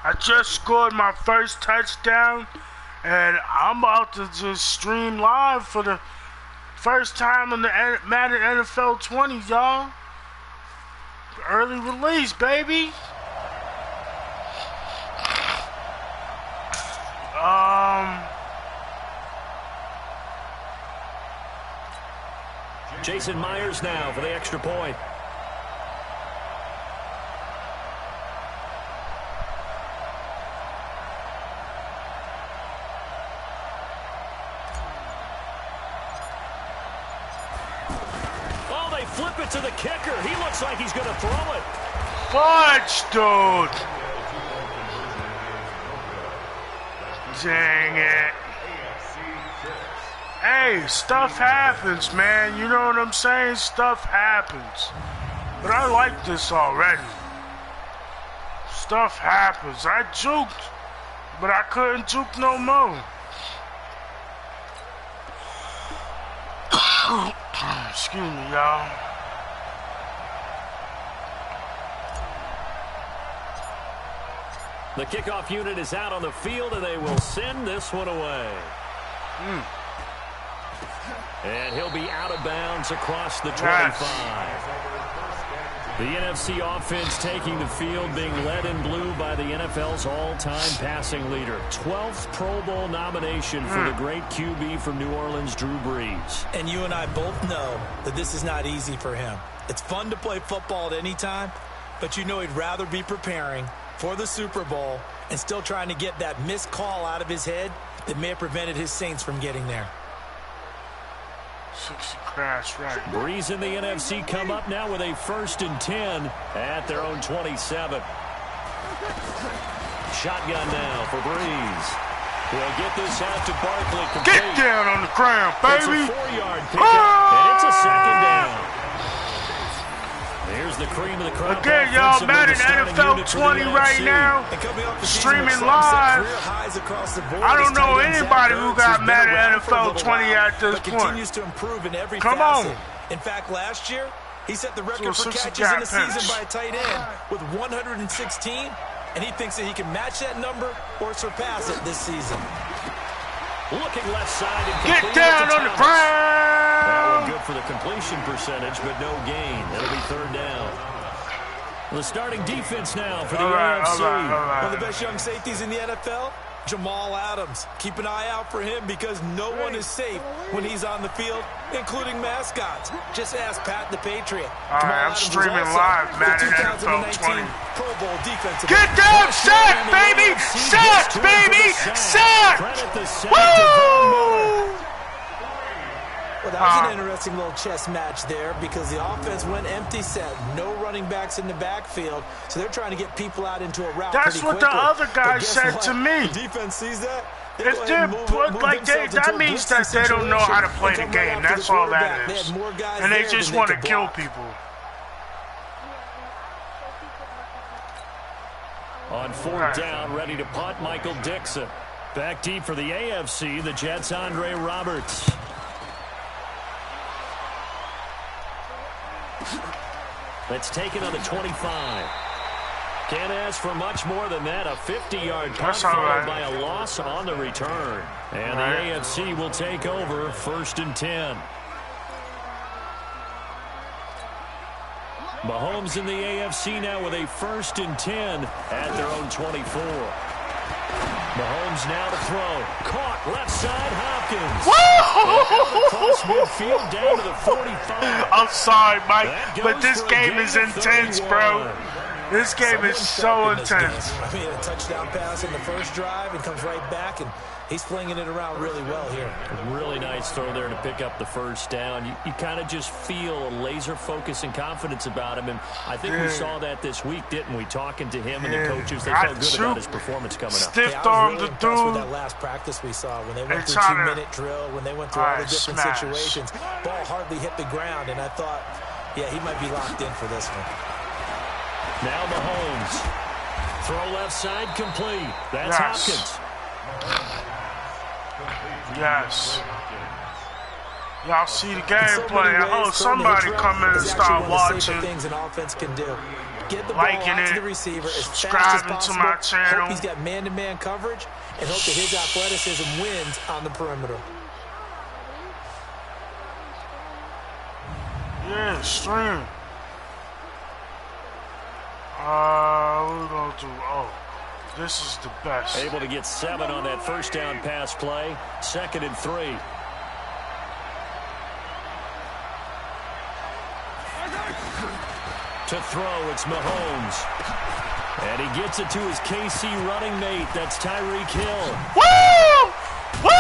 I just scored my first touchdown, and I'm about to just stream live for the first time on the Madden NFL 20, y'all. Early release, baby. Jason Myers now for the extra point. Oh, they flip it to the kicker. He looks like he's going to throw it. Fudge, dude. Dang it. Hey, stuff happens, man. You know what I'm saying? Stuff happens. But I like this already. Stuff happens. I juked, but I couldn't juke no more. Excuse me, y'all. The kickoff unit is out on the field, and they will send this one away. And he'll be out of bounds across the 25. The NFC offense taking the field, being led in blue by the NFL's all-time passing leader. 12th Pro Bowl nomination for the great QB from New Orleans, Drew Brees. And you and I both know that this is not easy for him. It's fun to play football at any time, but you know he'd rather be preparing for the Super Bowl and still trying to get that missed call out of his head that may have prevented his Saints from getting there. 60 crash, right. Brees in the NFC come up now with a 1st and 10 at their own 27. Shotgun now for Brees. We'll get this out to Barkley. Complete. Get down on the ground, baby. It's a 4-yard pickup, and it's a 2nd down. Here's the cream of the crop. Again, y'all, Madden NFL 20 right now. Streaming live. I don't know anybody who got Madden NFL 20 at this point. Continues to improve in every Come facet. on. In fact, last year, he set the record for catches in a season by a tight end with 116, and he thinks that he can match that number or surpass it this season. Looking left side. And get down on the ground. That one good for the completion percentage, but no gain. It'll be 3rd down. The starting defense now for the AFC. One of the best young safeties in the NFL, Jamal Adams. Keep an eye out for him because no one is safe when he's on the field, including mascots. Just ask Pat the Patriot. All right, I'm streaming live, Madden NFL 20. Pro Bowl defensive. Get down, sack, baby! Sack, baby! Sack! Woo! Well, that was an interesting little chess match there because the offense went empty set. No running backs in the backfield, so they're trying to get people out into a route. That's what the other guy said to me. The defense sees that. If they're like that means that they don't know how to play the game. That's all that is. And they just want to kill people. On 4th down, ready to punt, Michael Dixon. Back deep for the AFC, the Jets' Andre Roberts. That's taken on the 25. Can't ask for much more than that. A 50-yard punt followed by a loss on the return. And the AFC will take over 1st and 10. Mahomes in the AFC now with a 1st and 10 at their own 24. Mahomes now to throw. Caught left side, Hopkins. Across midfield down to the 45. I'm sorry, Mike, but this game is intense, bro. This game is so intense. I mean, a touchdown pass in the first drive and comes right back, and he's flinging it around really well here. Really nice throw there to pick up the 1st down. You kind of just feel a laser focus and confidence about him, and I think we saw that this week, didn't we? Talking to him and the coaches, they felt good about his performance coming up. Stiff arm the dude. With that last practice we saw when they went through 2-minute drill, when they went through all the different situations, ball hardly hit the ground, and I thought, yeah, he might be locked in for this one. Now Mahomes. Throw left side complete. That's Hopkins. Yes. Y'all see the gameplay. I hope somebody come in and start watching. Things an offense can do. Get the ball out to the receiver as fast as possible. To my channel. Hope he's got man-to-man coverage, and hope that his athleticism wins on the perimeter. Yeah, stream. What we gonna do? Oh, this is the best. Able to get 7 on that first down pass play. 2nd and 3. To throw, it's Mahomes. And he gets it to his KC running mate. That's Tyreek Hill. Woo! Woo!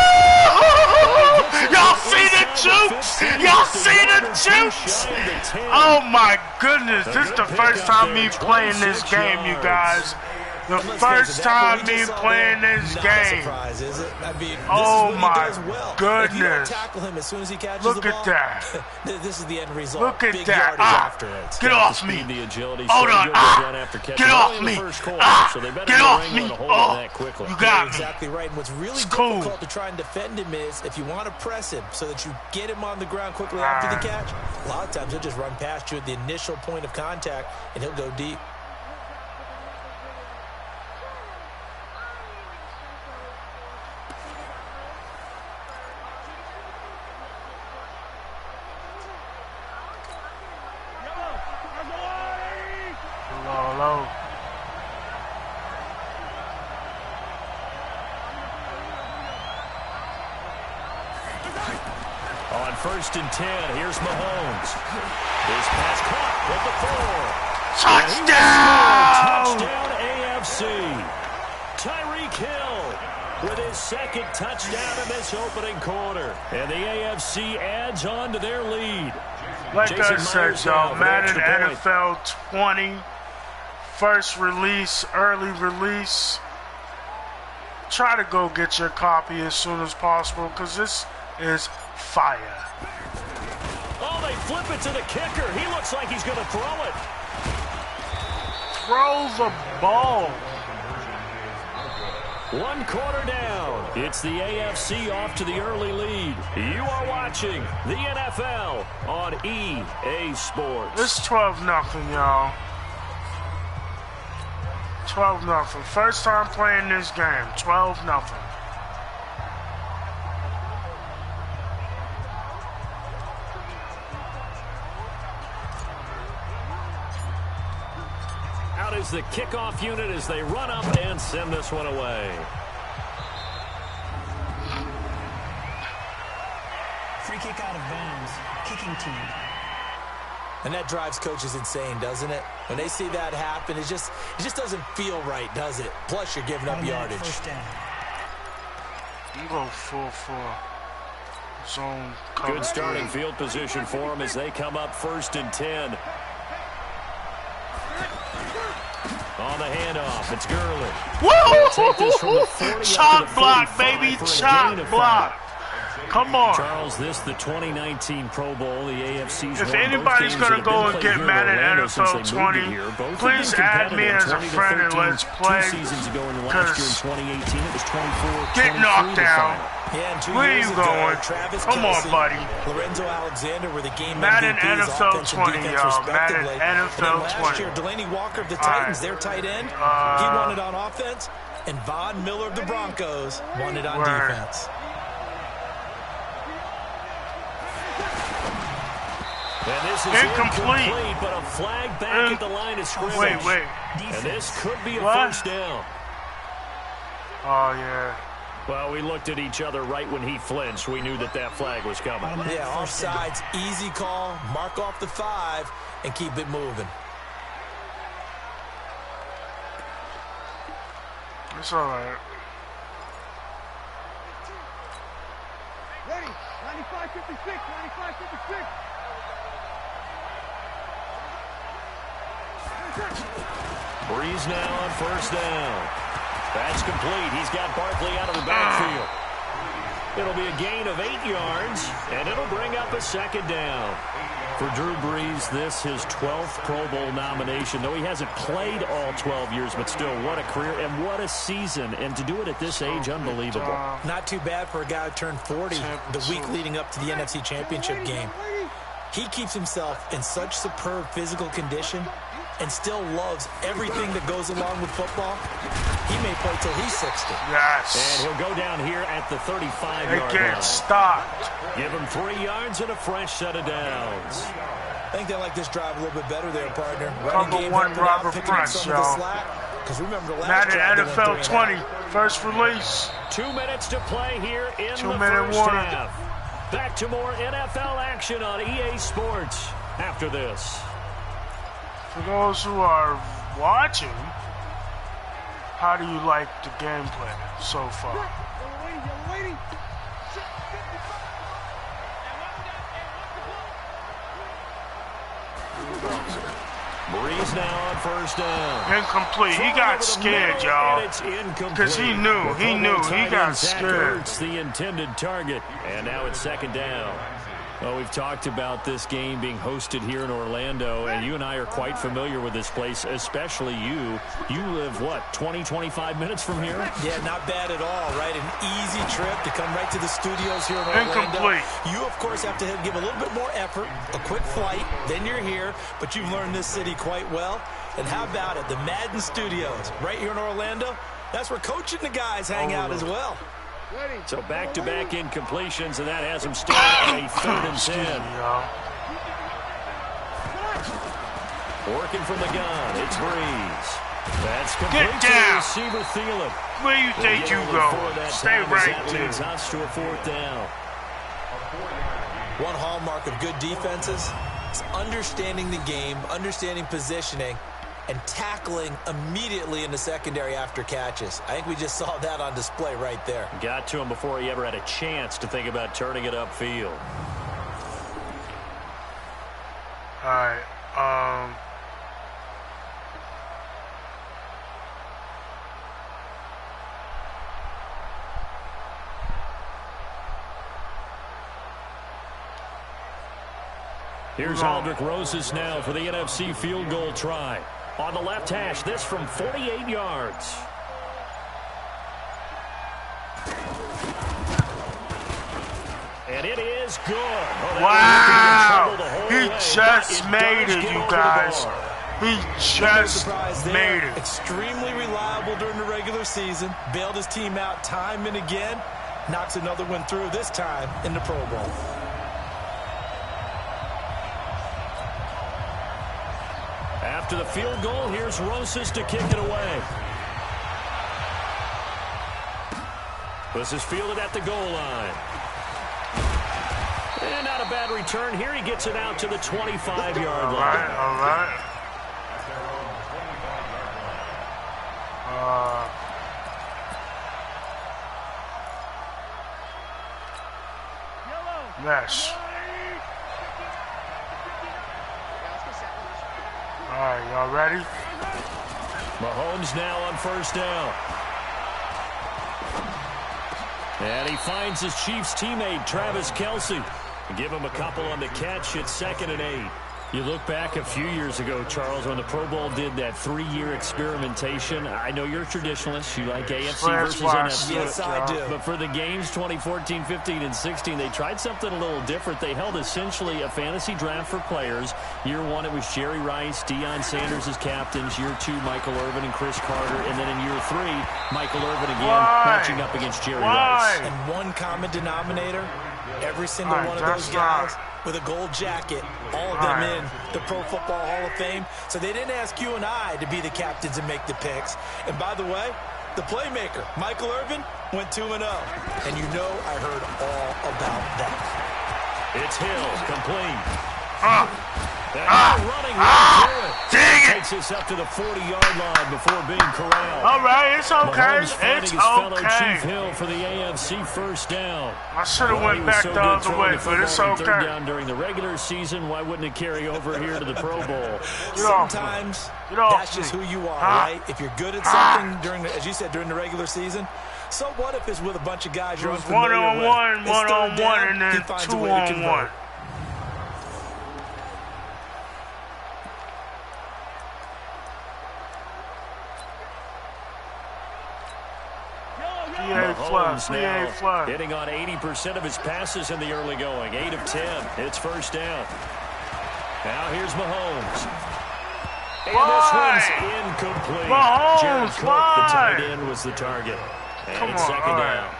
Y'all see the jukes? Y'all see the jukes? Oh my goodness. This is the first time me playing this game, you guys. The first time me playing this game. Oh my goodness. Look at that. This is the end result. Look at that. Get off me. Hold on. Get off me. Get off me. Oh, you got me. Exactly right. And what's really difficult to try and defend him is if you want to press him so that you get him on the ground quickly after the catch, a lot of times he'll just run past you at the initial point of contact and he'll go deep. On 1st and 10, here's Mahomes. His pass caught with the 4. Touchdown! Touchdown AFC. Tyreek Hill with his 2nd touchdown in this opening quarter. And the AFC adds on to their lead. Like I said, y'all, Madden NFL 20. First release, early release. Try to go get your copy as soon as possible because this is fire. Oh, they flip it to the kicker. He looks like he's going to throw it. Throw the ball. 1 quarter down. It's the AFC off to the early lead. You are watching the NFL on EA Sports. It's 12-0, y'all. 12-0. First time playing this game. 12-0. Out is the kickoff unit as they run up and send this one away. Free kick out of bounds. Kicking team. And that drives coaches insane, doesn't it? When they see that happen, it just doesn't feel right, does it? Plus, you're giving up yardage. You go full for zone cover. Good starting field position for them as they come up 1st and 10. On the handoff, it's Gurley. Woo! Chop block, baby. Chop block. Come on. Charles, this the 2019 Pro Bowl, the AFC's. If anybody's going to go and get Madden NFL 20, please add me as a friend and let's play. 2 seasons ago in the last year in 2018, it was 24. Get knocked down. Yeah, where are you going? Come on, buddy. Lorenzo Alexander were the game Madden MVPs, NFL 20, y'all. Madden NFL 20. Last year, Delaney Walker of the Titans, their tight end, he won it on offense, and Von Miller of the Broncos won it on defense. And this is incomplete, but a flag back at the line of scrimmage. Wait. And this could be a first down. Oh, yeah. Well, we looked at each other right when he flinched. We knew that flag was coming. Yeah, offsides, easy call, mark off the 5, and keep it moving. It's all right. Ready, 95-56, 95-56. Breeze now on 1st down. That's complete. He's got Barkley out of the backfield. It'll be a gain of 8 yards, and it'll bring up a 2nd down. For Drew Brees, this his 12th Pro Bowl nomination. Though he hasn't played all 12 years, but still, what a career and what a season. And to do it at this age, unbelievable. Not too bad for a guy who turned 40 the week leading up to the NFC Championship game. He keeps himself in such superb physical condition and still loves everything that goes along with football, he may play till he's 60. Yes. And he'll go down here at the 35-yard line. They get stopped. Give him 3 yards and a fresh set of downs. I think they like this drive a little bit better there, partner. Number 1 Robert Fresh, y'all. Because remember the last Madden NFL 20, first release. 2 minutes to play here in the 2-minute first warning. half. Back to more NFL action on EA Sports after this. For those who are watching, how do you like the gameplay so far? You're waiting. Breeze now on first down. Incomplete. He got scared, y'all. Because he knew. He got scared. It's the intended target. And now it's second down. Well, we've talked about this game being hosted here in Orlando, and you and I are quite familiar with this place, especially you. You live, what, 20, 25 minutes from here? Yeah, not bad at all, right? An easy trip to come right to the studios here in Orlando. Incomplete. You, of course, have to give a little bit more effort, a quick flight, then you're here, but you've learned this city quite well. And how about it? The Madden Studios right here in Orlando, that's where Coach and the guys hang out as well. So back-to-back incompletions, and that has him still at a 3rd and 10. Working from the gun, it's Breeze. That's complete to the receiver, Thielen. Where you think you go? Stay right there. Us to a 4th down. One hallmark of good defenses is understanding the game, understanding positioning, and tackling immediately in the secondary after catches. I think we just saw that on display right there. Got to him before he ever had a chance to think about turning it upfield. All right. Here's Aldrich Rosas now for the NFC field goal try. On the left hash, this from 48 yards. And it is good. Oh, wow. He just made it, you guys. He just made it. Extremely reliable during the regular season. Bailed his team out time and again. Knocks another one through, this time in the Pro Bowl. After the field goal, here's Rosas to kick it away. This is fielded at the goal line. And not a bad return here. He gets it out to the 25-yard line. All right. Yes. All right, y'all ready? Mahomes now on first down. And he finds his Chiefs teammate, Travis Kelce. Give him a couple on the catch. It's 2nd and 8. You look back a few years ago, Charles, when the Pro Bowl did that 3-year experimentation. I know you're a traditionalist. You like AFC versus NFC. Yes, I do. But for the games 2014, 15, and 16, they tried something a little different. They held essentially a fantasy draft for players. Year 1, it was Jerry Rice, Deion Sanders as captains. Year 2, Michael Irvin and Chris Carter. And then in year 3, Michael Irvin again matching up against Jerry Rice. And one common denominator, every single one of those guys with a gold jacket, all of them in the Pro Football Hall of Fame. So they didn't ask you and I to be the captains and make the picks. And by the way, the playmaker, Michael Irvin, went 2-0. And you know I heard all about that. It's Hill, complete. Running right through it. Dang it! Takes us up to the 40-yard line before being corralled. All right, it's okay. Mahomes finding It's his fellow okay. Chief Hill for the AFC first down. I should have went back the other way, but it's Third okay. down during the regular season. Why wouldn't it carry over here to the Pro Bowl? Sometimes that's just who you are, right? If you're good at something during, as you said, during the regular season, so what if it's with a bunch of guys you're unfamiliar with? One-on-one, and then 2-on-1. Mahomes now hitting on 80% of his passes in the early going. 8 of 10. It's first down. Now here's Mahomes. And this one's incomplete. Jerrod Cook, the tight end, was the target. And it's second down.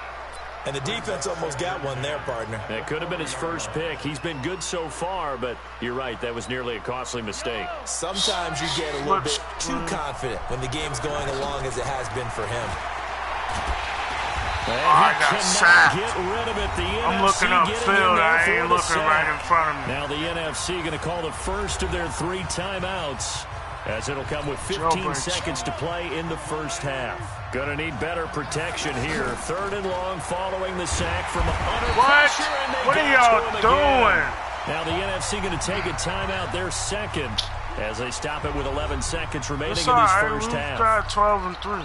And the defense almost got one there, partner. That could have been his first pick. He's been good so far, but you're right. That was nearly a costly mistake. Sometimes you get a little bit too confident when the game's going along as it has been for him. I got sacked. Get rid of it. I'm looking upfield. I ain't looking right in front of me. Now the NFC going to call the first of their 3 timeouts, as it'll come with 15 seconds to play in the first half. Going to need better protection here. 3rd and long following the sack from under pressure. What are y'all doing? Now the NFC going to take a timeout, their second, as they stop it with 11 seconds remaining in this first half. We got 12 and 3.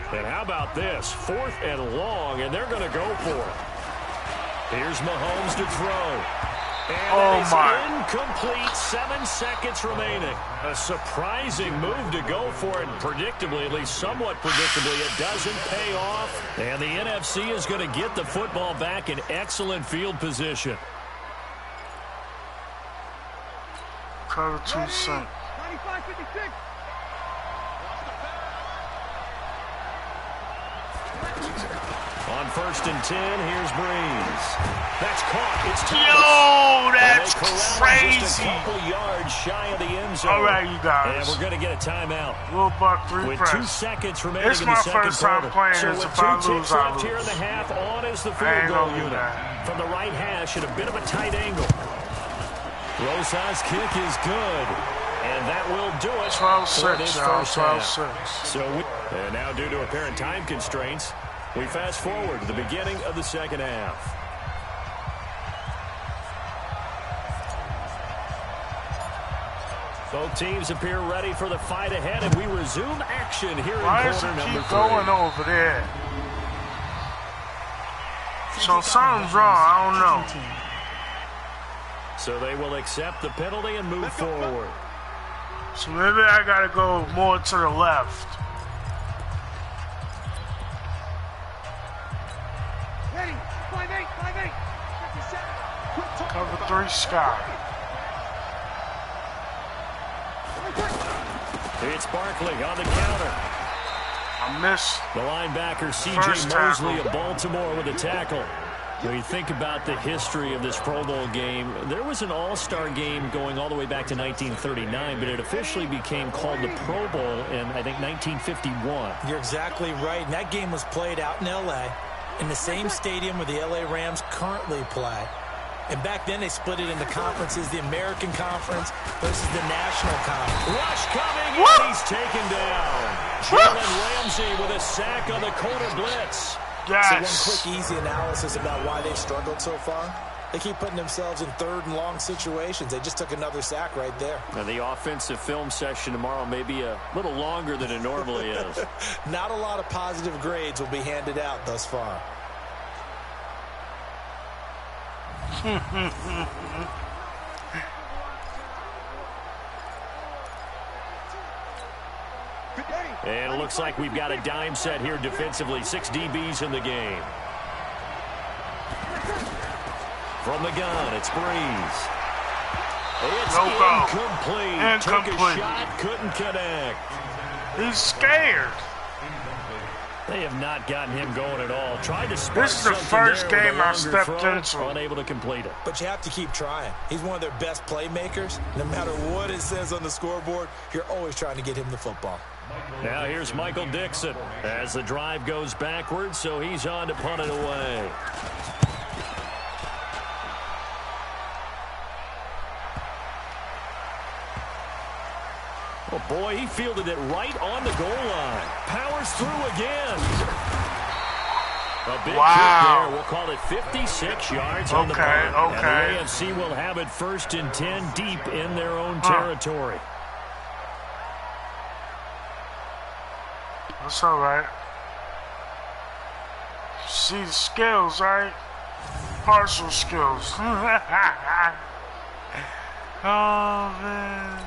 And how about this? 4th and long, and they're going to go for it. Here's Mahomes to throw. And incomplete. 7 seconds remaining. A surprising move to go for it. Predictably, at least somewhat predictably, it doesn't pay off. And the NFC is going to get the football back in excellent field position. Cover 2 cents. 95-56. On 1st and 10, here's Breeze. That's caught. It's Thomas. Yo, that's crazy. Just a couple yards shy of the end zone. All right, you guys. And we're going to get a timeout. Will Buck 3 with press. 2 seconds remaining It's in the my second first time quarter. playing So this. with If I 2 lose, ticks I left lose. here in the half, on is the field goal unit. From the right hash at a bit of a tight angle. Rosas' kick is good. And that will do it. 12-6, y'all. 12-6. So and now, due to apparent time constraints, we fast forward to the beginning of the second half. Both teams appear ready for the fight ahead, and we resume action here in quarter number 3. Why does it keep going over there? So something's wrong. I don't know. So they will accept the penalty and move forward. So maybe I got to go more to the left. Ready. 5-8, 5-8. 57. Cover 3 Scott. It's Barkley on the counter. I missed the linebacker, C.J. Mosley of Baltimore with a tackle. When you think about the history of this Pro Bowl game, there was an all-star game going all the way back to 1939, but it officially became called the Pro Bowl in, I think, 1951. You're exactly right. And that game was played out in L.A., in the same stadium where the L.A. Rams currently play. And back then, they split it into conferences, the American Conference versus the National Conference. Rush coming, and he's taken down. Jalen Ramsey with a sack on the corner blitz. Yes. So one quick, easy analysis about why they've struggled so far. They keep putting themselves in 3rd and long situations. They just took another sack right there. And the offensive film session tomorrow may be a little longer than it normally is. Not a lot of positive grades will be handed out thus far. And it looks like we've got a dime set here defensively. 6 DBs in the game. From the gun, it's Breeze. It's incomplete. Took a shot, couldn't connect. He's scared. They have not gotten him going at all. Tried to spark This is the first game I stepped into. Unable to complete it. But you have to keep trying. He's one of their best playmakers. No matter what it says on the scoreboard, you're always trying to get him the football. Now here's Michael Dixon as the drive goes backwards, so he's on to punt it away. Oh, boy, he fielded it right on the goal line. Powers through again. A big kick there. We'll call it 56 yards on the punt. And the AFC will have it 1st and 10 deep in their own territory. That's all right. See the skills, right? Partial skills. Oh, man.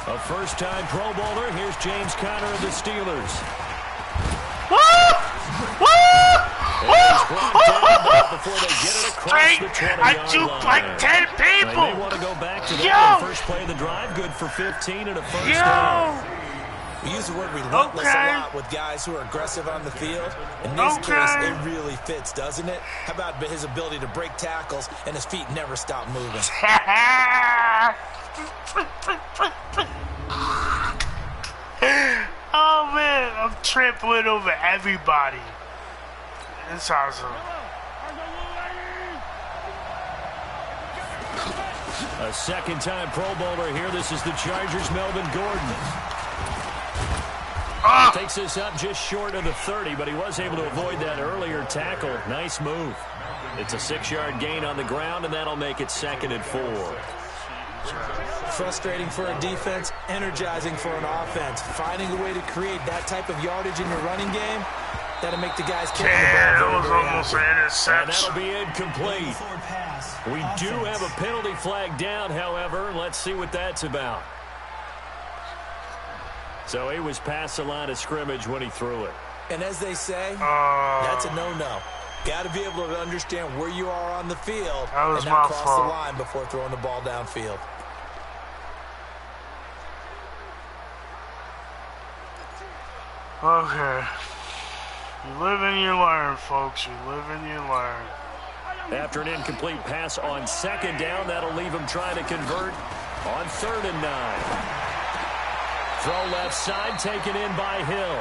A first-time Pro Bowler. Here's James Conner of the Steelers. Woo! Woo! Before they get it across the 20-yard I juked like 10 people. They want to go back to that first play of the drive. Good for 15 and a first down. We use the word relentless a lot with guys who are aggressive on the field. In this case, it really fits, doesn't it? How about his ability to break tackles and his feet never stop moving? Oh, man, I'm trampling over everybody. It's awesome. A second-time Pro Bowler here. This is the Chargers' Melvin Gordon. Takes this up just short of the 30, but he was able to avoid that earlier tackle. Nice move. It's a 6-yard gain on the ground, and that'll make it 2nd and 4. Frustrating for a defense, energizing for an offense. Finding a way to create that type of yardage in your running game, that'll make the guys carry the ball. That was almost an interception. And that'll be incomplete. We do have a penalty flag down, however. Let's see what that's about. So he was past the line of scrimmage when he threw it. And as they say, that's a no-no. Got to be able to understand where you are on the field and not cross the line before throwing the ball downfield. Okay. You live and you learn, folks. You live and you learn. After an incomplete pass on 2nd down, that'll leave him trying to convert on 3rd and 9. Throw left side, taken in by Hill.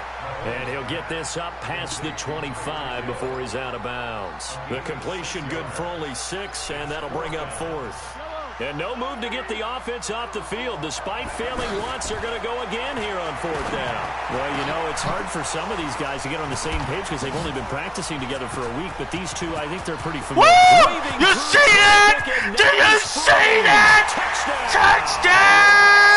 And he'll get this up past the 25 before he's out of bounds. The completion good for only 6, and that'll bring up 4th. And no move to get the offense off the field. Despite failing once, they're going to go again here on 4th down. Well, you know, it's hard for some of these guys to get on the same page because they've only been practicing together for a week. But these two, I think they're pretty familiar. Woo! You see that? Do you see that? Touchdown!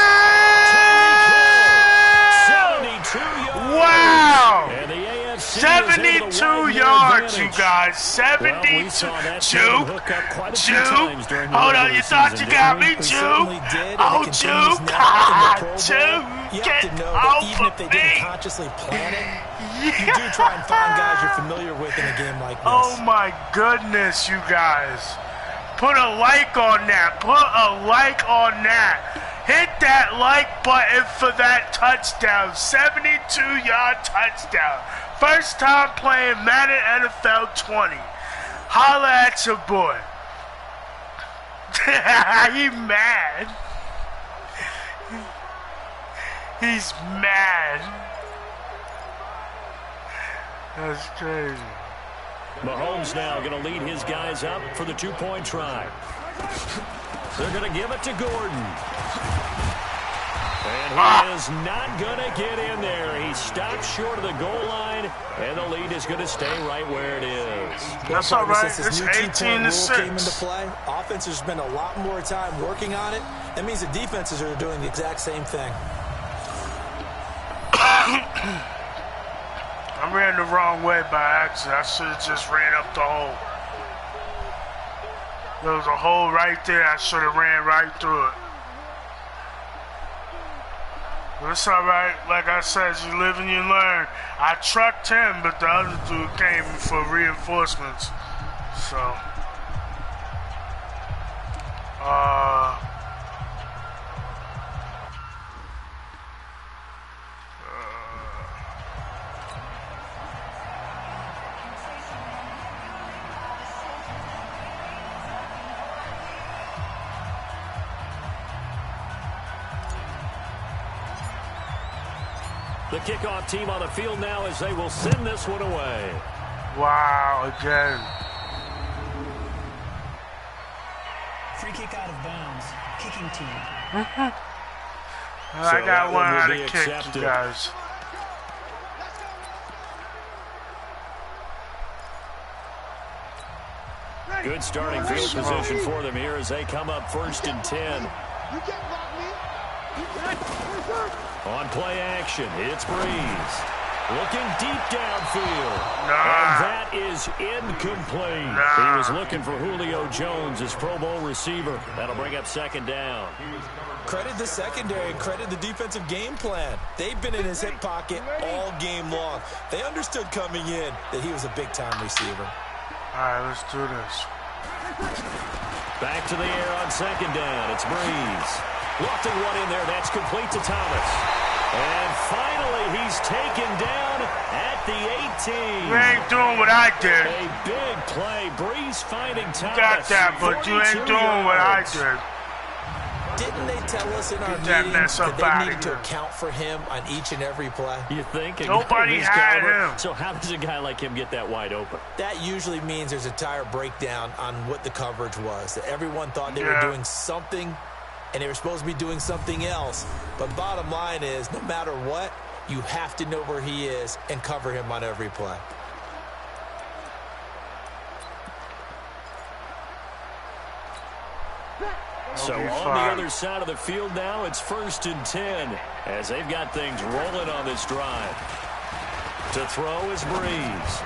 Wow! And the AFC 72 yards, you guys. 72. Hold on, you thought you got me, Juke? Oh, Juke. Juke, get off of me. Consciously plan it, you do try and find guys you're familiar with in a game like this. Oh, my goodness, you guys. Put a like on that. Put a like on that. Hit that like button for that touchdown. 72-yard touchdown. First time playing Madden NFL 20. Holla at your boy. He mad. He's mad. That's crazy. Mahomes now going to lead his guys up for the 2-point try. They're going to give it to Gordon. And he is not going to get in there. He stopped short of the goal line, and the lead is going to stay right where it is. That's all right. It's 18-6. Came into play. Offense has spent a lot more time working on it. That means the defenses are doing the exact same thing. I ran the wrong way by accident. I should have just ran up the hole. There was a hole right there. I should have ran right through it. But it's all right. Like I said, you live and you learn. I trucked him, but the other dude came for reinforcements. So, The kickoff team on the field now as they will send this one away. wow, again. Free kick out of bounds. Kicking team. I got one how to kick, you guys. Good starting field position for them here as they come up 1st and 10. On play action, it's Breeze. Looking deep downfield. Nah. And that is incomplete. Nah. He was looking for Julio Jones, his Pro Bowl receiver. That'll bring up second down. Credit the secondary and credit the defensive game plan. They've been in his hip pocket all game long. They understood coming in that he was a big-time receiver. All right, let's do this. Back to the air on second down. It's Breeze. Lofting one in there. That's complete to Thomas. And finally, he's taken down at the 18. You ain't doing what I did. A big play. Breeze finding Thomas. You got that, but you ain't doing what I did. Didn't they tell us in our Get that meeting mess up that they needed outta to here. account for him on each and every play? You think? Nobody His had caliber? him. So how does a guy like him get that wide open? That usually means there's a tire breakdown on what the coverage was. That everyone thought they were Yeah. doing something, and they were supposed to be doing something else. But bottom line is, no matter what, you have to know where he is and cover him on every play. So on the other side of the field now, it's 1st and 10 as they've got things rolling on this drive. To throw is Breeze.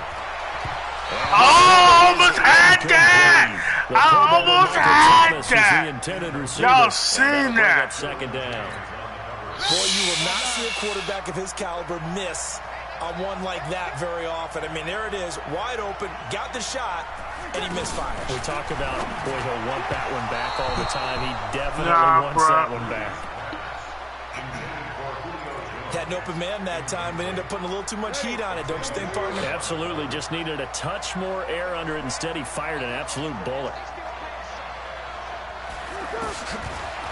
I almost had that! I almost had that! Y'all seen that? Second down. Boy, you will not see a quarterback of his caliber miss on one like that very often. I mean, there it is, wide open, got the shot, and he misfires. We talk about, boy, he'll want that one back all the time. He definitely wants bruh. that one back. Had an open man that time, but ended up putting a little too much heat on it, don't you think, partner? Absolutely, just needed a touch more air under it. Instead, he fired an absolute bullet.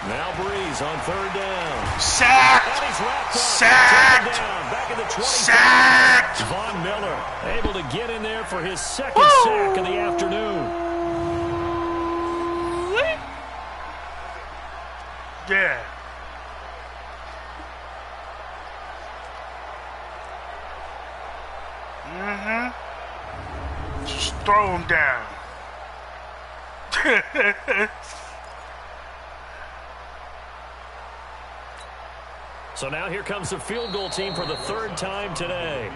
Now Breeze on 3rd down. Sacked! And he's wrapped up. Sacked! Taken down. Back at the 25. Sacked! Von Miller able to get in there for his second sack of the afternoon. Yeah. Just throw him down. So now here comes the field goal team for the 3rd time today.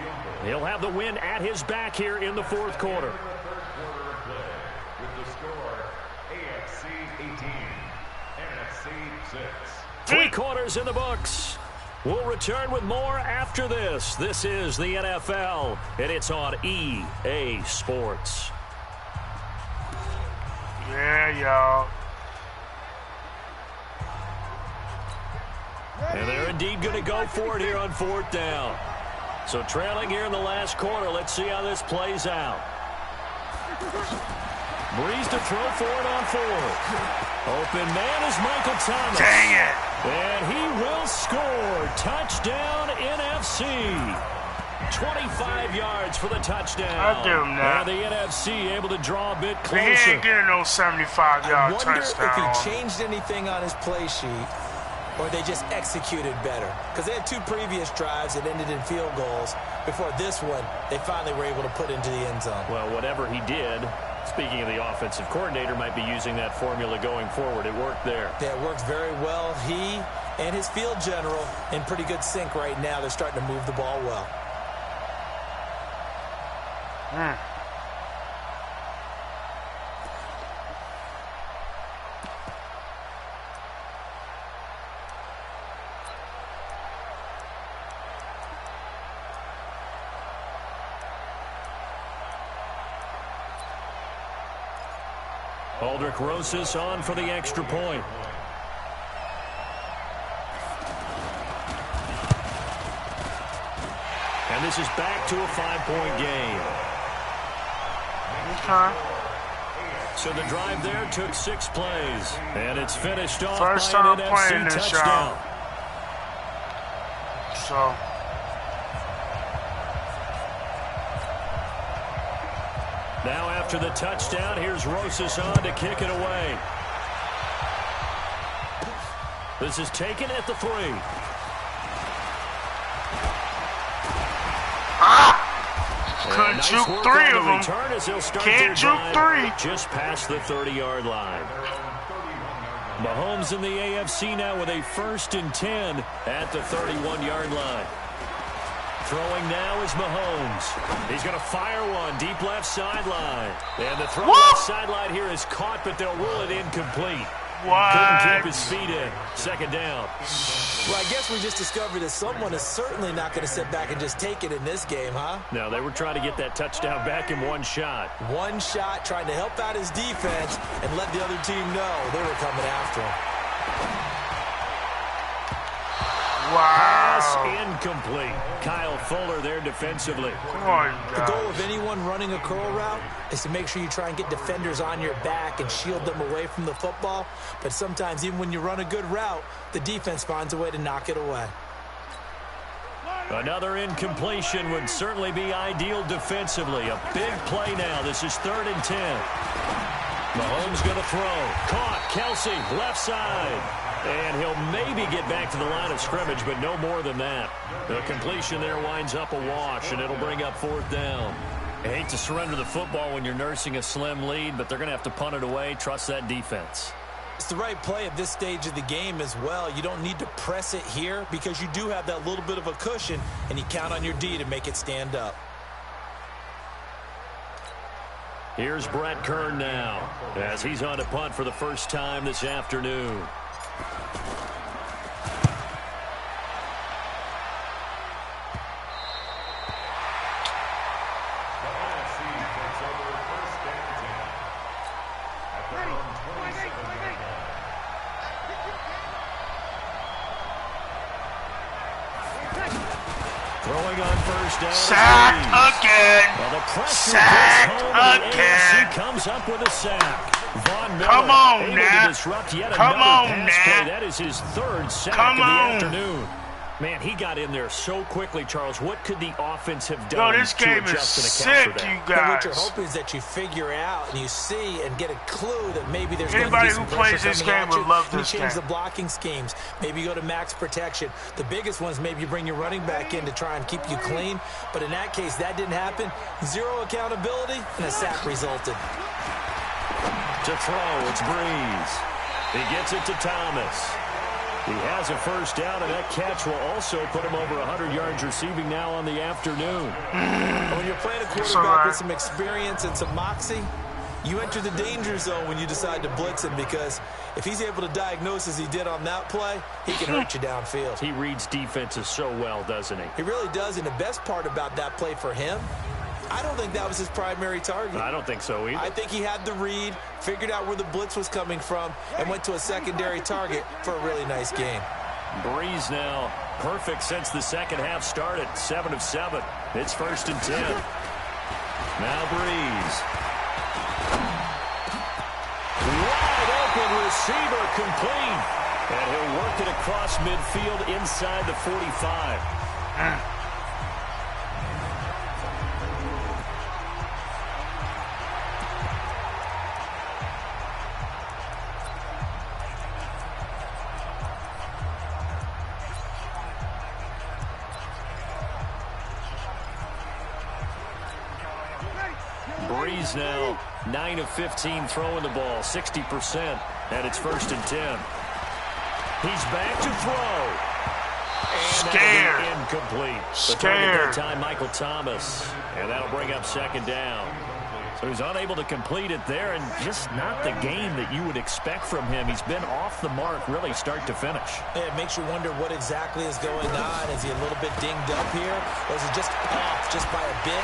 He'll have the win at his back here in the 4th quarter. With the score, AFC 18, NFC 6. 3 quarters in the books. We'll return with more after this. This is the NFL, and it's on EA Sports. Yeah, y'all. And they're indeed going to go for it here on 4th down. So trailing here in the last quarter. Let's see how this plays out. Breeze to throw for it on 4th. Open man is Michael Thomas. Dang it. And he will score. Touchdown NFC. 25 yards for the touchdown. I'll give him that. And the NFC able to draw a bit He closer. ain't getting no 75-yard I wonder touchdown. if he changed anything on his play sheet or they just executed better. Because they had 2 previous drives that ended in field goals. Before this one, they finally were able to put into the end zone. Well, whatever he did, speaking of the offensive coordinator, might be using that formula going forward. It worked there. Yeah, it works very well. He and his field general in pretty good sync right now. They're starting to move the ball well. Aldrich Rosas on for the extra point. And this is back to a 5-point game. Okay. So the drive there took 6 plays. And it's finished off First by an time playing NFC this, touchdown. So, Now after the touchdown, here's Rosas on to kick it away. This is taken at the 3. couldn't Nice juke work 3 on of the them. return as they'll start Can't their juke drive 3. just past the 30-yard line. Mahomes in the AFC now with a 1st and 10 at the 31-yard line. Throwing now is Mahomes. He's going to fire one deep left sideline. And the throw left sideline here is caught, but they'll rule it incomplete. What? Couldn't keep his feet in. Second down. Well, I guess we just discovered that someone is certainly not going to sit back and just take it in this game, huh? No, they were trying to get that touchdown back in one shot. One shot, trying to help out his defense and let the other team know they were coming after him. Pass incomplete. Kyle Fuller there defensively. The goal of anyone running a curl route is to make sure you try and get defenders on your back and shield them away from the football. But sometimes even when you run a good route, the defense finds a way to knock it away. Another incompletion would certainly be ideal defensively. A big play now. This is 3rd and 10. Mahomes going to throw. Caught. Kelsey, left side. And he'll maybe get back to the line of scrimmage, but no more than that. The completion there winds up a wash, and it'll bring up 4th down. I hate to surrender the football when you're nursing a slim lead, but they're going to have to punt it away. Trust that defense. It's the right play at this stage of the game as well. You don't need to press it here because you do have that little bit of a cushion, and you count on your D to make it stand up. Here's Brett Kern now as he's on to punt for the first time this afternoon. Throwing on first down. Sack again. Well, the pressure Sack gets home, and the again. AFC comes up with a sack. Von Miller Come on, able now. to disrupt yet Come another on, pass now. play. That is his 3rd sack Come of the on. afternoon. Man, he got in there so quickly, Charles. What could the offense have Yo, done this game to is adjust and account sick, for that? you And what you're guys. hoping is that you figure out and you see and get a clue that maybe there's Anybody going to be some who plays pressure this coming game at you, would love and this you change game. the blocking schemes. Maybe you go to max protection. The biggest ones, maybe you bring your running back in to try and keep you clean. But in that case, that didn't happen. 0 accountability, and a sack resulted. To throw, it's Breeze. He gets it to Thomas. He has a first down, and that catch will also put him over 100 yards receiving now on the afternoon. When you're playing a quarterback with some experience and some moxie, you enter the danger zone when you decide to blitz him, because if he's able to diagnose as he did on that play, he can hurt you downfield. He reads defenses so well, doesn't he? He really does, and the best part about that play for him, I don't think that was his primary target. I don't think so either. I think he had the read, figured out where the blitz was coming from, and went to a secondary target for a really nice game. Breeze now perfect since the second half started. 7 of 7. It's 1st and 10. Now Breeze. Wide open receiver complete. And he'll work it across midfield inside the 45. Breeze now 9 of 15 throwing the ball, 60%, and it's 1st and 10. He's back to throw. And Scared. Incomplete. Scared. That time, Michael Thomas, and that'll bring up 2nd down. So he's unable to complete it there, and just not the game that you would expect from him. He's been off the mark, really, start to finish. It makes you wonder what exactly is going on. Is he a little bit dinged up here, or is he just off just by a bit?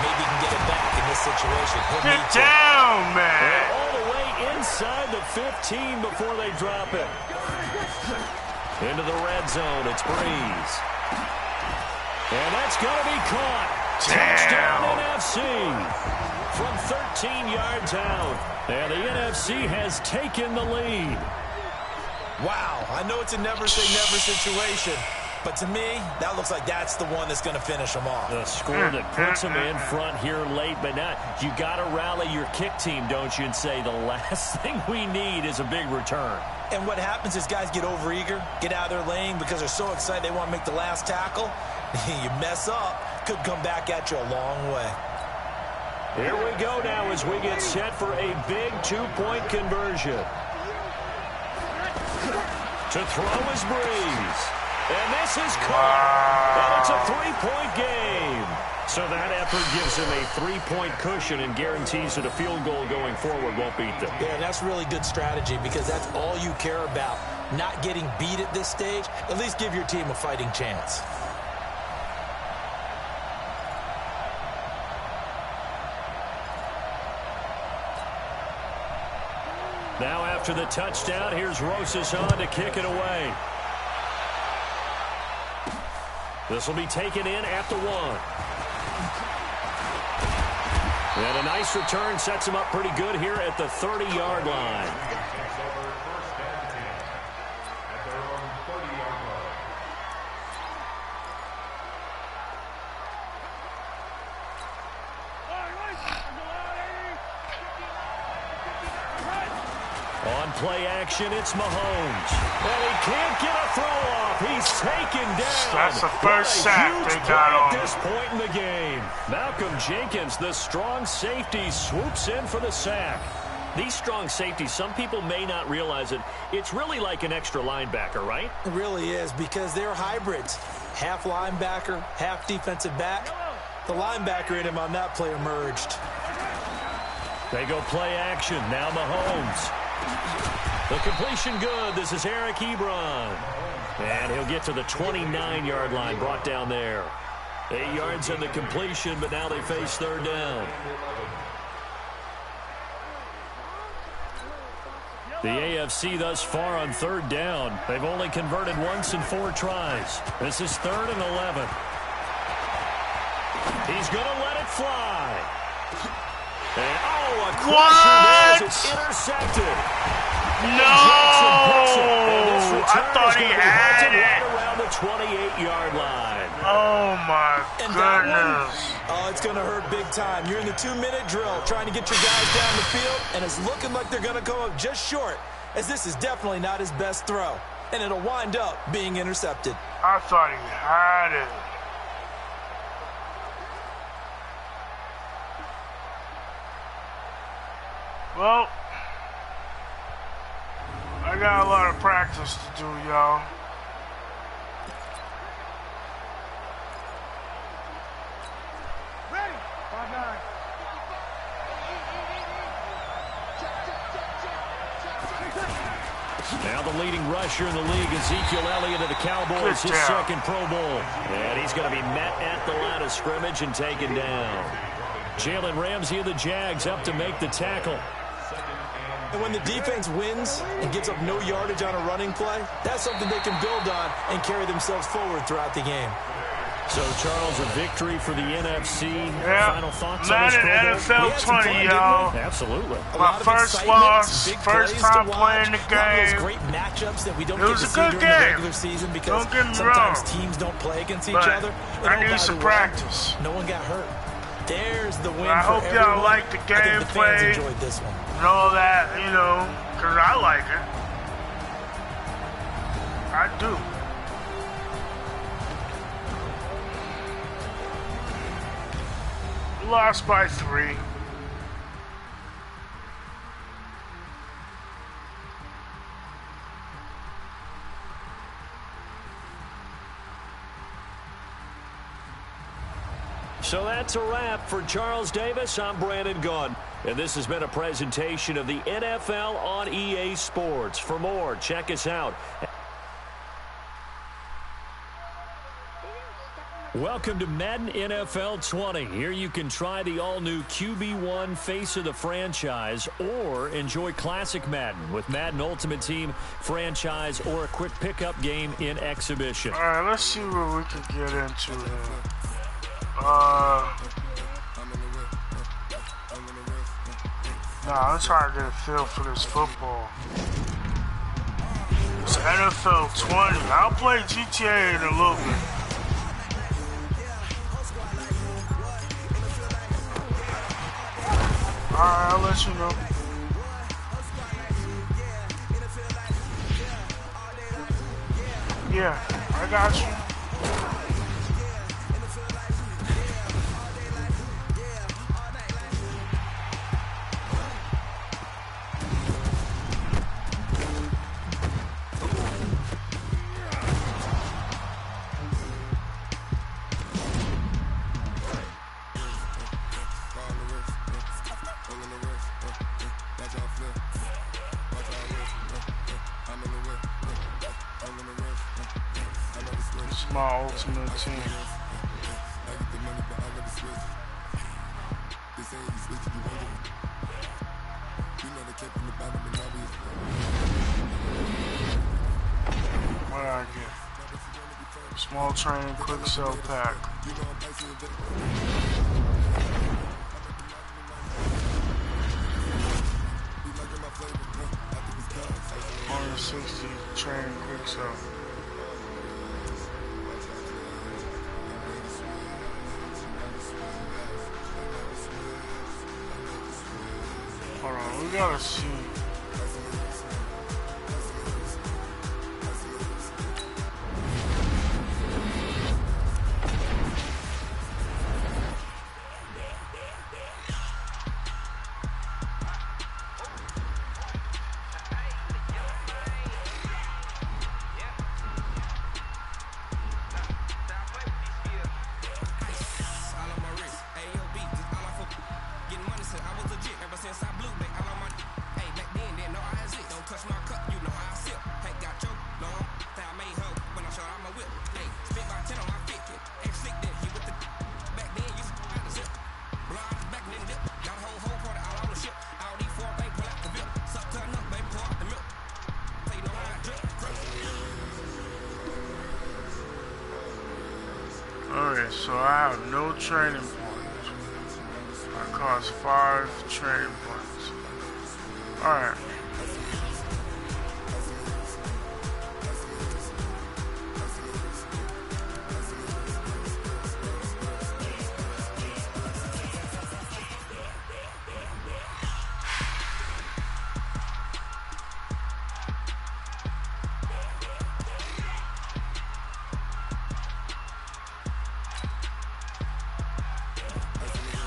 Maybe he can get it back in this situation. Get down, man. All the way inside the 15 before they drop it. Into the red zone, it's Breeze. And that's going to be caught. Touchdown NFC. From 13 yards out. And the NFC has taken the lead. Wow, I know it's a never-say-never situation, but to me, that looks like that's the one that's going to finish them off. The score that puts them in front here late, but not. You got to rally your kick team, don't you, and say the last thing we need is a big return. And what happens is guys get overeager, get out of their lane because they're so excited they want to make the last tackle. You mess up, could come back at you a long way. Here we go now as we get set for a big two-point conversion. To throw is Breeze. And this is caught. And it's a three-point game. So that effort gives him a three-point cushion and guarantees that a field goal going forward won't beat them. Yeah, that's really good strategy because that's all you care about. Not getting beat at this stage. At least give your team a fighting chance. Now after the touchdown, here's Rosas on to kick it away. This will be taken in at the 1. And a nice return sets him up pretty good here at the 30-yard line. On play action, it's Mahomes. And he can't get a throw off. He's taken down. That's the first sack they got on at this point in the game. Malcolm Jenkins, the strong safety, swoops in for the sack. These strong safeties, some people may not realize it. It's really like an extra linebacker, right? It really is because they're hybrids. Half linebacker, half defensive back. The linebacker in him on that play emerged. They go play action. Now Mahomes. The completion good. This is Eric Ebron. And he'll get to the 29-yard line, brought down there. 8 yards on the completion, but now they face third down. The AFC thus far on third down. They've only converted once in 4 tries. This is 3rd and 11. He's going to let it fly. And, a crusher there. It's intercepted. No! I thought he had it. Right around the 28-yard line. Oh, my goodness. It's going to hurt big time. You're in the 2-minute drill trying to get your guys down the field, and it's looking like they're going to come up just short, as this is definitely not his best throw, and it'll wind up being intercepted. I thought he had it. Well, I got a lot of practice to do, y'all. Ready. 5-9. Now the leading rusher in the league, Ezekiel Elliott of the Cowboys, his second Pro Bowl. And he's going to be met at the line of scrimmage and taken down. Jalen Ramsey of the Jags up to make the tackle. And when the defense wins and gives up no yardage on a running play, that's something they can build on and carry themselves forward throughout the game. So, Charles, a victory for the NFC. Yeah. Final thoughts Man on this Pro Bowl? NFL 20, y'all. Absolutely. My first loss, first time playing the game. Great matchups that we don't It was get to a see good during the game. regular season because Don't get me sometimes wrong. teams don't play against each But other. And I need some practice. No one got hurt. There's the win I for hope y'all everyone. like the I think the gameplay. fans enjoyed this one. And all that, you know, because I like it. I do. Lost by 3. So that's a wrap for Charles Davis. I'm Brandon Gunn. And this has been a presentation of the NFL on EA Sports. For more, check us out. Welcome to Madden NFL 20. Here you can try the all-new QB1 face of the franchise or enjoy classic Madden with Madden Ultimate Team, franchise, or a quick pickup game in exhibition. All right, let's see what we can get into here. I'm trying to get a feel for this football. It's NFL 20. I'll play GTA in a little bit. Alright, I'll let you know. Yeah, I got you. my ultimate team. What did I get? Small training, quick sell pack. $160 training, quick sell. Hold on, we gotta see. Okay, so I have no training points. I cost 5 training points. Alright.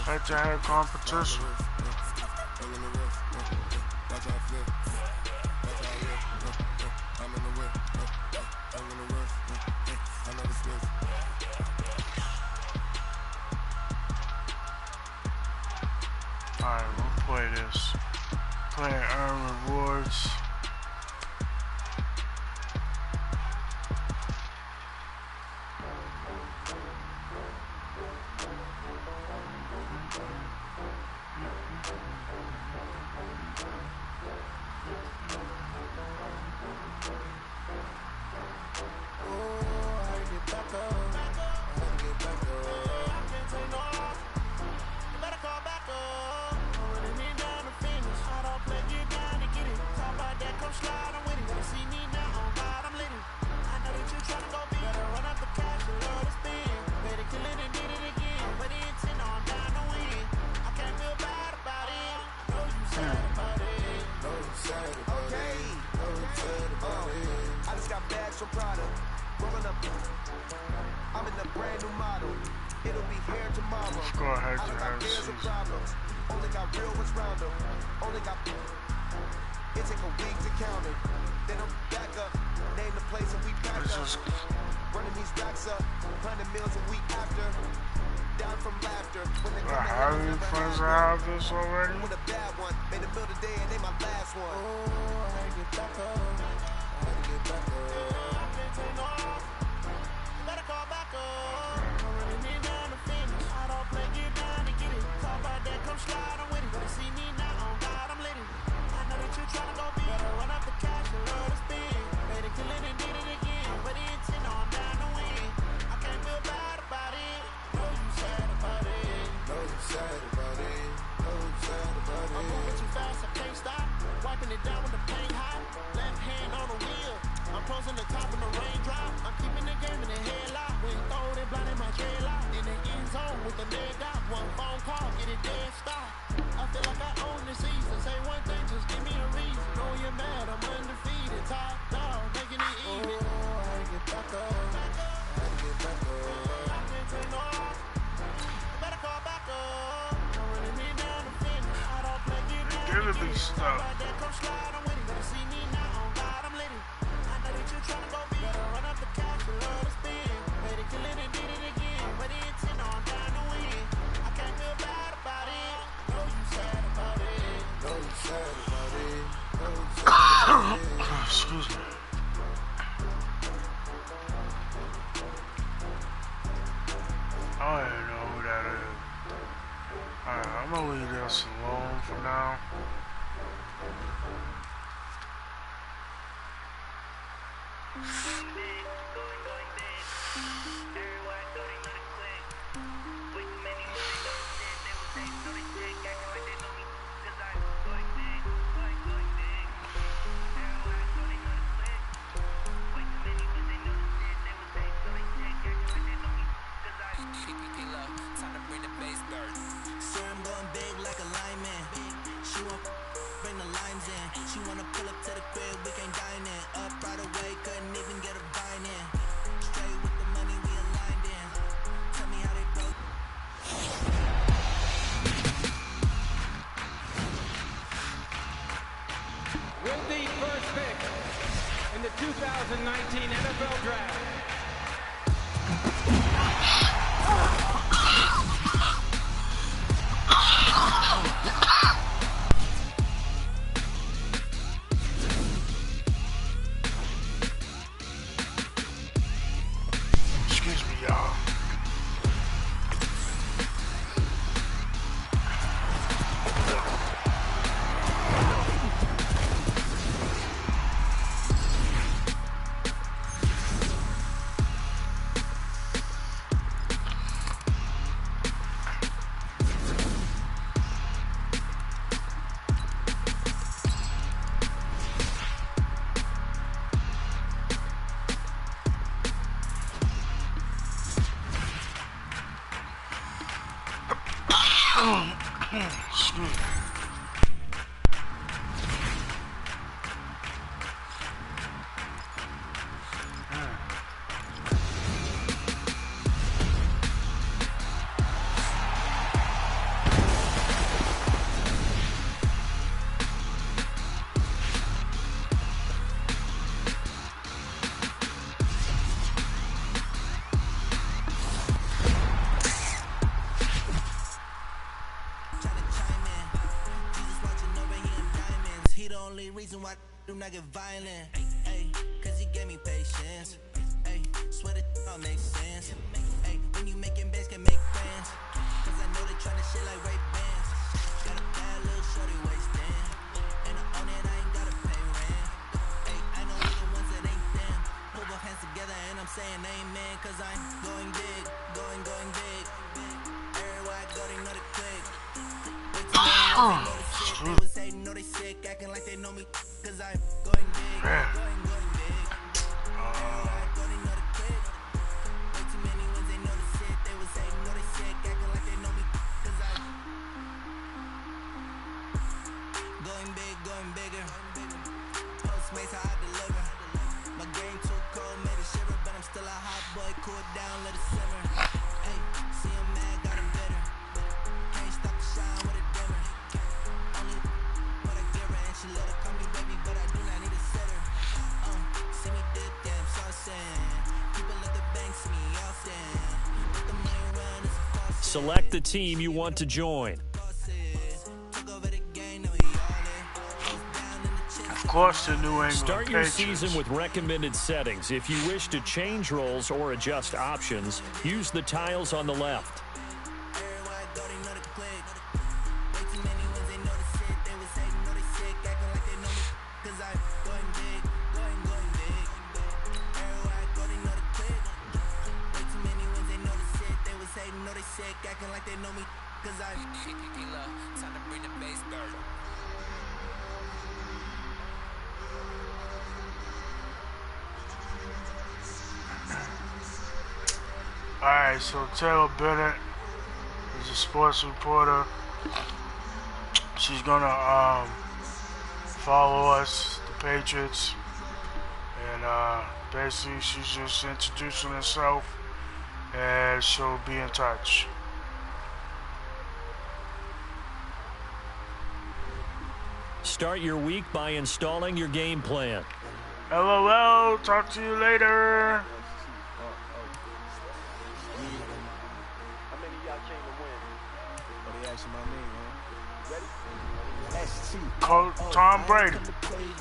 Head-to-head competition. Alright, we'll play this. Play and earn rewards. Let's go ahead to have season. Only got real ones round them. Only got it take a week to count it. Then I'm back up. Name the place and we back up. Running these racks up. 100 meals a week after. Down from laughter. When they come how many friends have this already? With a bad one. Made a meal today and they my last one. Oh, I get back up. I get back up. You better call back up. I'm running in down the finish. I don't play, get down to get it. Talk about that, come slide on with it. Better see me now, on God, I'm lit. I know that you're trying to go be. Better run up the cash and love to spin. Better kill it and did it again. But the intent on down to win. I can't feel bad about it. No, you sad about it. No, you sad about it. No, you sad about it. I'm moving too fast, I can't stop. Wiping it down with the paint hot. Left hand on the wheel. I'm closing the top in the raindrop. I'm keeping the game in the headlock. When throw it, blinding my dreadlock. In the end zone with the leg dot. One phone call, get it dead stop. I feel like I own the season. Say one thing, just give me a reason. Know you're mad, I'm undefeated. Top dog, making it even. Oh, I get back up. I get back up. I can't take no. You better call back up. I'm running me down the finish. I don't play, get down. Give it me stuff. Come slide on with it. Better see me now, on God, I'm lit. I know that you're trying to go be. Better run up the cash and love to spin. Better kill it and did it again. But the intent on down to win. I can't feel bad about it. No, you sad about it. No, you sad about it. No, you sad about it. Excuse me. I'm gonna leave this alone for now. With the first pick in the 2019 NFL Draft. Excuse me, y'all. Excuse me. Reason why I do not get violent, ay, cause he gave me patience, ay, swear that all makes sense, ay, when you making bands can make friends, cause I know they tryna shit like Ray Bans, got a bad little shorty wasting, and I own it, I ain't gotta pay rent, ay, I know we the ones that ain't them, pull both hands together and I'm saying amen, cause I'm going big, going big, everywhere I go they know the click, they was hating, know they sick, acting like they know me, cause I'm going big, going big. Everywhere I go, they know the click. Way too many ones, they know the shit. They was hating, know they sick, acting like they know me, cause I'm going big, going bigger. Postmates, how I deliver. My game too cold, made it shiver, but I'm still a hot boy, cool down, let it simmer. Hey, see him mad, got him bitter. Can't stop the shine with a dimmer. Only what I give her, and she let her call me baby, but I do not need a sitter. See me dip, damn saucin'. People at the bank see me often. Let the money run, it's a faucet. Select the team you want to join. Took over the game, now we all in. Goes down in the chest. Of course, the New England Start your Patriots. season with recommended settings. If you wish to change roles or adjust options, use the tiles on the left. Everywhere I go, they know the click. Way too many ones, they know the shit. They was hating, know they sick, acting like they know me, cause I'm going big, going big. Everywhere I go, they know the click. Way too many ones, they know the shit. They was hating, know they sick, acting like they know me, cause I'm time to bring the bass bird. Alright, so Taylor Bennett is a sports reporter. She's gonna follow us, the Patriots, and basically she's just introducing herself, and she'll be in touch. Start your week by installing your game plan. LOL, talk to you later. Coach Tom Brady,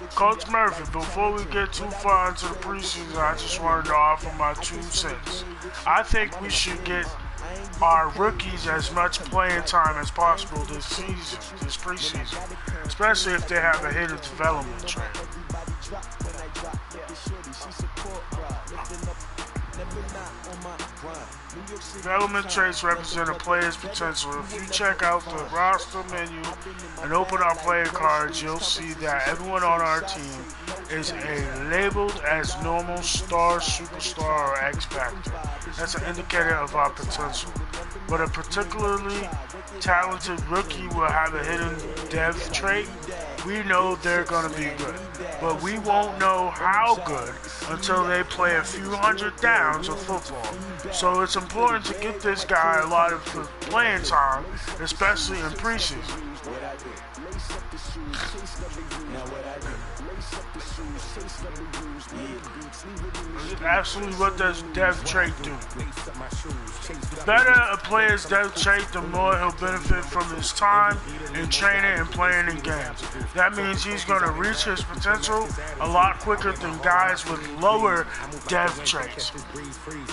Coach Murphy, before we get too far into the preseason, I just wanted to offer my 2 cents. I think we should get our rookies as much playing time as possible this season, this preseason, especially if they have a hidden development trait. Development traits represent a player's potential. If you check out the roster menu and open our player cards, you'll see that everyone on our team is labeled as normal, star, superstar, or X Factor. That's an indicator of our potential. But a particularly talented rookie will have a hidden dev trait. We know they're going to be good, but we won't know how good until they play a few hundred downs of football. So it's important to get this guy a lot of playing time, especially in preseason. Absolutely, what does dev trait do? The better a player's dev trait, the more he'll benefit from his time in training and playing in games. That means he's going to reach his potential a lot quicker than guys with lower dev traits.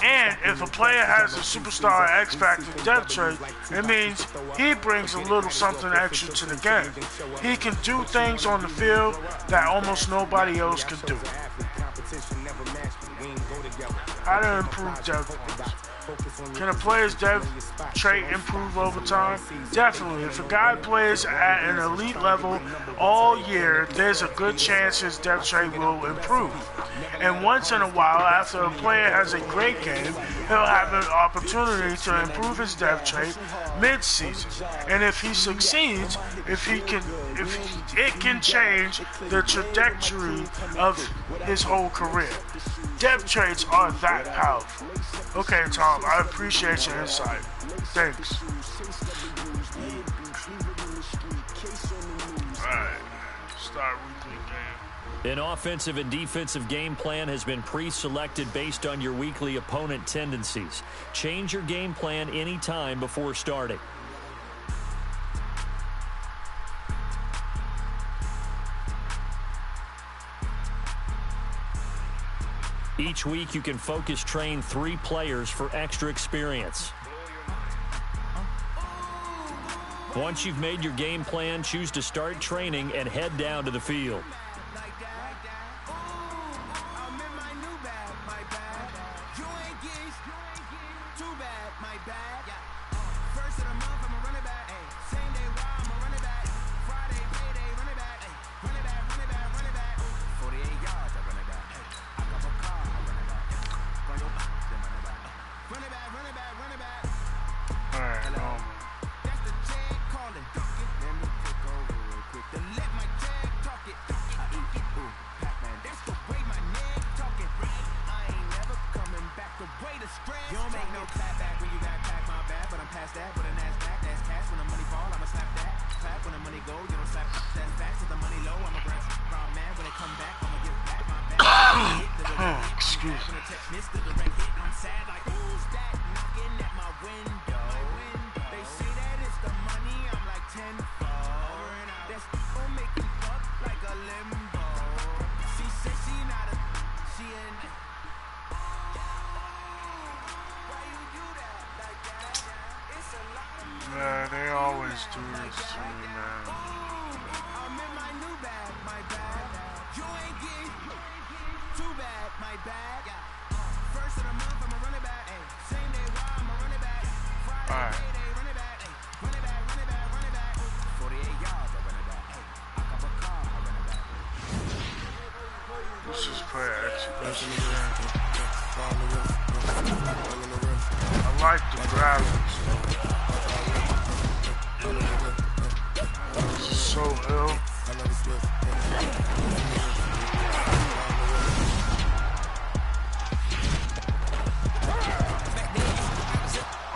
And if a player has a superstar X Factor dev trait, it means he brings a little something extra to the game. He can do things on the field that almost nobody else can do. How to improve dev points? Can a player's dev trait improve over time? Definitely. If a guy plays at an elite level all year, there's a good chance his dev trait will improve. And once in a while, after a player has a great game, he'll have an opportunity to improve his dev trait mid-season. And if he succeeds, it can change the trajectory of his whole career. Dev traits are that powerful. Okay, Tom, I appreciate your insight. Thanks. Alright, start weekly game. An offensive and defensive game plan has been pre-selected based on your weekly opponent tendencies. Change your game plan anytime before starting. Each week you can focus train 3 players for extra experience. Once you've made your game plan, choose to start training and head down to the field. Yeah, they always do this to me, man. Alright. Let's just play exhibition. I like the graphics. This is so ill.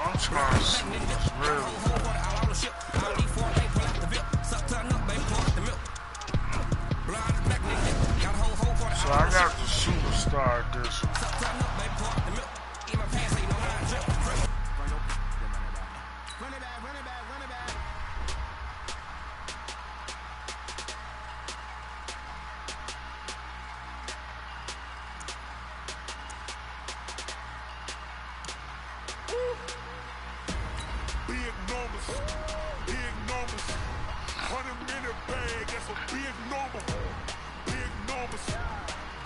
I'm trying to see what's real. So I got the Superstar edition. big numbers, big numbers. 100-minute bag, that's a big number. Big numbers,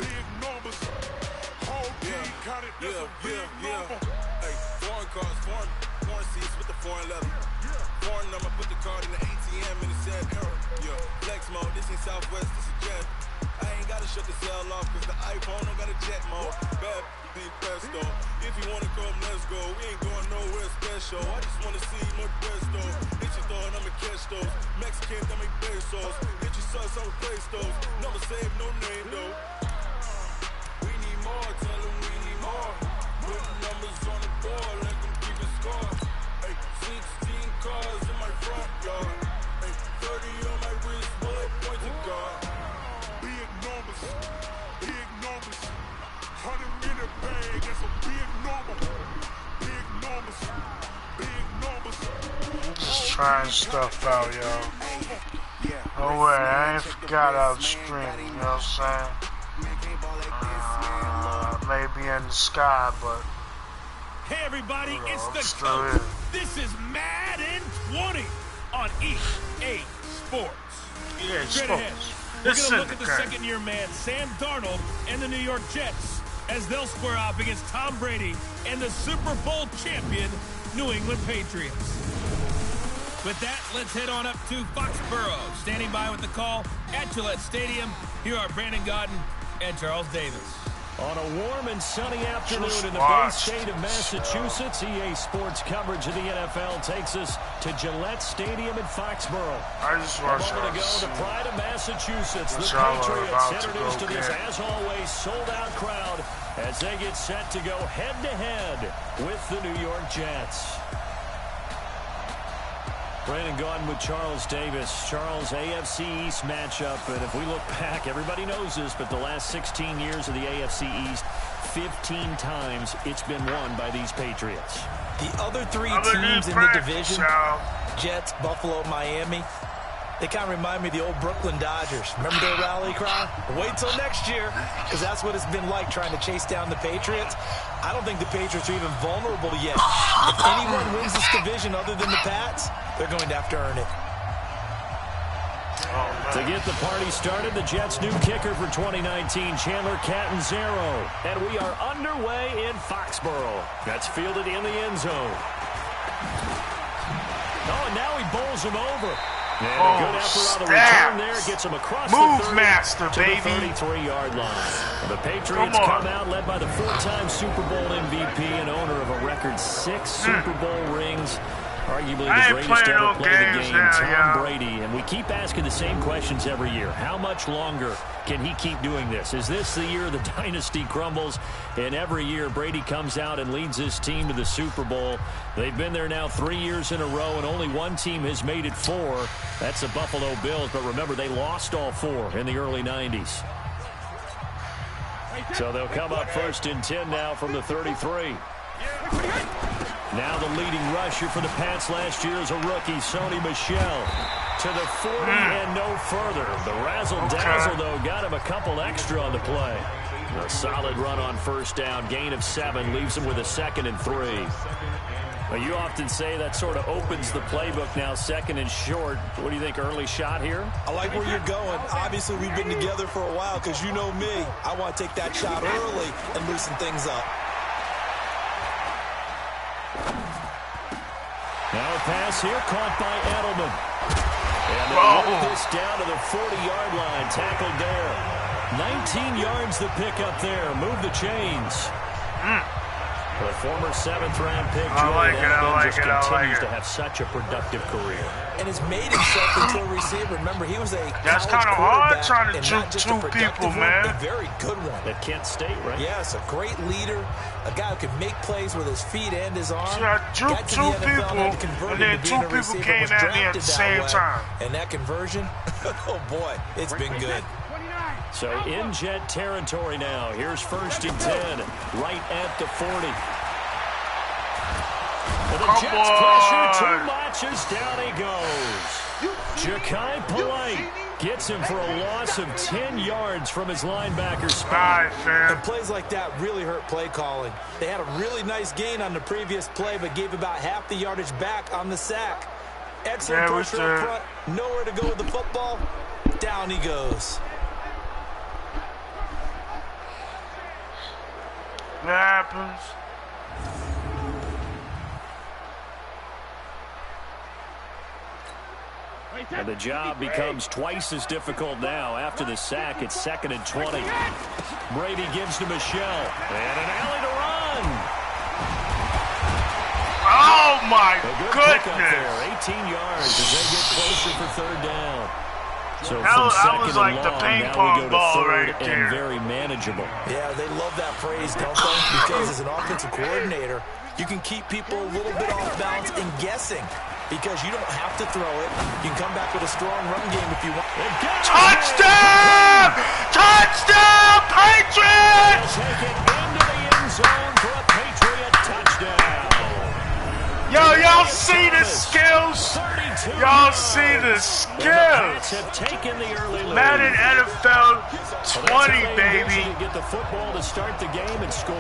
big numbers. Whole team counted, that's a big number. Hey, foreign cars, foreign seats with the foreign leather. Foreign number, put the card in the ATM in the sad era. Yeah, flex mode, this ain't Southwest, this is jet. I ain't gotta shut the cell off, cause the iPhone don't got a jet mode. Bad be pesto. If you wanna come, let's go. We ain't going nowhere special. I just wanna see more pesto. Hit your thought, I'ma catch those. Mexican, I make pesos. Hit your sus, I'll replace those. Never save no name though. We need more, tell them we need more. Put numbers on the board, let them keep it score. Hey, 16 cars in my front yard. Hey, 30 on my wrist, bullet points of God. Big numbers, big numbers. 100-minute bag, that's a big number. Big numbers, big numbers. Just trying stuff out, yo. Oh wait, I ain't forgot upstream, you know what I'm saying? Maybe in the sky, but hey everybody, it's the still coach. is. This is Madden 20 on EA Sports. EA Straight ahead, we're This going to look at the syndicate. second-year man, Sam Darnold, and the New York Jets, as they'll square off against Tom Brady and the Super Bowl champion New England Patriots. With that, let's head on up to Foxborough. Standing by with the call at Gillette Stadium, here are Brandon Gaudin and Charles Davis. On a warm and sunny afternoon in the great state of Massachusetts, EA Sports coverage of the NFL takes us to Gillette Stadium in Foxborough. I just A watched moment ago, the pride of Massachusetts, the Which y'all are Patriots about to introduced go to this, get. as always, sold-out crowd as they get set to go head-to-head with the New York Jets. Brandon Gaudin with Charles Davis. Charles, AFC East matchup. And if we look back, everybody knows this, but the last 16 years of the AFC East, 15 times it's been won by these Patriots. The other three teams in the division, Jets, Buffalo, Miami, they kind of remind me of the old Brooklyn Dodgers. Remember their rally cry? Wait till next year, because that's what it's been like trying to chase down the Patriots. I don't think the Patriots are even vulnerable yet. If anyone wins this division other than the Pats, they're going to have to earn it. To get the party started, the Jets' new kicker for 2019, Chandler Catanzaro. And we are underway in Foxborough. That's fielded in the end zone. Oh, and now he bowls him over. And a good effort on the return there. Gets him across the 30 master, to baby. the 33-yard line. The Patriots come out led by the four-time Super Bowl MVP and owner of a record 6 Super Bowl rings. Arguably the greatest to ever play the game, Tom Brady. And we keep asking the same questions every year. How much longer can he keep doing this? Is this the year the dynasty crumbles? And every year Brady comes out and leads his team to the Super Bowl. They've been there now 3 years in a row, and only one team has made it 4. That's the Buffalo Bills. But remember, they lost all 4 in the early 90s. So they'll come up 1st and 10 now from the 33. Now the leading rusher for the Pats last year is a rookie, Sony Michel. To the 40 and no further. The razzle-dazzle, though, got him a couple extra on the play. A solid run on 1st down. Gain of 7 leaves him with a 2nd and 3. Well, you often say that sort of opens the playbook now, 2nd and short. What do you think, early shot here? I like where you're going. Obviously, we've been together for a while because you know me. I want to take that shot early and loosen things up. Now a pass here, caught by Edelman. And they'll work this down to the 40-yard line, tackled there. 19 yards the pick up there, move the chains. The former 7th-round pick, Jerrod continues to have such a productive career. And has made himself into a receiver. Remember, he was a That's kind of hard trying to juke 2 people, man. A very good one. At Kent State, right? Yes, a great leader, a guy who can make plays with his feet and his arm. So I juked 2 people, and then 2 people came at me at the same time. And that conversion, oh boy, it's been good. So in Jet territory now. Here's 1st and 10, right at the 40. Well, the Jets pressure too much as down he goes. Ja'Kai Polite Gets him for a loss of 10 yards from his linebacker spot. And plays like that really hurt play calling. They had a really nice gain on the previous play, but gave about half the yardage back on the sack. Excellent pressure up front. Nowhere to go with the football. Down he goes. That happens. And the job becomes twice as difficult now. After the sack, it's 2nd and 20. Brady gives to Michelle. And an alley to run. Oh, my goodness. There, 18 yards as they get closer for 3rd down. So from 2nd was like and the long, ping now pong we go to ball 3rd right there. and very manageable. Yeah, they love that phrase, don't they? Because as an offensive coordinator, you can keep people a little bit off balance and guessing. Because you don't have to throw it. You can come back with a strong run game if you want. Touchdown! Touchdown, Patriots! They'll take it into the end zone for a Patriot touchdown. Yo, y'all see the skills? Y'all see the skills? Madden NFL 20, baby. Get the football to start the game and score.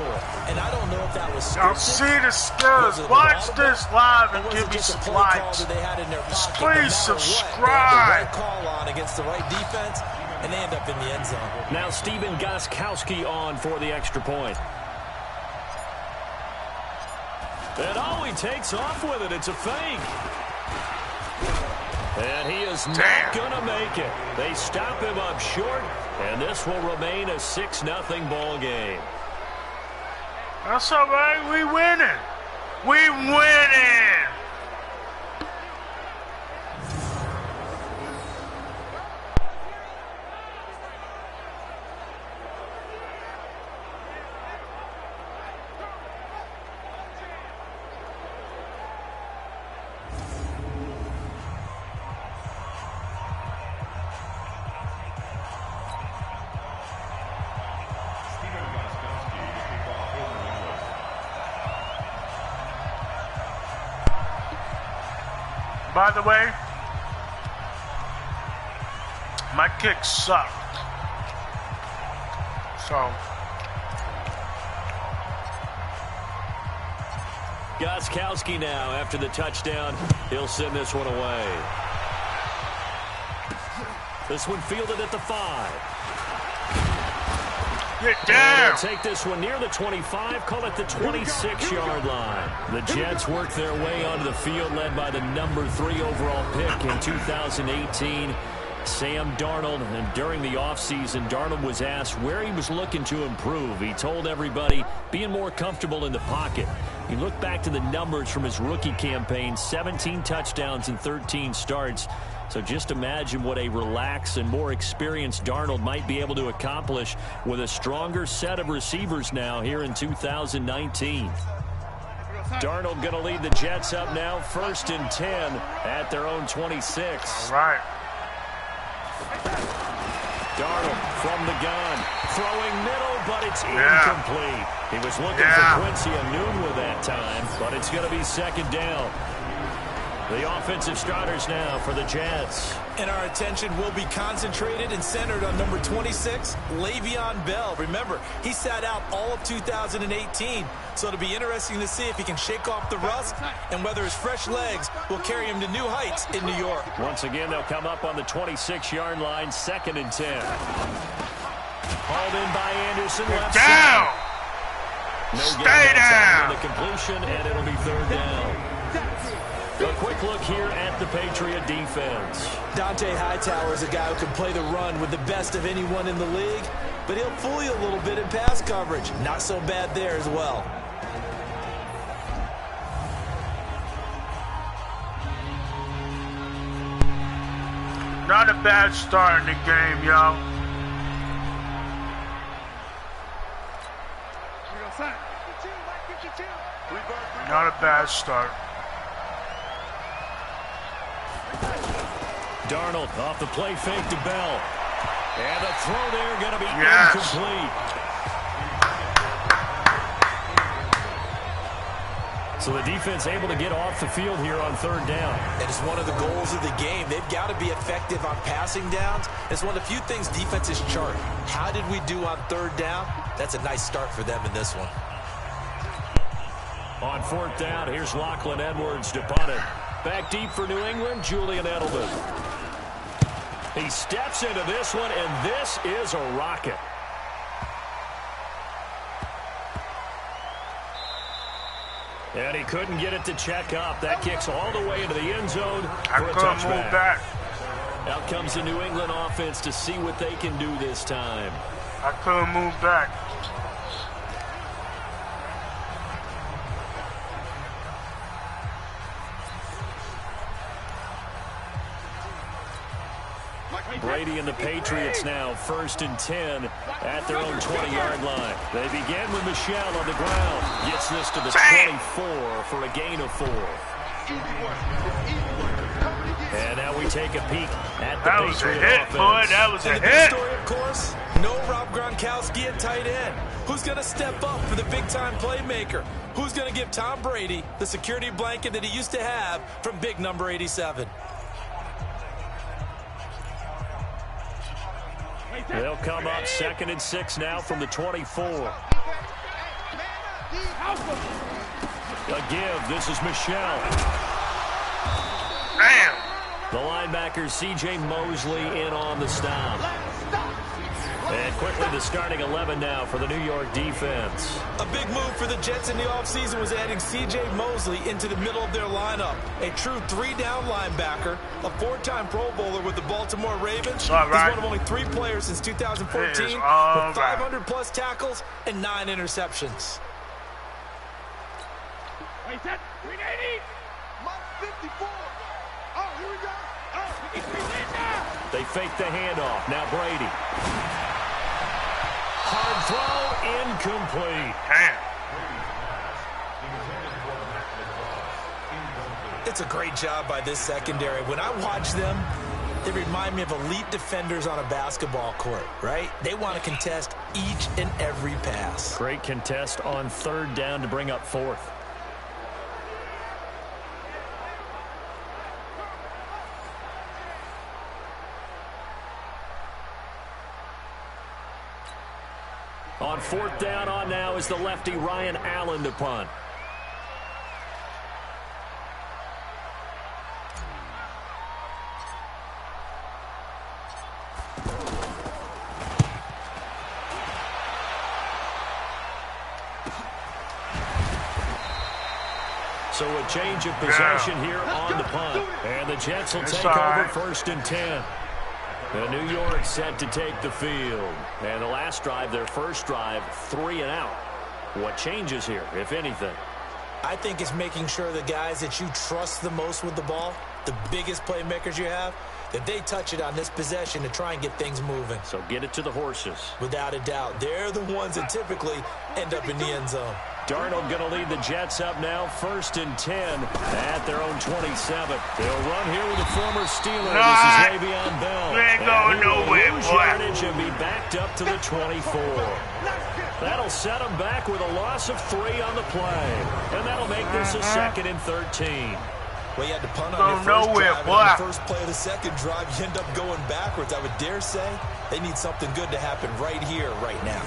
And I don't know if that was y'all see the skills. Watch this live and give me some likes. Please subscribe. Call on against the right defense, and they end up in the end zone. Now Steven Gostkowski on for the extra point. And oh, he takes off with it. It's a fake. And he is not going to make it. They stop him up short, and this will remain a 6-0 ball game. That's all right. We winning. We winning. By the way, my kicks suck. So. Gostkowski now after the touchdown. He'll send this one away. This one fielded at the 5. Get down. Take this one near the 25, call it the 26-yard line. The Jets work their way onto the field, led by the number 3 overall pick in 2018, Sam Darnold. And during the offseason, Darnold was asked where he was looking to improve. He told everybody being more comfortable in the pocket. You look back to the numbers from his rookie campaign, 17 touchdowns and 13 starts. So just imagine what a relaxed and more experienced Darnold might be able to accomplish with a stronger set of receivers now here in 2019. Darnold going to lead the Jets up now, 1st and 10 at their own 26. All right. Darnold from the gun, throwing middle, but it's incomplete. He was looking for Quincy Anoon with that time, but it's going to be 2nd down. The offensive starters now for the Jets. And our attention will be concentrated and centered on number 26, Le'Veon Bell. Remember, he sat out all of 2018, so it'll be interesting to see if he can shake off the rust and whether his fresh legs will carry him to new heights in New York. Once again, they'll come up on the 26-yard line, 2nd and 10. Hauled in by Anderson. Get down! No Stay down! The completion, and it'll be 3rd down. A quick look here at the Patriot defense. Dante Hightower is a guy who can play the run with the best of anyone in the league, but he'll fool you a little bit in pass coverage. Not so bad there as well. Not a bad start in the game, y'all. Not a bad start. Darnold off the play fake to Bell. And the throw there going to be incomplete. So the defense able to get off the field here on third down. And it's one of the goals of the game. They've got to be effective on passing downs. It's one of the few things defenses chart. How did we do on third down? That's a nice start for them in this one. On fourth down, here's Lachlan Edwards to punt it. Back deep for New England, Julian Edelman. He steps into this one, and this is a rocket. And he couldn't get it to check up. That kicks all the way into the end zone for a touchback. Out comes the New England offense to see what they can do this time. I couldn't move back. Brady and the Patriots now 1st and 10 at their own 20-yard line. They begin with Michel on the ground. Gets this to the 24 for a gain of 4. And now we take a peek at the Patriot offense. Boy, that was a hit. hit. Story, of course, no Rob Gronkowski at tight end. Who's going to step up for the big-time playmaker? Who's going to give Tom Brady the security blanket that he used to have from big number 87? They'll come up 2nd and 6 now from the 24. A give. This is Michel. Damn. The linebacker C.J. Mosley in on the stop. And quickly the starting 11 now for the New York defense. A big move for the Jets in the offseason was adding C.J. Mosley into the middle of their lineup. A true 3-down linebacker, a 4-time Pro Bowler with the Baltimore Ravens. He's one of only 3 players since 2014 with 500-plus tackles and 9 interceptions. Wait, that 380. 54. Oh, here we go. Oh, they fake the handoff. Now Brady. Hard throw, incomplete. It's a great job by this secondary. When I watch them, they remind me of elite defenders on a basketball court, right? They want to contest each and every pass. Great contest on third down to bring up 4th. On 4th down on now is the lefty Ryan Allen to punt. So a change of possession here on the punt. And the Jets will take over 1st and 10. And New York set to take the field. And the last drive, their first drive, 3 and out. What changes here, if anything? I think it's making sure the guys that you trust the most with the ball, the biggest playmakers you have, that they touch it on this possession to try and get things moving. So get it to the horses. Without a doubt. They're the ones that typically end up in the end zone. Darnold going to lead the Jets up now, 1st and 10 at their own 27. They'll run here with the former Steeler. This is Le'Veon Bell. You ain't going nowhere, boy. Yardage and be backed up to the 24. That'll set them back with a loss of 3 on the play. And that'll make this a 2nd and 13. Well, you had to punt on your first drive. Boy. On the first play of the second drive, you end up going backwards. I would dare say they need something good to happen right here, right now.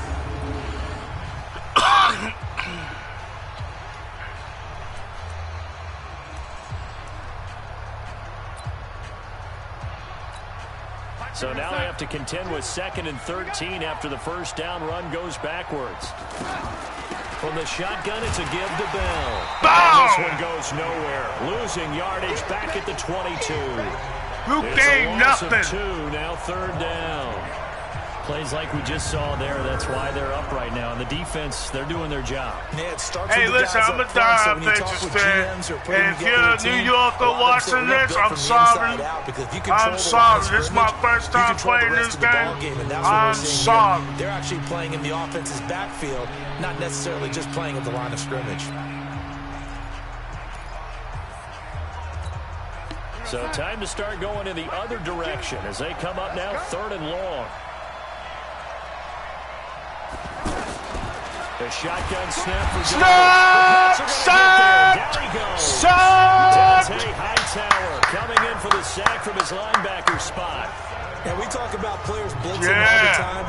So now they have to contend with 2nd and 13 after the first down run goes backwards. From the shotgun, it's a give to Bell. This one goes nowhere. Losing yardage back at the 22. You gained nothing. It's a loss of 2, now 3rd down. Plays like we just saw there. That's why they're up right now. And the defense, they're doing their job. Hey, listen, I'm a die-offensive fan. And if you're a New Yorker watching this, I'm sorry. I'm sorry. This is my first time playing this game. I'm sorry. They're actually playing in the offense's backfield, not necessarily just playing at the line of scrimmage. So time to start going in the other direction as they come up now 3rd and long. A shotgun snap for Snap! Sack! Dante Hightower coming in for the sack from his linebacker spot. And we talk about players blitzing all the time.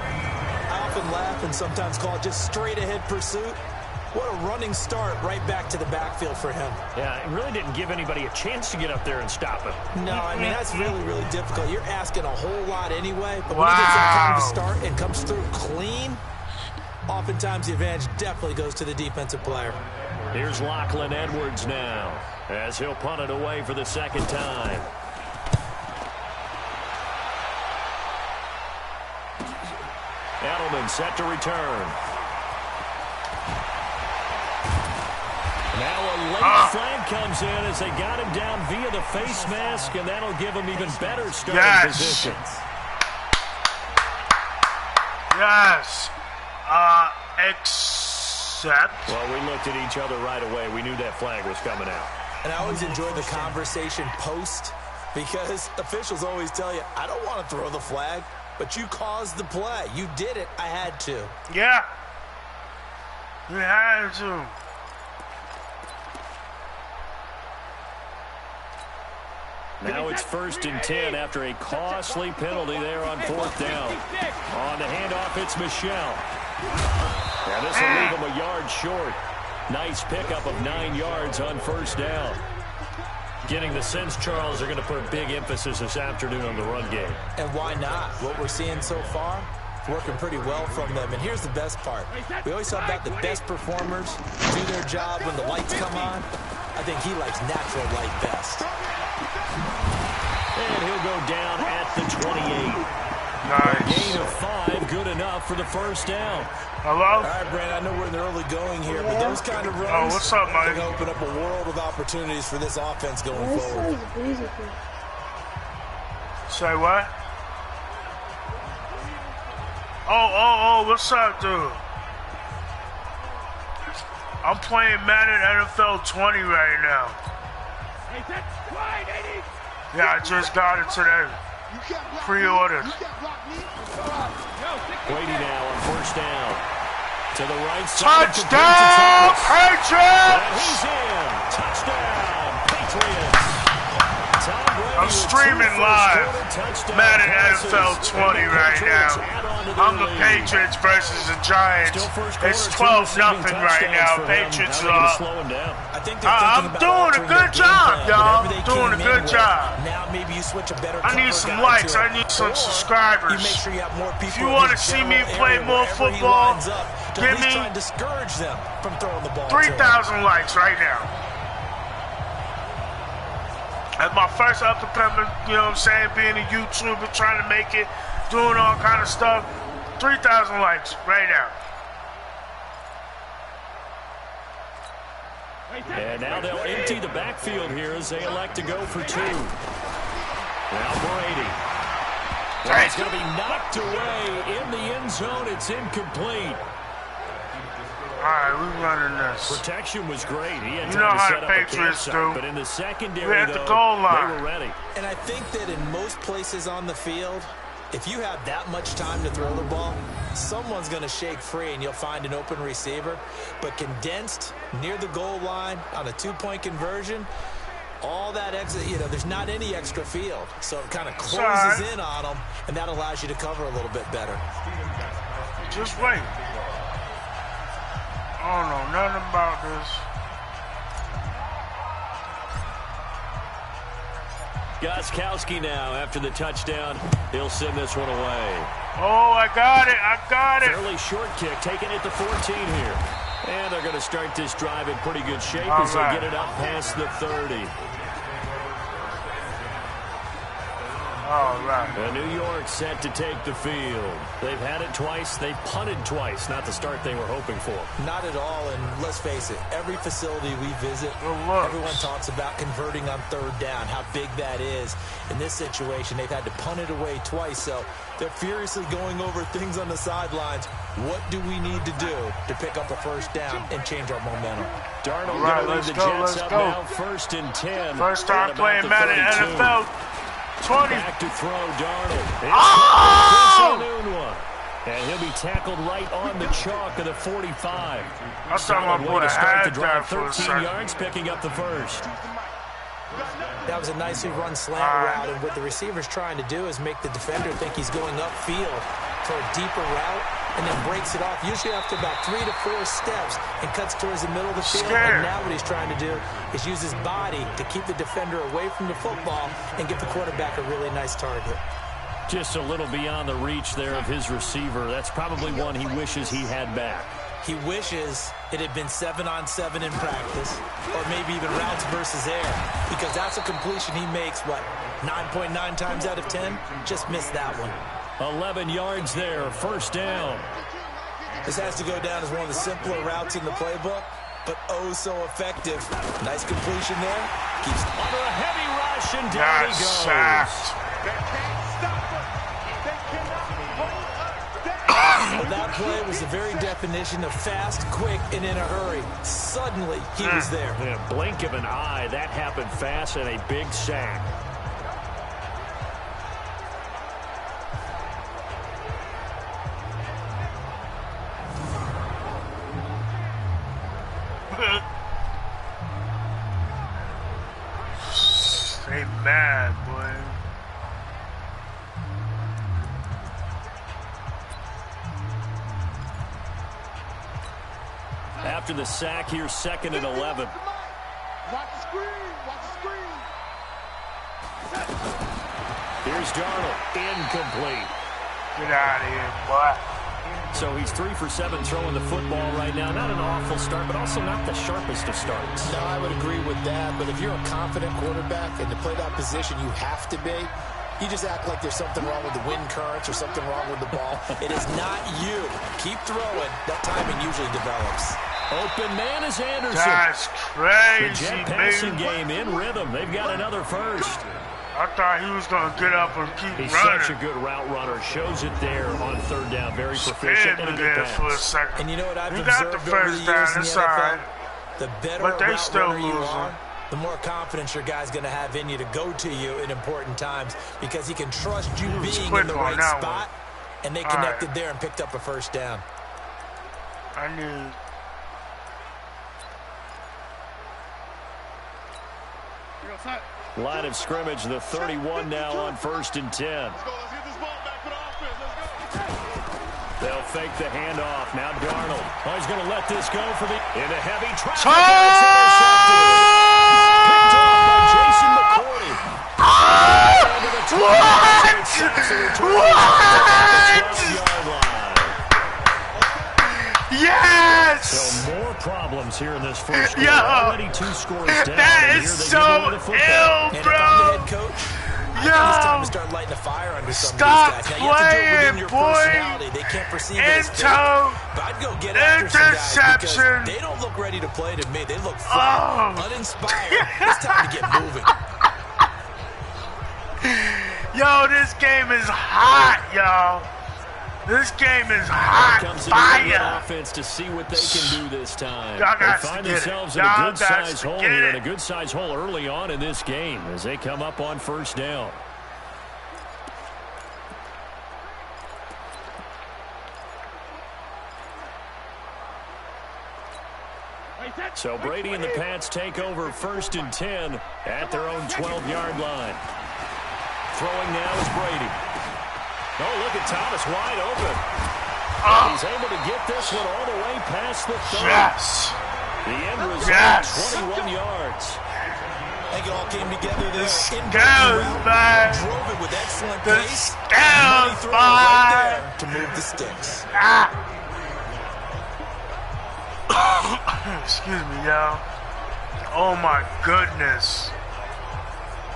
I often laugh and sometimes call it just straight ahead pursuit. What a running start right back to the backfield for him. Yeah, it really didn't give anybody a chance to get up there and stop him. No, I mean, that's really, really difficult. You're asking a whole lot anyway, but when he gets that kind of a start and comes through clean, oftentimes the advantage definitely goes to the defensive player. Here's Lachlan Edwards now, as he'll punt it away for the second time. Edelman set to return. Now a late flag comes in as they got him down via the face mask, and that'll give him even better starting position. Yes. Except. Well, we looked at each other right away. We knew that flag was coming out. And I always enjoy the conversation post, because officials always tell you, I don't want to throw the flag, but you caused the play. You did it. I had to. Yeah. You had to. Now it's 1st and 10 after a costly penalty there on 4th down. On the handoff, it's Michelle. And this will leave him a yard short. Nice pickup of 9 yards on 1st down. Getting the sense, Charles, they're going to put a big emphasis this afternoon on the run game. And why not? What we're seeing so far, working pretty well from them. And here's the best part. We always talk about the best performers do their job when the lights come on. I think he likes natural light best. And he'll go down at the 28. Nice. A gain of 5, good enough for the 1st down. Hello? All right, Brand, I know we're in the early going here, but those kind of runs oh, what's up, Mike? can open up a world of opportunities for this offense going forward. Say what? Oh, what's up, dude? I'm playing Madden NFL 20 right now. Yeah, I just got it today. Pre-ordered. Brady now on 1st down. To the right side. Touchdown, Patriots! And he's in. Touchdown, Patriots. I'm streaming live Madden NFL 20 right now. I'm the Patriots versus the Giants. It's 12-0 right now. Patriots are up. I'm doing a good job, y'all. Doing a good job. Now maybe you switch a better. I need some likes. I need some subscribers. If you want to see me play more football, give me 3,000 likes right now. That's my first up-and-coming, you know what I'm saying, being a YouTuber, trying to make it, doing all kind of stuff. 3,000 likes right now. And now they'll empty the backfield here as they elect to go for 2. Now Brady. Well, it's going to be knocked away in the end zone. It's incomplete. All right, we're running this. Protection was great. He had you know time to how set the up Patriots do. But in the secondary, we're at the goal line. They were ready. And I think that in most places on the field, if you have that much time to throw the ball, someone's going to shake free and you'll find an open receiver. But condensed near the goal line on a 2-point conversion, all that extra, there's not any extra field. So it kind of closes in on them, and that allows you to cover a little bit better. Just wait. I don't know nothing about this. Gostkowski now after the touchdown. He'll send this one away. Oh, I got it. Fairly short kick, taking it to 14 here. And they're going to start this drive in pretty good shape as they get it up past the 30. All right. And New York set to take the field. They've had it twice. They've punted twice. Not the start they were hoping for. Not at all. And let's face it, every facility we visit, everyone talks about converting on 3rd down, how big that is. In this situation, they've had to punt it away twice. So they're furiously going over things on the sidelines. What do we need to do to pick up a 1st down and change our momentum? Darnold going to lead the Jets up now, 1st and 10. First time playing Madden NFL 20. Back to throw, Darnold. Oh! And he'll be tackled right on the chalk of the 45. I thought my boy had that for 13 yards, picking up the first. That was a nicely run slant route, and what the receiver's trying to do is make the defender think he's going upfield for a deeper route, and then breaks it off, usually after about 3 to 4 steps, and cuts towards the middle of the field. And now what he's trying to do is use his body to keep the defender away from the football and give the quarterback a really nice target. Just a little beyond the reach there of his receiver. That's probably one he wishes he had back. He wishes it had been 7-on-7 in practice, or maybe even routes versus air, because that's a completion he makes, 9.9 times out of 10? Just missed that one. 11 yards there, first down. This has to go down as one of the simpler routes in the playbook, but oh so effective. Nice completion there. Keeps under a heavy rush, and down he goes. They can't stop us. They cannot hold us down. Well, that play was the very definition of fast, quick, and in a hurry. Suddenly, he was there. In a blink of an eye, that happened fast, and a big sack. Stay mad, boy. After the sack here, 2nd and 11. Watch the screen. Watch the screen. Here's Darnold, incomplete. Get out of here, boy. So he's 3 for 7 throwing the football right now. Not an awful start, but also not the sharpest of starts. No, I would agree with that. But if you're a confident quarterback and to play that position, you have to be. You just act like there's something wrong with the wind currents or something wrong with the ball. It is not you. Keep throwing. That timing usually develops. Open man is Anderson. That's crazy, the jet passing game in rhythm. They've got another first. I thought he was going to get up and keep He's running. Such a good route runner. Shows it there on 3rd down. Very proficient and a good pass. For a second. And you know what I've he observed got the first over the years down. in the It's NFL? all right. The better But they route still runner you losing. are, the more confidence your guy's going to have in you to go to you in important times, because he can trust you being in the right spot, and they connected there and picked up a first down. I knew. Line of scrimmage, the 31 now on 1st and 10. Let's get this ball back for the offense. Let's go. They'll fake the handoff. Now Darnold. Oh, he's going to let this go for the into heavy traffic. It's Picked off by Jason McCourty. Yes! So more problems here in this first quarter. Yo, already 2 scores down. that is so ill, bro. And if I'm the head coach, I think it's time to start lighting the fire under some of these guys. Now, you have to do it within your personality. They can't perceive it as fair. But I'd go get after some guys because they don't look ready to play to me. They look flat, uninspired. It's time to get moving. Yo, this game is hot, y'all. This game is hot fire. Offense to see what they can do this time. Y'all They got to find get themselves it. in a Y'all good got size to hole get here, it. and a good size hole early on in this game as they come up on 1st down. So Brady and the Pats take over 1st and 10 at their own 12-yard line. Throwing now is Brady. Oh, look at Thomas wide open. He's able to get this one all the way past the 30. Yes. The end result, 21 yards. I think it all came together there. Drove it with excellent the pace. Scouts, right there to move the sticks. Excuse me, y'all. Oh my goodness.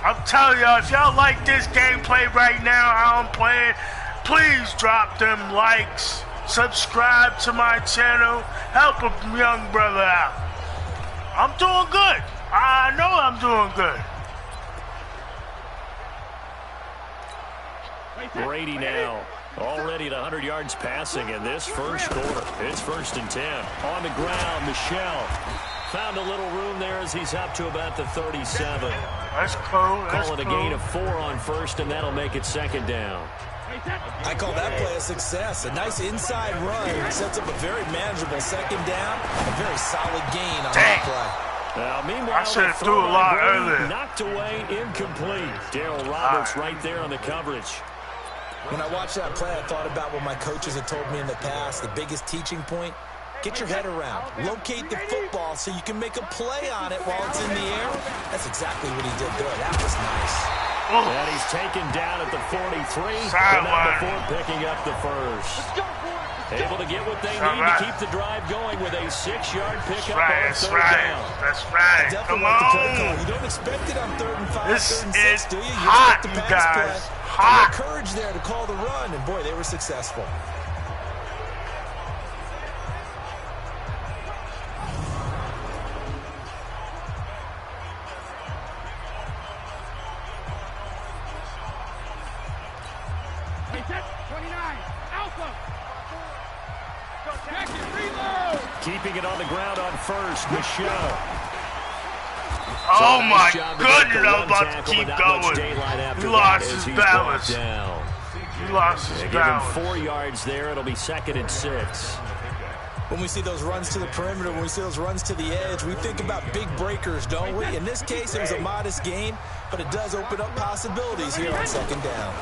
I'm telling y'all, if y'all like this gameplay right now, how I'm playing, please drop them likes. Subscribe to my channel. Help a young brother out. I'm doing good. I know I'm doing good. Brady now already at 100 yards passing in this first quarter. It's 1st and 10. On the ground, Michelle Found a little room there as he's up to about the 37. That's cool. Call it a gain of 4 on first, and that'll make it second down. I call that play a success. A nice inside run sets up a very manageable second down. A very solid gain on that play. Now, meanwhile, I should have threw a lot earlier. Knocked away, incomplete. Darryl Roberts right there on the coverage. When I watched that play, I thought about what my coaches had told me in the past. The biggest teaching point, get your head around. Locate the football so you can make a play on it while it's in the air. That's exactly what he did there. That was nice. And he's taken down at the 43, but not before picking up the first. Able to get what they need to keep the drive going with a 6-yard pickup on third down. That's right. Come on. You don't expect it on 3rd and 5, This 3rd and 6, is do you? You hot, expect you the pass guys. play. Hot. And the courage there to call the run, and boy, they were successful. Keeping it on the ground on first, Michelle. Oh my goodness, I'm about to keep going. He lost his balance. He lost his balance. Give him 4 yards there. It'll be 2nd and 6. When we see those runs to the perimeter, when we see those runs to the edge, we think about big breakers, don't we? In this case, it was a modest gain, but it does open up possibilities here on 2nd down.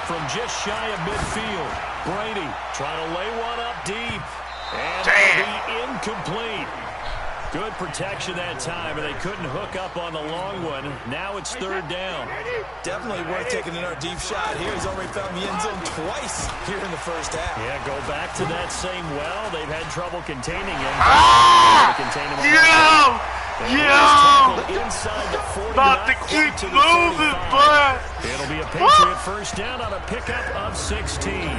From just shy of midfield, Brady trying to lay one up deep. And it'll be incomplete. Good protection that time, and they couldn't hook up on the long one. Now it's 3rd down. Definitely worth taking another deep shot here. He's already found the end zone twice here in the first half. Yeah, go back to that same well. They've had trouble containing him. Inside the 40. About to keep moving, but it'll be a Patriot first down on a pickup of 16.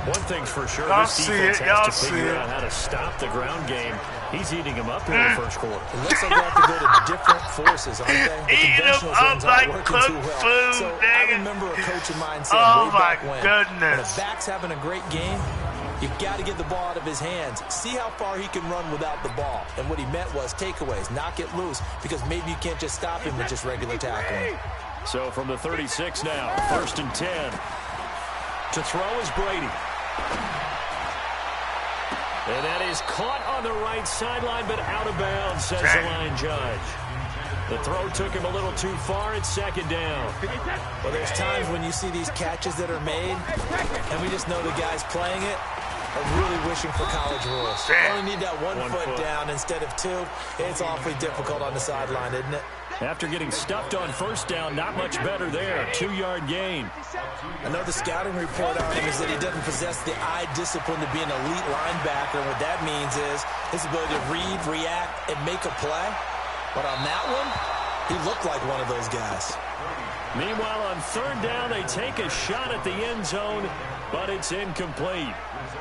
One thing's for sure, this defense has to figure out how to stop the ground game. He's eating him up in the first quarter. It looks like they have to go to different forces, aren't they? The conventional zones aren't working too well. So I remember a coach of mine saying way back when a back's having a great game, you got to get the ball out of his hands. See how far he can run without the ball. And what he meant was takeaways, knock it loose, because maybe you can't just stop him with just regular tackling. So from the 36 now, 1st and 10. To throw is Brady. And that is caught on the right sideline, but out of bounds, says the line judge. The throw took him a little too far. It's 2nd down. Well, there's times when you see these catches that are made, and we just know the guys playing it are really wishing for college rules. You only need that one foot down instead of 2. It's awfully difficult on the sideline, isn't it? After getting stuffed on first down, not much better there. 2-yard gain. I know the scouting report on him is that he doesn't possess the eye discipline to be an elite linebacker. What that means is his ability to read, react, and make a play. But on that one, he looked like one of those guys. Meanwhile, on 3rd down, they take a shot at the end zone, but it's incomplete.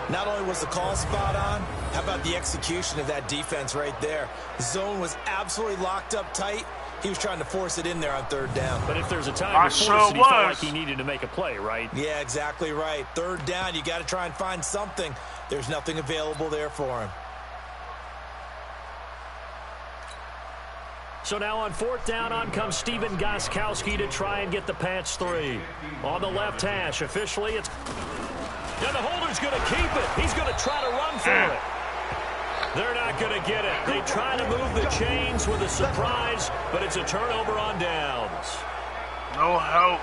Not only was the call spot on, how about the execution of that defense right there? The zone was absolutely locked up tight. He was trying to force it in there on 3rd down. But if there's a time to force it, he felt like he needed to make a play, right? Yeah, exactly right. 3rd down, you got to try and find something. There's nothing available there for him. So now on 4th down, on comes Steven Gostkowski to try and get the patch 3. On the left hash, officially, it's... And the holder's going to keep it. He's going to try to run for it. They're not going to get it. They try to move the chains with a surprise, but it's a turnover on downs. No help.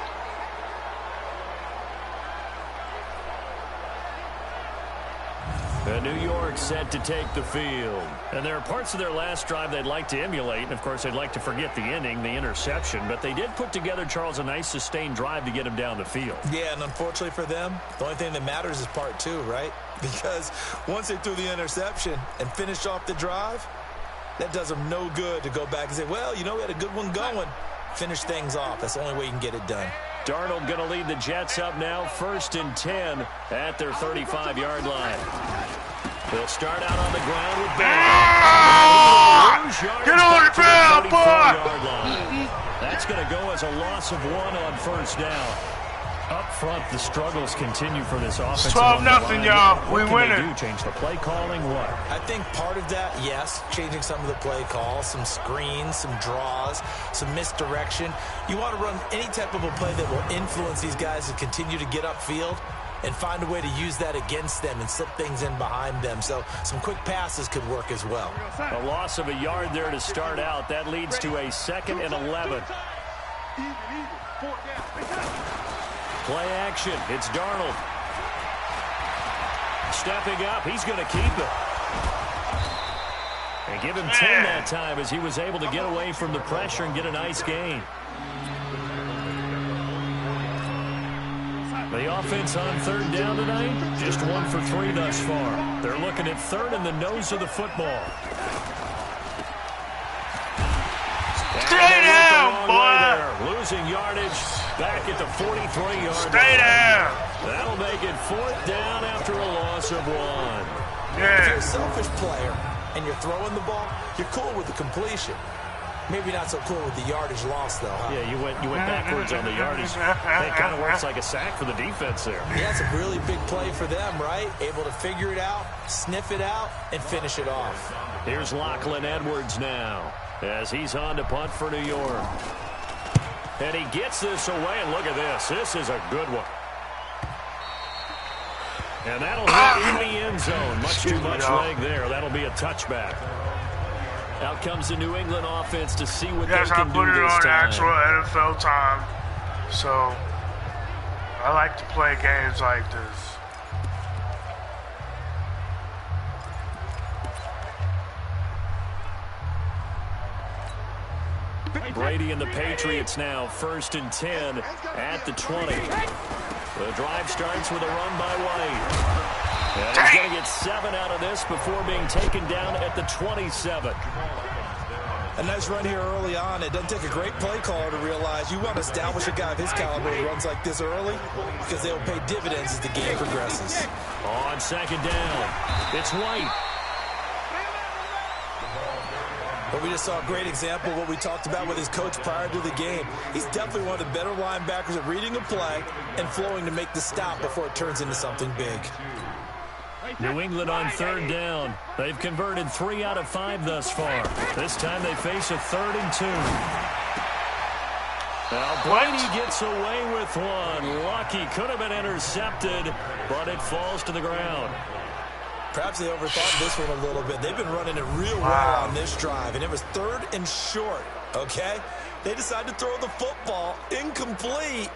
And New York set to take the field. And there are parts of their last drive they'd like to emulate, and of course they'd like to forget the inning, the interception, but they did put together, Charles, a nice sustained drive to get him down the field. Yeah, and unfortunately for them, the only thing that matters is part 2, right? Because once they threw the interception and finished off the drive, that does them no good to go back and say, well, you know, we had a good one going. Finish things off. That's the only way you can get it done. Darnold going to lead the Jets up now, 1st and 10 at their 35-yard line. They'll start out on the ground with Bell. Get on the ground, boy! That's going to go as a loss of 1 on 1st down. Up front, the struggles continue for this offense. It's 12-0, y'all. We What win can they it. do? Change the play calling? What? I think part of that, yes, changing some of the play calls, some screens, some draws, some misdirection. You want to run any type of a play that will influence these guys to continue to get upfield and find a way to use that against them and slip things in behind them. So some quick passes could work as well. A loss of a yard there to start out. That leads to a 2nd and 11. Play action. It's Darnold. Stepping up. He's going to keep it. And give him 10 that time as he was able to get away from the pressure and get a nice gain. The offense on 3rd down tonight, just 1 for 3 thus far. They're looking at 3rd in the nose of the football. Stay down, boy! Losing yardage back at the 43-yard line. Stay down! That'll make it 4th down after a loss of 1. If you're a selfish player and you're throwing the ball, you're cool with the completion. Maybe not so cool with the yardage loss, though, huh? Yeah, you went backwards on the yardage. It kind of works like a sack for the defense there. Yeah, it's a really big play for them, right? Able to figure it out, sniff it out, and finish it off. Here's Lachlan Edwards now as he's on to punt for New York. And he gets this away, and look at this. This is a good one. And that'll hit in the end zone. Much too much leg there. That'll be a touchback. Out comes the New England offense to see what they can do this time. Yes, I put it on actual NFL time. So, I like to play games like this. Brady and the Patriots now 1st and 10 at the 20. The drive starts with a run by White. And he's going to get 7 out of this before being taken down at the 27. A nice run here early on. It doesn't take a great play caller to realize you want to establish a guy of his caliber who runs like this early because they'll pay dividends as the game progresses. On 2nd down, it's White. But we just saw a great example of what we talked about with his coach prior to the game. He's definitely one of the better linebackers at reading a play and flowing to make the stop before it turns into something big. New England on 3rd down. They've converted 3 out of 5 thus far. This time they face a 3rd and 2. Now Brady gets away with one. Lucky, could have been intercepted, but it falls to the ground. Perhaps they overthought this one a little bit. They've been running it real well on this drive, and it was 3rd and short, okay? They decided to throw the football incomplete.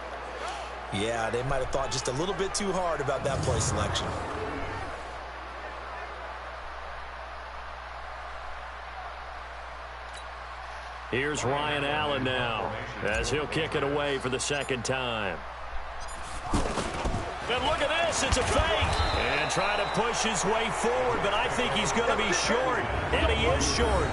Yeah, they might have thought just a little bit too hard about that play selection. Here's Ryan Allen now as he'll kick it away for the 2nd time. And look at this, it's a fake. And trying to push his way forward, but I think he's going to be short. And he is short.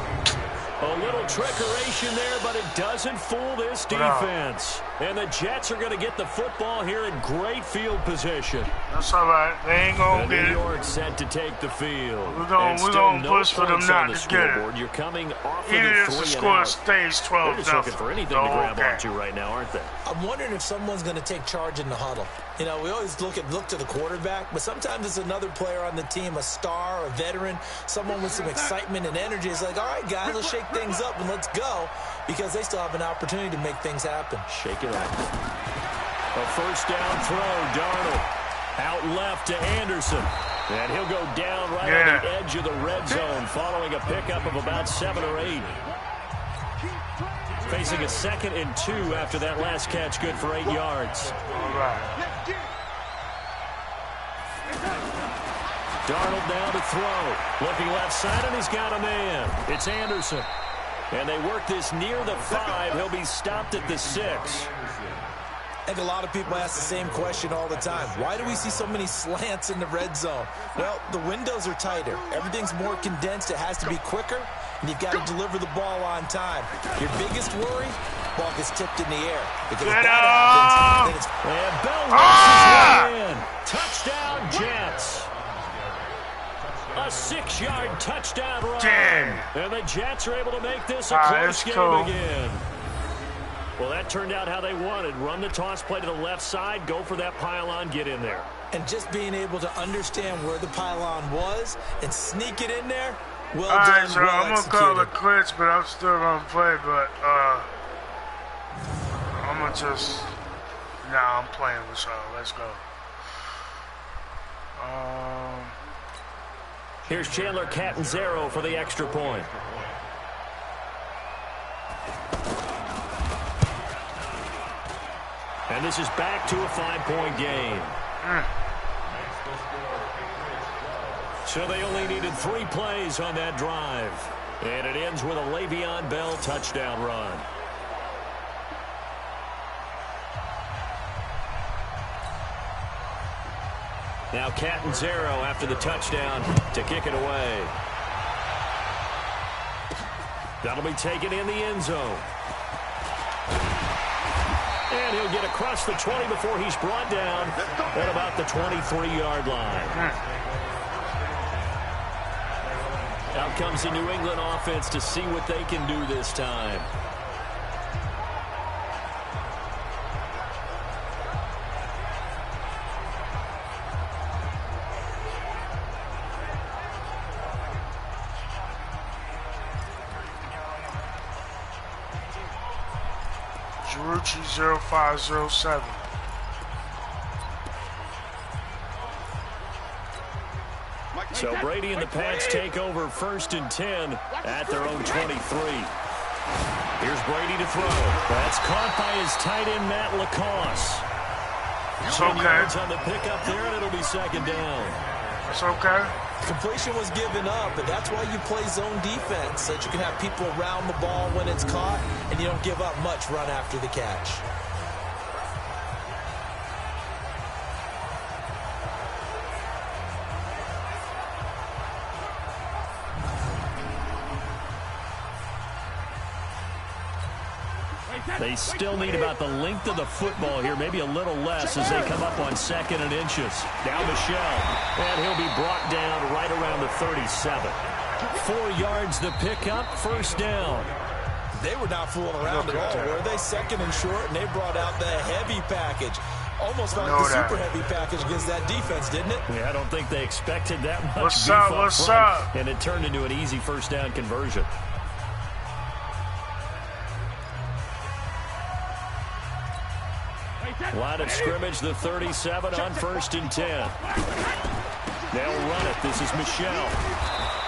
A little trickeration there, but it doesn't fool this defense. And the Jets are going to get the football here in great field position. That's all right. They ain't going to get it. New York set to take the field. We're going to push for them not to get it. You're coming off even of if the score stays 12-0. They're just looking for anything to grab onto right now, aren't they? I'm wondering if someone's going to take charge in the huddle. You know, we always look to the quarterback, but sometimes it's another player on the team, a star, a veteran, someone with some excitement and energy. It's like, all right, guys, let's shake things up and let's go, because they still have an opportunity to make things happen. Shake it up. A 1st down throw, Darnold. Out left to Anderson. And he'll go down right on the edge of the red zone following a pickup of about 7 or 8. Facing a 2nd and 2 after that last catch, good for 8 yards. All right. Darnold now to throw. Looking left side, and he's got a man. It's Anderson. And they work this near the 5. He'll be stopped at the 6. I think a lot of people ask the same question all the time. Why do we see so many slants in the red zone? Well, the windows are tighter. Everything's more condensed. It has to be quicker, and you've got to deliver the ball on time. Your biggest worry, ball gets tipped in the air. Because if that happens, then it's... And Bell works his way in. Touchdown, Jets. A 6-yard touchdown run. Damn. And the Jets are able to make this a close game again. Well, that turned out how they wanted. Run the toss play to the left side, go for that pylon, get in there. And just being able to understand where the pylon was and sneak it in there, well All right, done, so well I'm going to call it quits, but I'm still going to play, but I'm going to just, I'm playing with y'all. Let's go. Here's Chandler Catanzaro for the extra point. And this is back to a 5-point game. So they only needed 3 plays on that drive. And it ends with a Le'Veon Bell touchdown run. Now Catanzaro after the touchdown to kick it away. That'll be taken in the end zone. And he'll get across the 20 before he's brought down at about the 23-yard line. Out comes the New England offense to see what they can do this time. Jerrod0507. So Brady and the Pats take over 1st and 10 at their own 23. Here's Brady to throw. That's caught by his tight end, Matt LaCosse. It's 10 okay. yards on the pickup there, and it'll be 2nd down. It's okay. Completion was given up, but that's why you play zone defense, so that you can have people around the ball when it's caught, and you don't give up much run after the catch. They still need about the length of the football here, maybe a little less as they come up on 2nd and inches. Now Michel, and he'll be brought down right around the 37. 4 yards the pickup, 1st down. They were not fooling around at all, were they? 2nd and short, and they brought out the heavy package. Almost like the super heavy package against that defense, didn't it? Yeah, I don't think they expected that much What's beef up? up What's front, up? and it turned into an easy 1st down conversion. Line of scrimmage, the 37 on 1st and 10. They'll run it. This is Michel.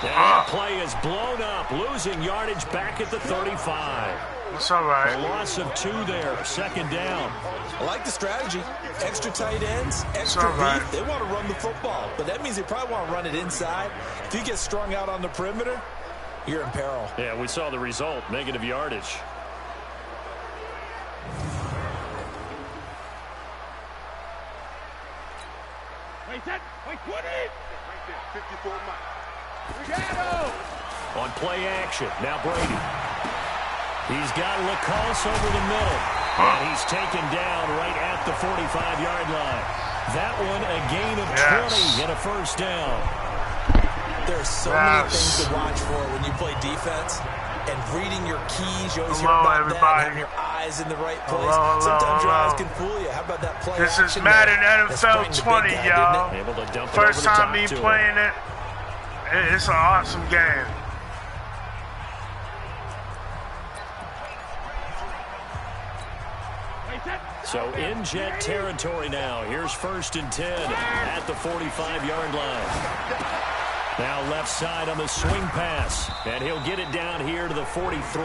And that play is blown up, losing yardage back at the 35. It's all right. A loss of 2 there, 2nd down. I like the strategy. Extra tight ends, extra beef. They want to run the football, but that means they probably want to run it inside. If you get strung out on the perimeter, you're in peril. Yeah, we saw the result, negative yardage. On play action, now Brady. He's got LaCosse over the middle. And he's taken down right at the 45-yard line. That one a gain of 20 and a 1st down. There's so many things to watch for when you play defense. And reading your keys, you always hear about that, having your eyes in the right place. Sometimes your eyes can fool you. How about that play? This is Madden NFL 20, y'all. First time me playing it. It's an awesome game. So in jet territory now. Here's 1st and 10 at the 45-yard line. Now left side on the swing pass. And he'll get it down here to the 43.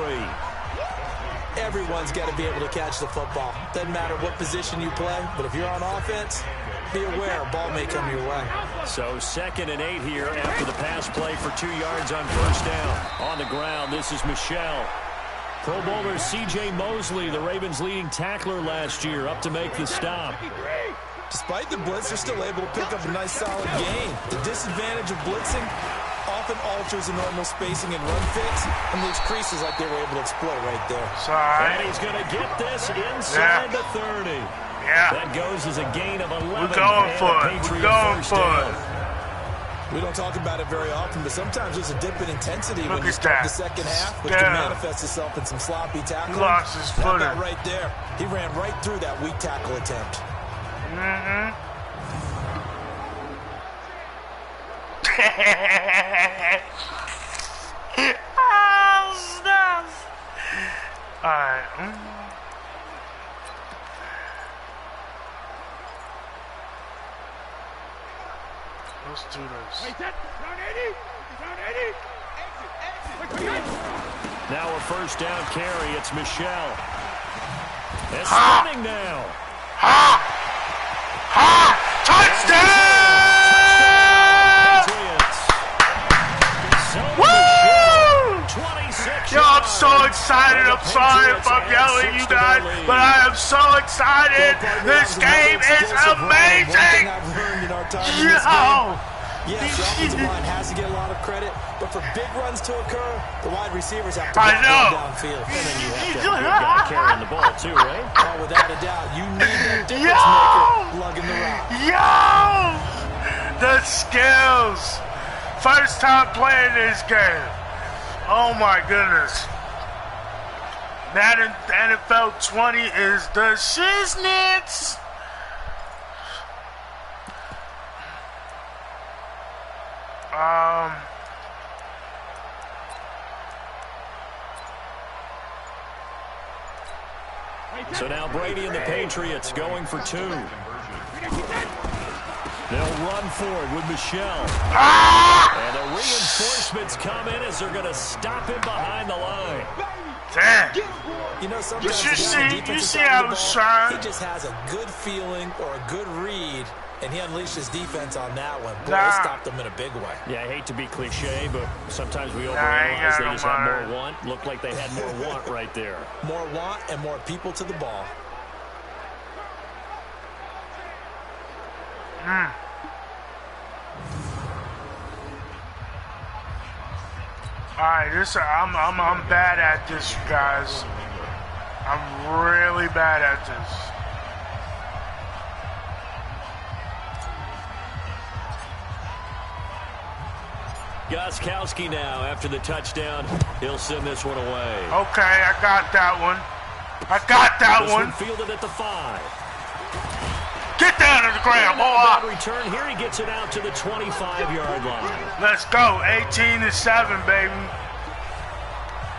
Everyone's got to be able to catch the football. Doesn't matter what position you play, but if you're on offense, be aware, ball may come your way. So 2nd and 8 here after the pass play for 2 yards on 1st down. On the ground, this is Michel. Pro Bowler C.J. Mosley, the Ravens' leading tackler last year, up to make the stop. Despite the blitz, they're still able to pick up a nice, solid gain. The disadvantage of blitzing often alters the normal spacing and run fits, and leaves creases like they were able to exploit right there. Sorry. And he's going to get this inside the 30. Yeah. That goes as a gain of 11. We're going for it. We're going for it. We don't talk about it very often, but sometimes there's a dip in intensity when you start the second half, which can manifest itself in some sloppy tackling. He lost his footing. That guy right there, he ran right through that weak tackle attempt. Oh, snap. All right. Let's do this. Wait, that round 80. Round 80. Now a first down carry. It's Michelle. It's running now. Touchdown! Woo! 26 Yo, I'm so excited. I'm sorry if I'm yelling you guys, but I am so excited. This game is amazing. Yo! Yes, the offensive line has to get a lot of credit, but for big runs to occur, the wide receivers have to get downfield. And then you have to have a good guy carrying the ball too, right? Oh, without a doubt, you need that difference maker lugging the rock. Yo! The skills. First time playing this game. Oh my goodness. Madden NFL 20 is the shiznits. So now Brady and the Patriots going for two. They'll run for it with Michelle. And the reinforcements come in as they're going to stop him behind the line. Damn. You know, sometimes you see how he's trying. He just has a good feeling or a good read, and he unleashed his defense on that one. Boy, it stopped them in a big way. Yeah, I hate to be cliche, but sometimes we overanalyze. They just have more want. Looked like they had more want right there. More want and more people to the ball. Alright, I'm bad at this, you guys. I'm really bad at this. Gostkowski now, after the touchdown, he'll send this one away. Okay, I got that one. This one fielded at the 5. Get down to the ground, boy. Return here, he gets it out to the 25-yard line. Let's go, 18-7, baby.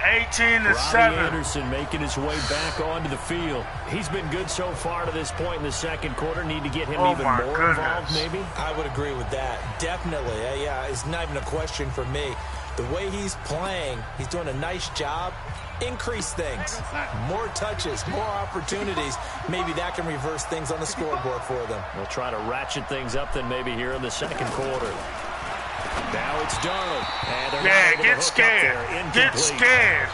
18-7. Anderson making his way back onto the field. He's been good so far to this point in the second quarter. Need to get him even more involved, maybe? I would agree with that. Definitely. Yeah, it's not even a question for me. The way he's playing, he's doing a nice job. Increase things. More touches, more opportunities. Maybe that can reverse things on the scoreboard for them. We'll try to ratchet things up then maybe here in the second quarter. Now it's Darnold. Get scared. Get scared.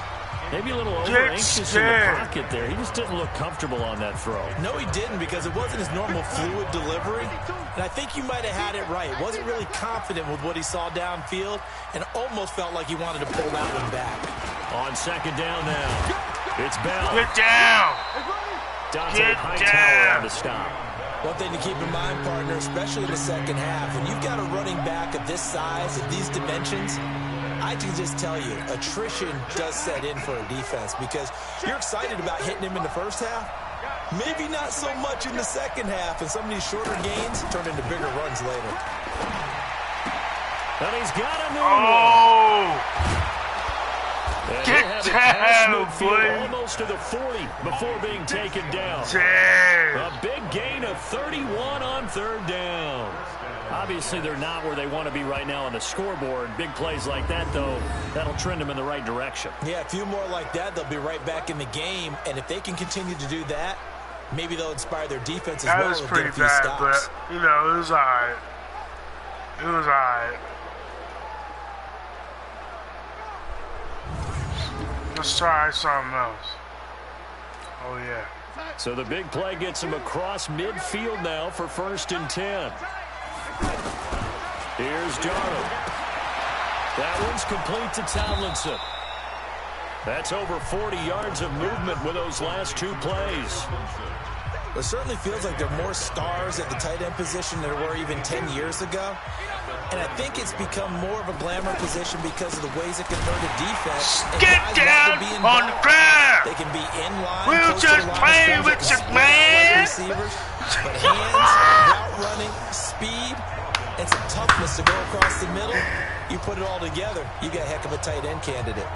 Maybe a little over-anxious in the pocket there. He just didn't look comfortable on that throw. No, he didn't, because it wasn't his normal fluid delivery. And I think you might have had it right. Wasn't really confident with what he saw downfield and almost felt like he wanted to pull that one back. On second down now. It's Bell. Get down. Dante Hightower on the stop. One thing to keep in mind, partner, especially in the second half, when you've got a running back of this size, of these dimensions, I can just tell you, attrition does set in for a defense because you're excited about hitting him in the first half. Maybe not so much in the second half, and some of these shorter gains turn into bigger runs later. And he's got a new one. Get down, boy. Almost to the 40 before being taken down. Damn. A big gain of 31 on third down. Obviously, they're not where they want to be right now on the scoreboard. Big plays like that, though, that'll trend them in the right direction. Yeah, a few more like that, they'll be right back in the game. And if they can continue to do that, maybe they'll inspire their defense as well. That was pretty bad, but, you know, it was all right. It was all right. Let's try something else. Oh, yeah. So the big play gets him across midfield now for 1st and 10. Here's Darnold. That one's complete to Tomlinson. That's over 40 yards of movement with those last two plays. It certainly feels like there are more stars at the tight end position than there were even 10 years ago. And I think it's become more of a glamour position because of the ways it can hurt a defense. Get down on the ground! They can be in line. We'll just play with you, man! Receivers, but hands, route running, speed, and some toughness to go across the middle. You put it all together, you got a heck of a tight end candidate.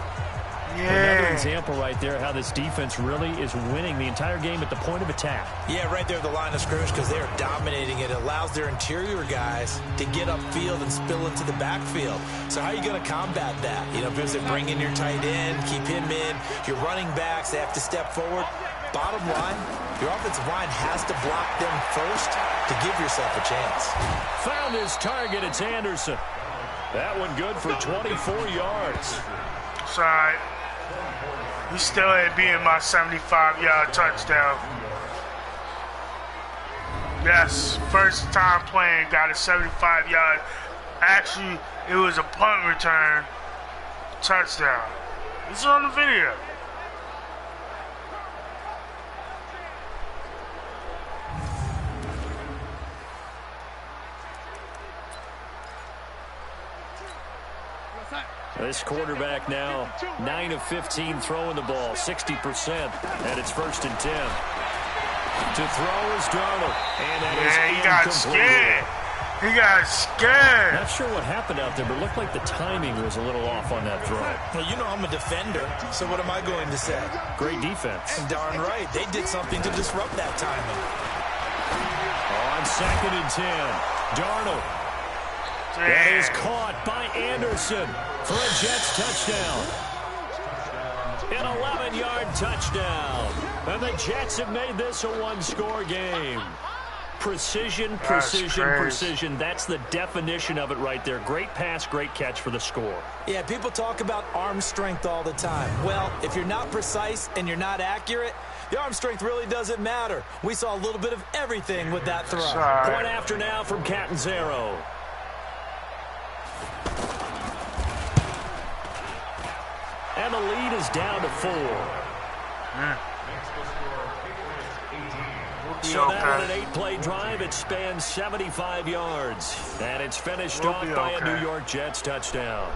Yeah. Another example right there how this defense really is winning the entire game at the point of attack. Yeah, right there at the line of scrimmage because they are dominating it. It allows their interior guys to get upfield and spill into the backfield. So how are you going to combat that? You know, because they bring in your tight end, keep him in. Your running backs, they have to step forward. Bottom line, your offensive line has to block them first to give yourself a chance. Found his target. It's Anderson. That one good for 24 yards. Sorry. He still ain't being my 75-yard touchdown. Yes, first time playing, got a 75-yard. Actually, it was a punt return touchdown. This is on the video. This quarterback now 9 of 15 throwing the ball, 60%, and it's 1st and 10. To throw is Darnold, and that is he got scared. He got scared. Not sure what happened out there, but it looked like the timing was a little off on that throw. Well, you know I'm a defender, so what am I going to say? Great defense. And darn right, they did something to disrupt that timing. On 2nd and 10, Darnold. Damn. That is caught by Anderson for a Jets touchdown. An 11-yard touchdown. And the Jets have made this a one-score game. Precision, precision, precision. That's the definition of it right there. Great pass, great catch for the score. Yeah, people talk about arm strength all the time. Well, if you're not precise and you're not accurate, the arm strength really doesn't matter. We saw a little bit of everything with that throw. Point after now from Catanzaro. And the lead is down to 4. So that on an 8-play drive, it spans 75 yards. And it's finished off by a New York Jets touchdown.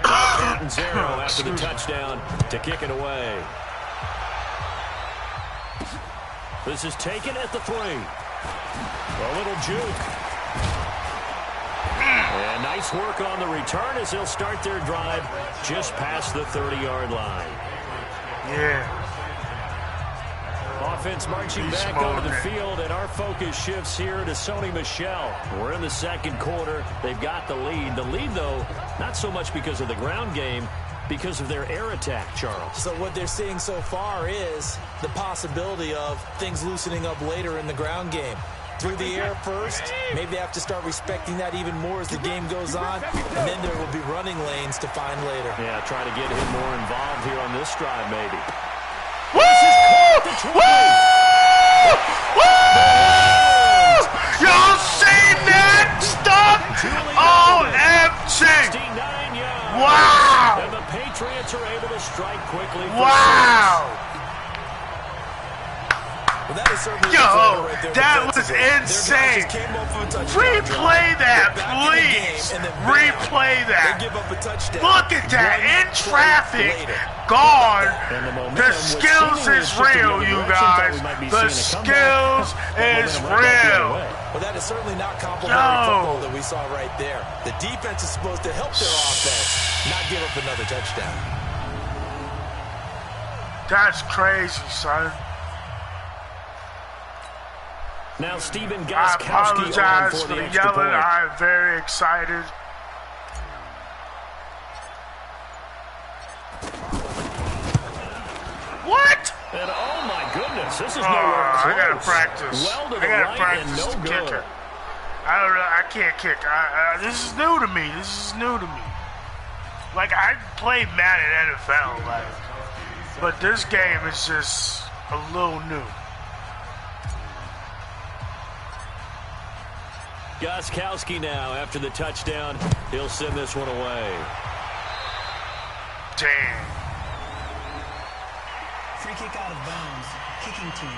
Catanzaro after the touchdown to kick it away. This is taken at the 3. A little juke. And nice work on the return as they'll start their drive just past the 30-yard line. Yeah. Offense marching back onto the field, and our focus shifts here to Sony Michel. We're in the second quarter. They've got the lead. The lead, though, not so much because of the ground game, because of their air attack, Charles. So what they're seeing so far is the possibility of things loosening up later in the ground game. Through the air first, maybe they have to start respecting that even more as the game goes on, and then there will be running lanes to find later. Yeah, try to get him more involved here on this drive, maybe. Woo! Woo! Woo! Y'all seen that stuff? OMG! Wow! And the Patriots are able to strike quickly. Wow! Well, that is certainly right there. That was insane. Replay that, please. Replay that. They give up a touchdown. Look at that. In traffic. Gone. The skills is real, you guys. The skills is real. Well, that is certainly not complimentary football that we saw right there. The defense is supposed to help their offense, not give up another touchdown. That's crazy, son. Now Stephen I Gostkowski apologize for for the extra yelling. point. I'm very excited. What? And oh my goodness, this is nowhere close. I gotta practice. Well to the I gotta right practice and no good. kicking. I don't know. I can't kick. This is new to me. This is new to me. Like, I played Madden NFL, but this game is just a little new. Gostkowski now after the touchdown. He'll send this one away. Damn. Free kick out of bounds. Kicking team.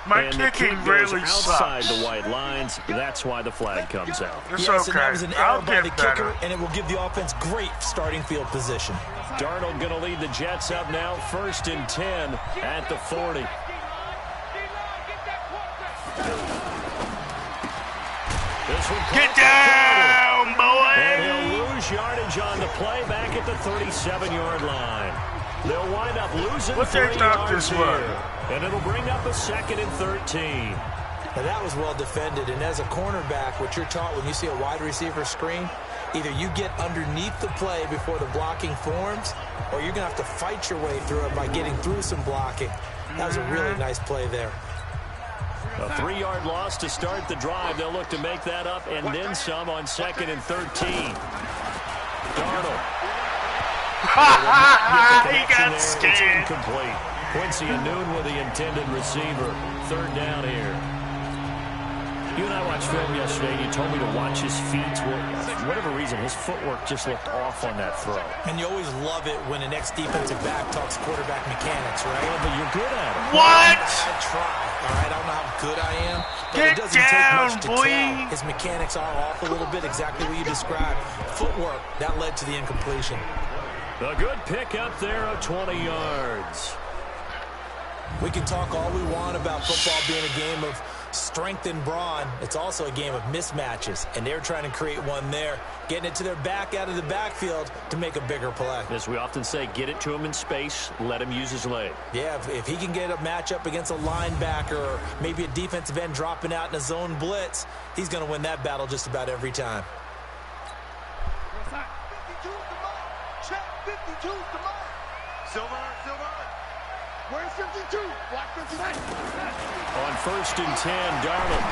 My and kicking the kick really goes outside sucks. the white lines. That's why the flag comes out. It's yes, okay. and that was an I'll error by the get better. kicker, and it will give the offense great starting field position. Darnold going to lead the Jets up now, 1st and 10 at the 40. This one Get down, boy! And he'll lose yardage on the play back at the 37-yard line. They'll wind up losing 3 yards here. And it'll bring up a 2nd and 13. Now that was well defended, and as a cornerback, what you're taught when you see a wide receiver screen, either you get underneath the play before the blocking forms, or you're going to have to fight your way through it by getting through some blocking. That was a really nice play there. A 3-yard loss to start the drive. They'll look to make that up and then some on 2nd and 13. Darnold. He got scared. It's incomplete. Quincy Anoon with the intended receiver. 3rd down here. You and I watched film yesterday, and you told me to watch his feet. For whatever reason, his footwork just looked off on that throw. And you always love it when an ex-defensive back talks quarterback mechanics, right? Well, but you're good at it. What? I try, all right? I don't know how good I am, but Get it doesn't down, take much to boy. tell. His mechanics are off a little bit, exactly what you described. Footwork, that led to the incompletion. A good pick up there of 20 yards. We can talk all we want about football being a game of strength and brawn. It's also a game of mismatches, and they're trying to create one there, getting it to their back out of the backfield to make a bigger play. As we often say, get it to him in space, let him use his leg. Yeah, if he can get a matchup against a linebacker or maybe a defensive end dropping out in a zone blitz, he's going to win that battle just about every time. 52's the mark. Silver. Where's 52? Block 52. On 1st and 10, Darnold.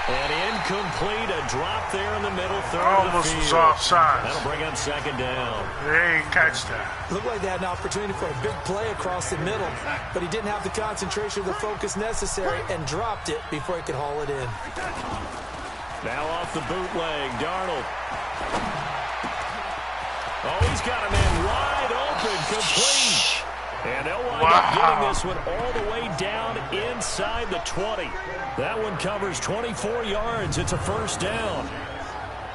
And incomplete, a drop there in the middle, 3rd of the Almost field. was offside. That'll bring up 2nd down. They ain't catch that. Looked like they had an opportunity for a big play across the middle, but he didn't have the concentration or the focus necessary and dropped it before he could haul it in. Now off the bootleg, Darnold. Oh, he's got a man wide open, complete. And they'll wind up getting this one all the way down inside the 20. That one covers 24 yards. It's a 1st down.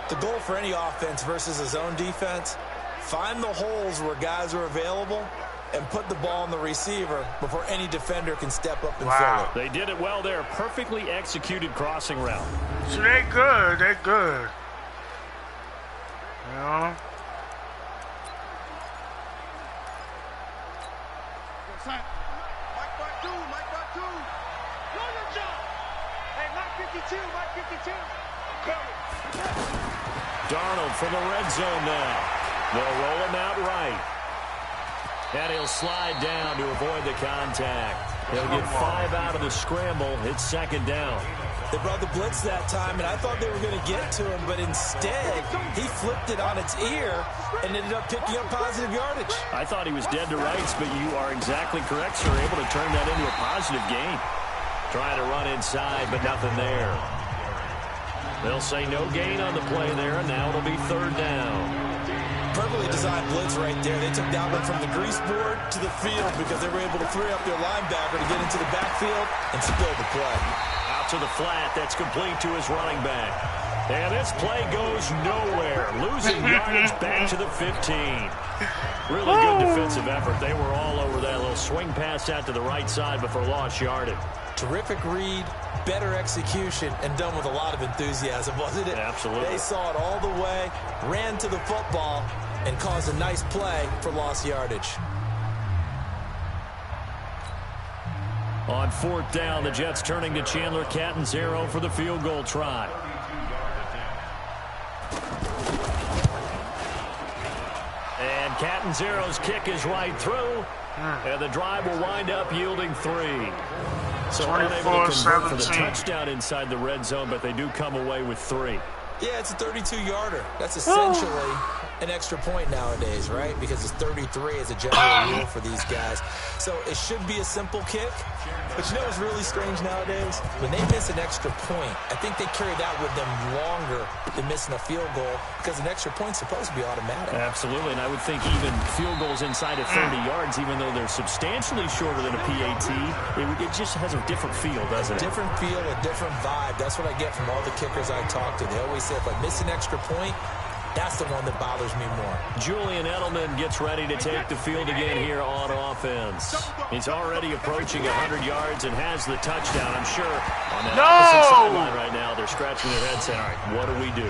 The goal for any offense versus a zone defense, find the holes where guys are available and put the ball on the receiver before any defender can step up and fill it. They did it well there. Perfectly executed crossing route. So they good. They good. You know? Mike Batu. Roll your jump. Hey, Mike 52. Darnold from the red zone now. They'll roll him out right. And he'll slide down to avoid the contact. He'll get 5 out of the scramble. It's 2nd down. They brought the blitz that time, and I thought they were going to get to him, but instead, he flipped it on its ear and ended up picking up positive yardage. I thought he was dead to rights, but you are exactly correct, sir. Able to turn that into a positive gain. Trying to run inside, but nothing there. They'll say no gain on the play there, and now it'll be 3rd down. Perfectly designed blitz right there. They took that one from the grease board to the field because they were able to free up their linebacker to get into the backfield and spill the play. Out to the flat. That's complete to his running back. And this play goes nowhere. Losing yardage back to the 15. Really good defensive effort. They were all over that little swing pass out to the right side before lost yardage. Terrific read, better execution, and done with a lot of enthusiasm, wasn't it? Absolutely. They saw it all the way, ran to the football, and caused a nice play for lost yardage. On 4th down, the Jets turning to Chandler Catanzaro for the field goal try. And Catanzaro's kick is right through, and the drive will wind up yielding 3. So unable to convert for the touchdown inside the red zone, but they do come away with 3. Yeah, it's a 32-yarder. That's essentially an extra point nowadays, right? Because it's 33 as a general rule for these guys. So it should be a simple kick. But you know what's really strange nowadays? When they miss an extra point, I think they carry that with them longer than missing a field goal because an extra point's supposed to be automatic. Absolutely, and I would think even field goals inside of 30 yards, even though they're substantially shorter than a PAT, it just has a different feel, doesn't it? A different feel, a different vibe. That's what I get from all the kickers I talk to. They always say, if I miss an extra point, that's the one that bothers me more. Julian Edelman gets ready to take the field again here on offense. He's already approaching 100 yards and has the touchdown. I'm sure on that opposite sideline right now, they're scratching their heads saying, all right, what do we do?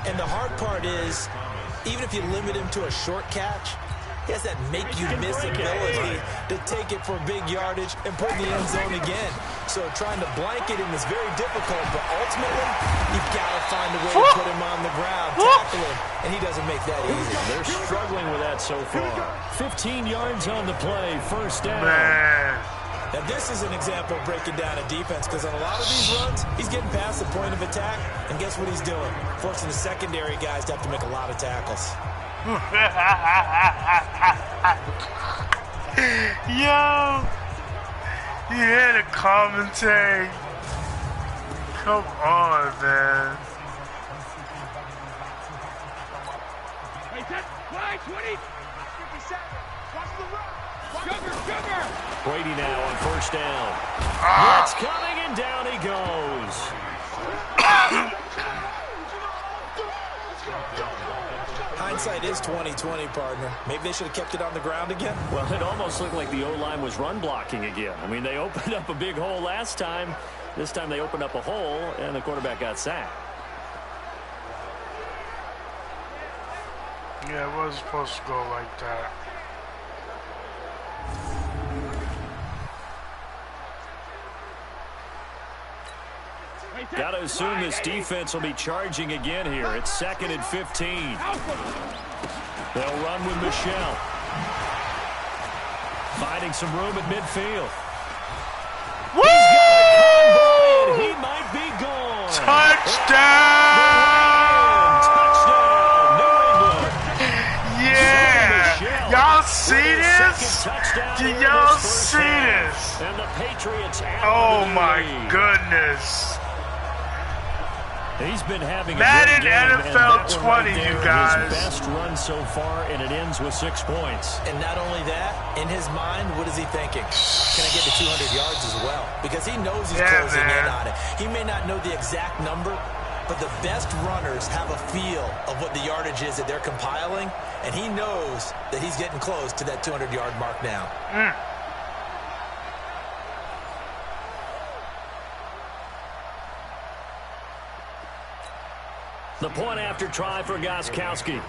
And the hard part is, even if you limit him to a short catch, he has that make-you-miss ability to take it for big yardage and put in the end zone again. So trying to blanket him is very difficult, but ultimately, you've got to find a way to put him on the ground, tackle him, and he doesn't make that easy. They're struggling with that so far. 15 yards on the play, first down. Now, this is an example of breaking down a defense because on a lot of these runs, he's getting past the point of attack, and guess what he's doing? Forcing the secondary guys to have to make a lot of tackles. Yo, you hear the commentary? Come on, man. Brady now on first down. It's coming, and down he goes. Hindsight is 20/20, partner. Maybe they should have kept it on the ground again. Well, it almost looked like the O-line was run blocking again. I mean, they opened up a big hole last time. This time they opened up a hole, and the quarterback got sacked. Yeah, it wasn't supposed to go like that. Got to assume this defense will be charging again here. It's 2nd and 15. They'll run with Michelle. Finding some room at midfield. Woo! He's got a convoy, and he might be gone. Touchdown! Touchdown, New England. Yeah! Y'all see this? Did y'all see this? And the Patriots oh my goodness. He's been having a Madden great game, NFL 20, you guys. His best run so far, and it ends with 6 points. And not only that, in his mind, what is he thinking? Can I get to 200 yards as well? Because he knows he's closing in on it. He may not know the exact number, but the best runners have a feel of what the yardage is that they're compiling, and he knows that he's getting close to that 200-yard mark now. The point after try for Gostkowski.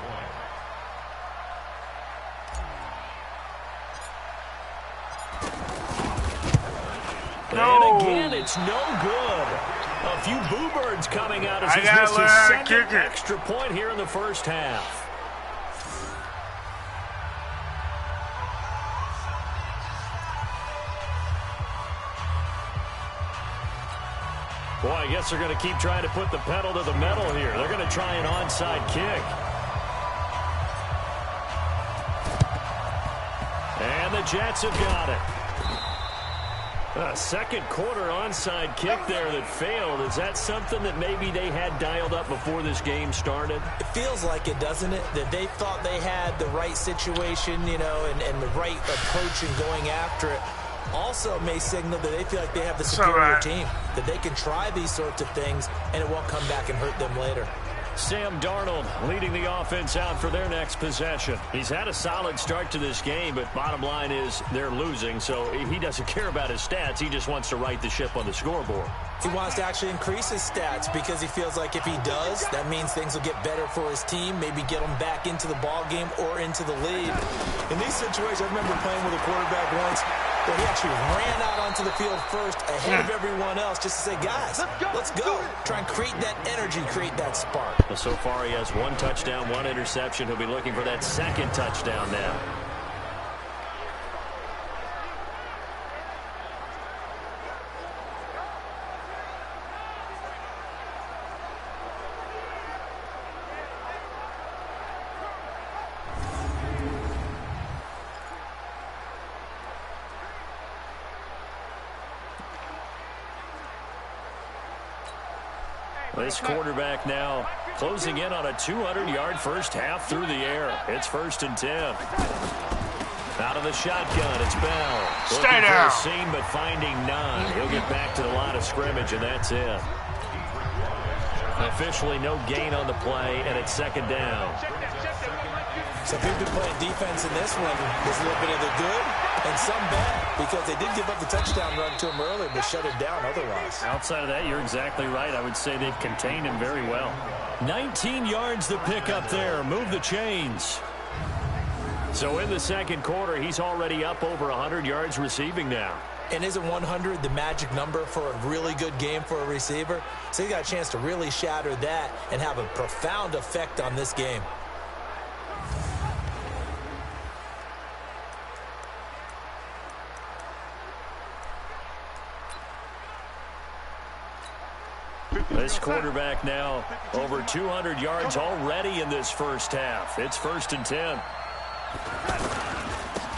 And again, it's no good. A few boo birds coming out as he's missed his second extra point here in the first half. Boy, I guess they're going to keep trying to put the pedal to the metal here. They're going to try an onside kick. And the Jets have got it. A second quarter onside kick there that failed. Is that something that maybe they had dialed up before this game started? It feels like it, doesn't it? That they thought they had the right situation, you know, and the right approach in going after it. Also may signal that they feel like they have the superior team, that they can try these sorts of things, and it won't come back and hurt them later. Sam Darnold leading the offense out for their next possession. He's had a solid start to this game, but bottom line is they're losing, so he doesn't care about his stats. He just wants to right the ship on the scoreboard. He wants to actually increase his stats because he feels like if he does, that means things will get better for his team, maybe get them back into the ball game or into the lead. In these situations, I remember playing with a quarterback once where he actually ran out onto the field first ahead of everyone else just to say, guys, let's go. Try and create that energy, create that spark. Well, so far he has 1 touchdown, 1 interception. He'll be looking for that second touchdown now. This quarterback now closing in on a 200-yard first half through the air. It's 1st and 10. Out of the shotgun, it's Bell. Stay down. For a seam, but finding none. He'll get back to the line of scrimmage, and that's it. Officially no gain on the play, and it's 2nd down. So if you've been playing defense in this one, there's a little bit of the good and some bad, because they did give up the touchdown run to him earlier, but shut it down otherwise. Outside of that, you're exactly right. I would say they've contained him very well. 19 yards to pick up there. Move the chains. So in the second quarter, he's already up over 100 yards receiving now. And isn't 100 the magic number for a really good game for a receiver? So he got a chance to really shatter that and have a profound effect on this game. This quarterback now over 200 yards already in this first half. It's 1st and 10.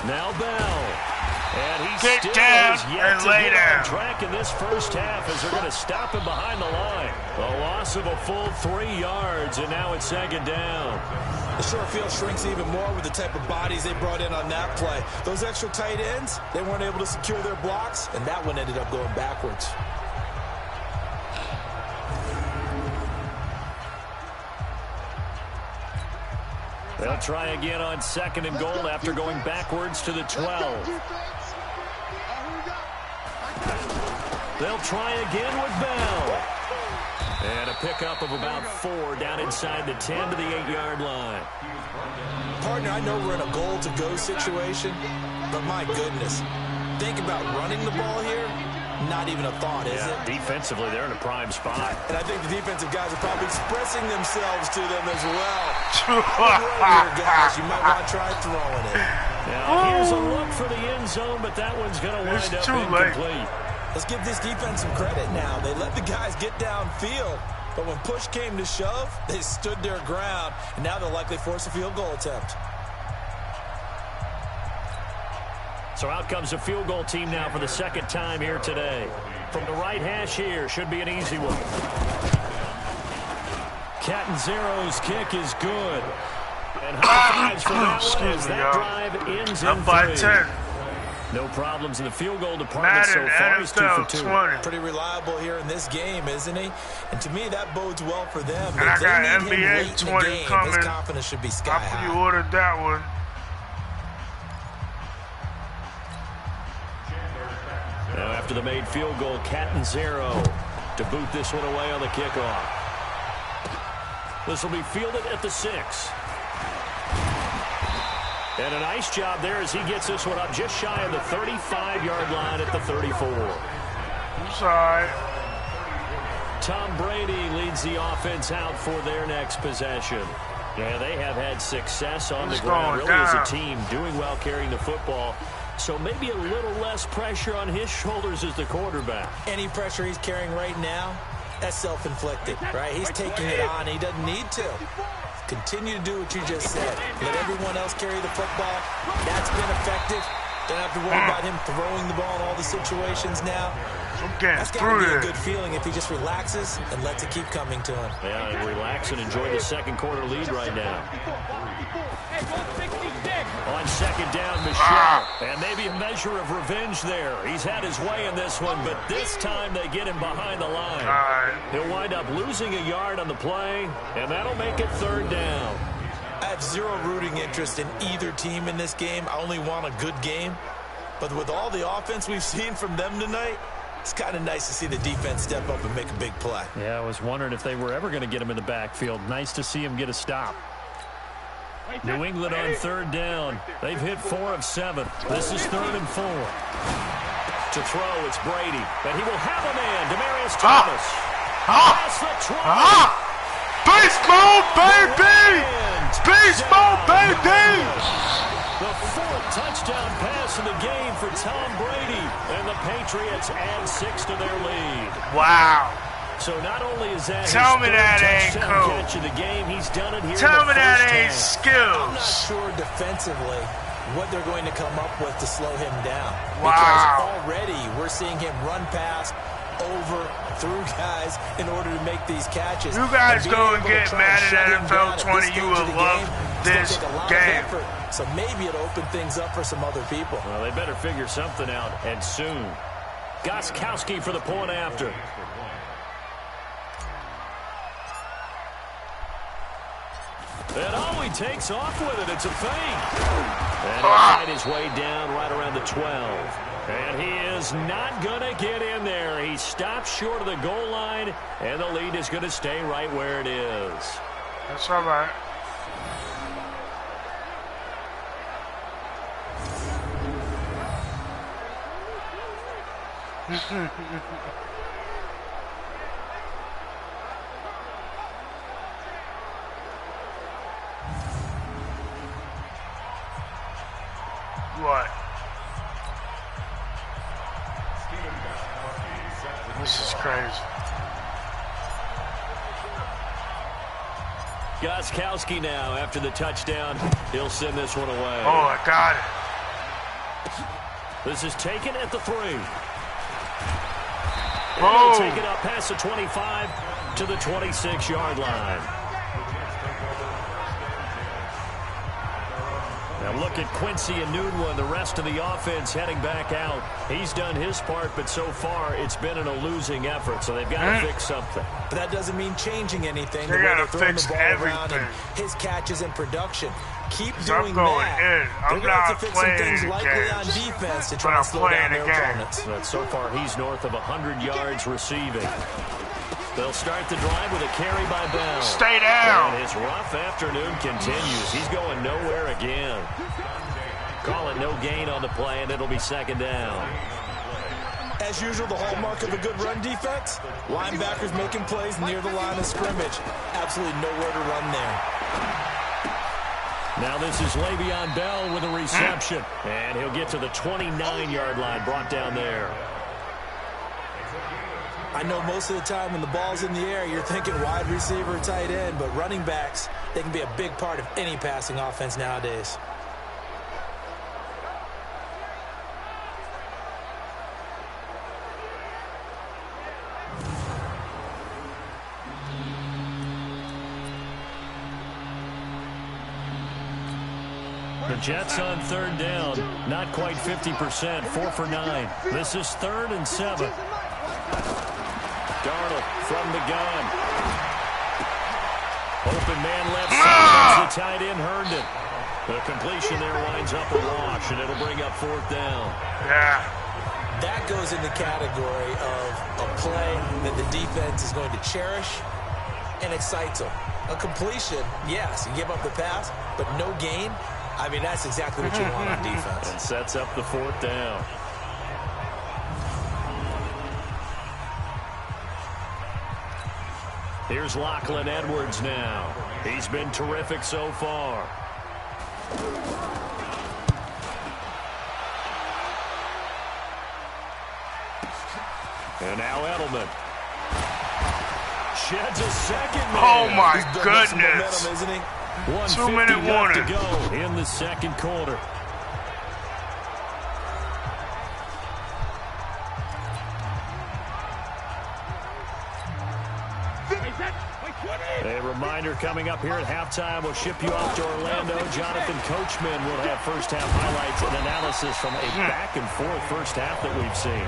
Now Bell. And he Get still down is yet and to lay get down. on track in this first half as they're going to stop him behind the line. A loss of a full 3 yards, and now it's 2nd down. The short field shrinks even more with the type of bodies they brought in on that play. Those extra tight ends, they weren't able to secure their blocks, and that one ended up going backwards. They'll try again on 2nd and goal after going backwards to the 12. They'll try again with Bell. And a pickup of about 4 down inside the 10 to the 8-yard line. Partner, I know we're in a goal-to-go situation, but my goodness, think about running the ball here. Not even a thought, is it? Defensively, they're in a prime spot. And I think the defensive guys are probably expressing themselves to them as well. Here, guys, you might want to try throwing it. Now, here's a look for the end zone, but that one's going to wind up incomplete. Let's give this defense some credit now. They let the guys get downfield, but when push came to shove, they stood their ground, and now they'll likely force a field goal attempt. So out comes the field goal team now for the 2nd time here today. From the right hash here, should be an easy one. Catanzaro's kick is good. And high fives for that one as that drive ends in 3. No problems in the field goal department so far. He's 2 for 2. Pretty reliable here in this game, isn't he? And to me, that bodes well for them. And I got NBA 20 coming. His confidence should be sky high. You ordered that one. Now after the made field goal, Catanzaro to boot this one away on the kickoff. This will be fielded at the 6. And a nice job there as he gets this one up just shy of the 35-yard line at the 34. Sorry. Tom Brady leads the offense out for their next possession. Yeah, they have had success on the ground, really, as a team, doing well carrying the football. So maybe a little less pressure on his shoulders as the quarterback. Any pressure he's carrying right now, that's self-inflicted, right? He's taking it on. He doesn't need to. Continue to do what you just said. Let everyone else carry the football. That's been effective. Don't have to worry about him throwing the ball in all the situations now. That's got to be a good feeling if he just relaxes and lets it keep coming to him. Yeah, and relax and enjoy the second quarter lead right now. On 2nd down, Michelle. And maybe a measure of revenge there. He's had his way in this one, but this time they get him behind the line. He'll wind up losing a yard on the play, and that'll make it 3rd down. I have zero rooting interest in either team in this game. I only want a good game. But with all the offense we've seen from them tonight, it's kind of nice to see the defense step up and make a big play. Yeah, I was wondering if they were ever going to get him in the backfield. Nice to see him get a stop. New England on 3rd down. They've hit 4 of 7. This is 3rd and 4. To throw, it's Brady. And he will have a man, Demaryius Thomas. Past the 20. Baseball, baby! Baseball, baby! The 4th touchdown pass of the game for Tom Brady. And the Patriots add 6 to their lead. Wow. So not only is that Tell me that ain't cool. Catch of the game, he's done it here. Tell me that ain't half. skills. I'm not sure defensively what they're going to come up with to slow him down. Wow. Because already we're seeing him run past over through guys in order to make these catches. You guys go and get Madden NFL 20. You will love this game. So maybe it'll open things up for some other people. Well, they better figure something out, and soon. Gostkowski for the point after. And he takes off with it. It's a fake. And he'll find his way down right around the 12. And he is not going to get in there. He stops short of the goal line, and the lead is going to stay right where it is. That's all right. What? This is crazy. Gostkowski now after the touchdown. He'll send this one away. Oh, I got it. This is taken at the 3. Oh. Take it up past the 25 to the 26-yard line. Now look at Quincy and Nunwa, the rest of the offense heading back out. He's done his part, but so far it's been in a losing effort, so they've got to fix something. But that doesn't mean changing anything. They got to fix everything. His catches and production. Keep I'm doing going that. in. I'm not to fix playing some things any likely games, on defense to but try I'm to slow down playing their a game. opponents. But so far he's north of 100 yards receiving. They'll start the drive with a carry by Bell. Stay down. And his rough afternoon continues. He's going nowhere again. Call it no gain on the play, and it'll be second down. As usual, the hallmark of a good run defense, linebackers making plays near the line of scrimmage. Absolutely nowhere to run there. Now this is Le'Veon Bell with a reception. And he'll get to the 29-yard line, brought down there. I know most of the time when the ball's in the air, you're thinking wide receiver, tight end, but running backs, they can be a big part of any passing offense nowadays. The Jets on third down, not quite 50%, 4 for 9. This is 3rd and 7. Darnold from the gun. Open man left side, the tight end Herndon. The completion there winds up a wash, and it'll bring up 4th down. Yeah. That goes in the category of a play that the defense is going to cherish and excites them. A completion, yes, you give up the pass, but no gain. I mean, that's exactly what you want on defense. And sets up the 4th down. Here's Lachlan Edwards now. He's been terrific so far. And now Edelman. Sheds a second man. Oh, my goodness. Isn't he? 2-minute warning to go in the second quarter. A reminder coming up here at halftime. We'll ship you off to Orlando. Jonathan Coachman will have first-half highlights and analysis from a back-and-forth first half that we've seen.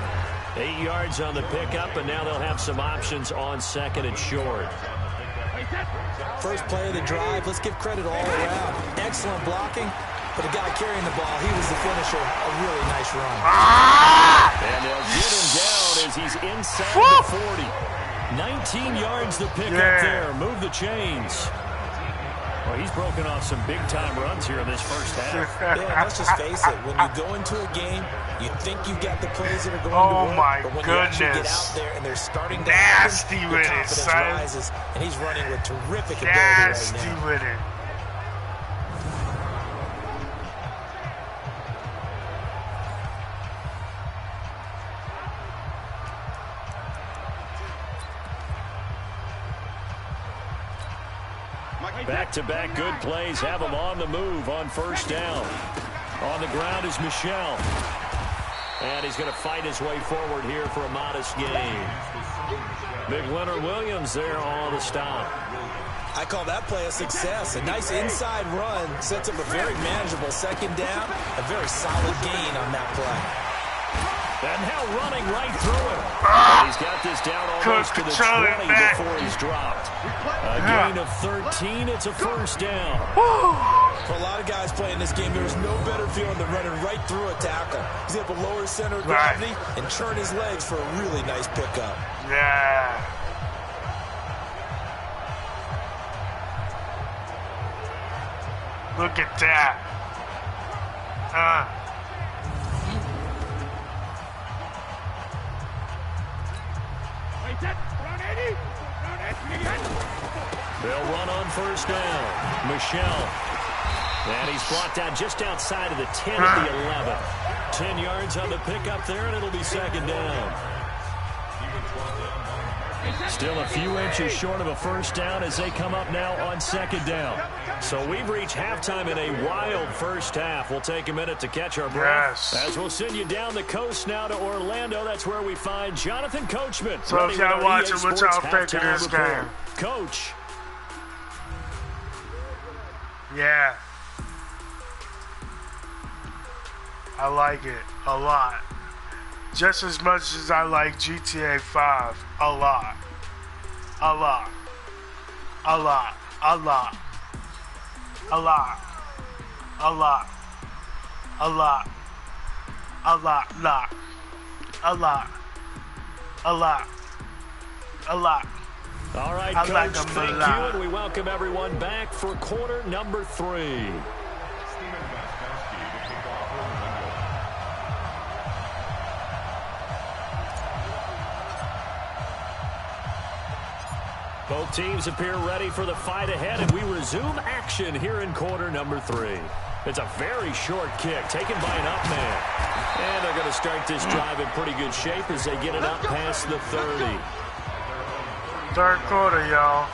8 yards on the pickup, and now they'll have some options on second and short. First play of the drive, let's give credit all around. Excellent blocking, but the guy carrying the ball, he was the finisher. A really nice run. And they'll get him down as he's inside the 40. 19 yards the pickup there. Move the chains. Well, he's broken off some big-time runs here in this first half. Yeah, let's just face it. When you go into a game, you think you've got the plays that are going to work. But when you actually get out there and they're starting to happen, your confidence rises. And he's running with terrific ability right now. With it. Back-to-back good plays have him on the move on first down. On the ground is Michel. And he's going to fight his way forward here for a modest gain. Big Leonard Williams there on the stop. I call that play a success. A nice inside run sets up a very manageable second down. A very solid gain on that play. And now running right through him. He's got this down almost to the 20 before he's dropped. A gain of 13. It's a first down. For a lot of guys playing this game, there's no better feeling than running right through a tackle. He's able to lower his center of gravity and turn his legs for a really nice pickup. Yeah. Look at that. They'll run on first down. Michelle. And he's brought down just outside of the 10 at the 11. 10 yards on the pickup there, and it'll be second down. Still a few inches short of a first down as they come up now on second down. So we've reached halftime in a wild first half. We'll take a minute to catch our breath. As we'll send you down the coast now to Orlando. That's where we find Jonathan Coachman. So if y'all watching, what y'all think of this game? Coach. Yeah. I like it a lot. Just as much as I like GTA 5. A lot. A lot. A lot. A lot. A lot. A lot. A lot. A lot. Lot. A lot. A lot. A lot. All right, Coach, thank you, and we welcome everyone back for quarter number 3. Both teams appear ready for the fight ahead, and we resume action here in quarter number 3. It's a very short kick taken by an up man. And they're going to start this drive in pretty good shape as they get it up past the 30. Third quarter, y'all.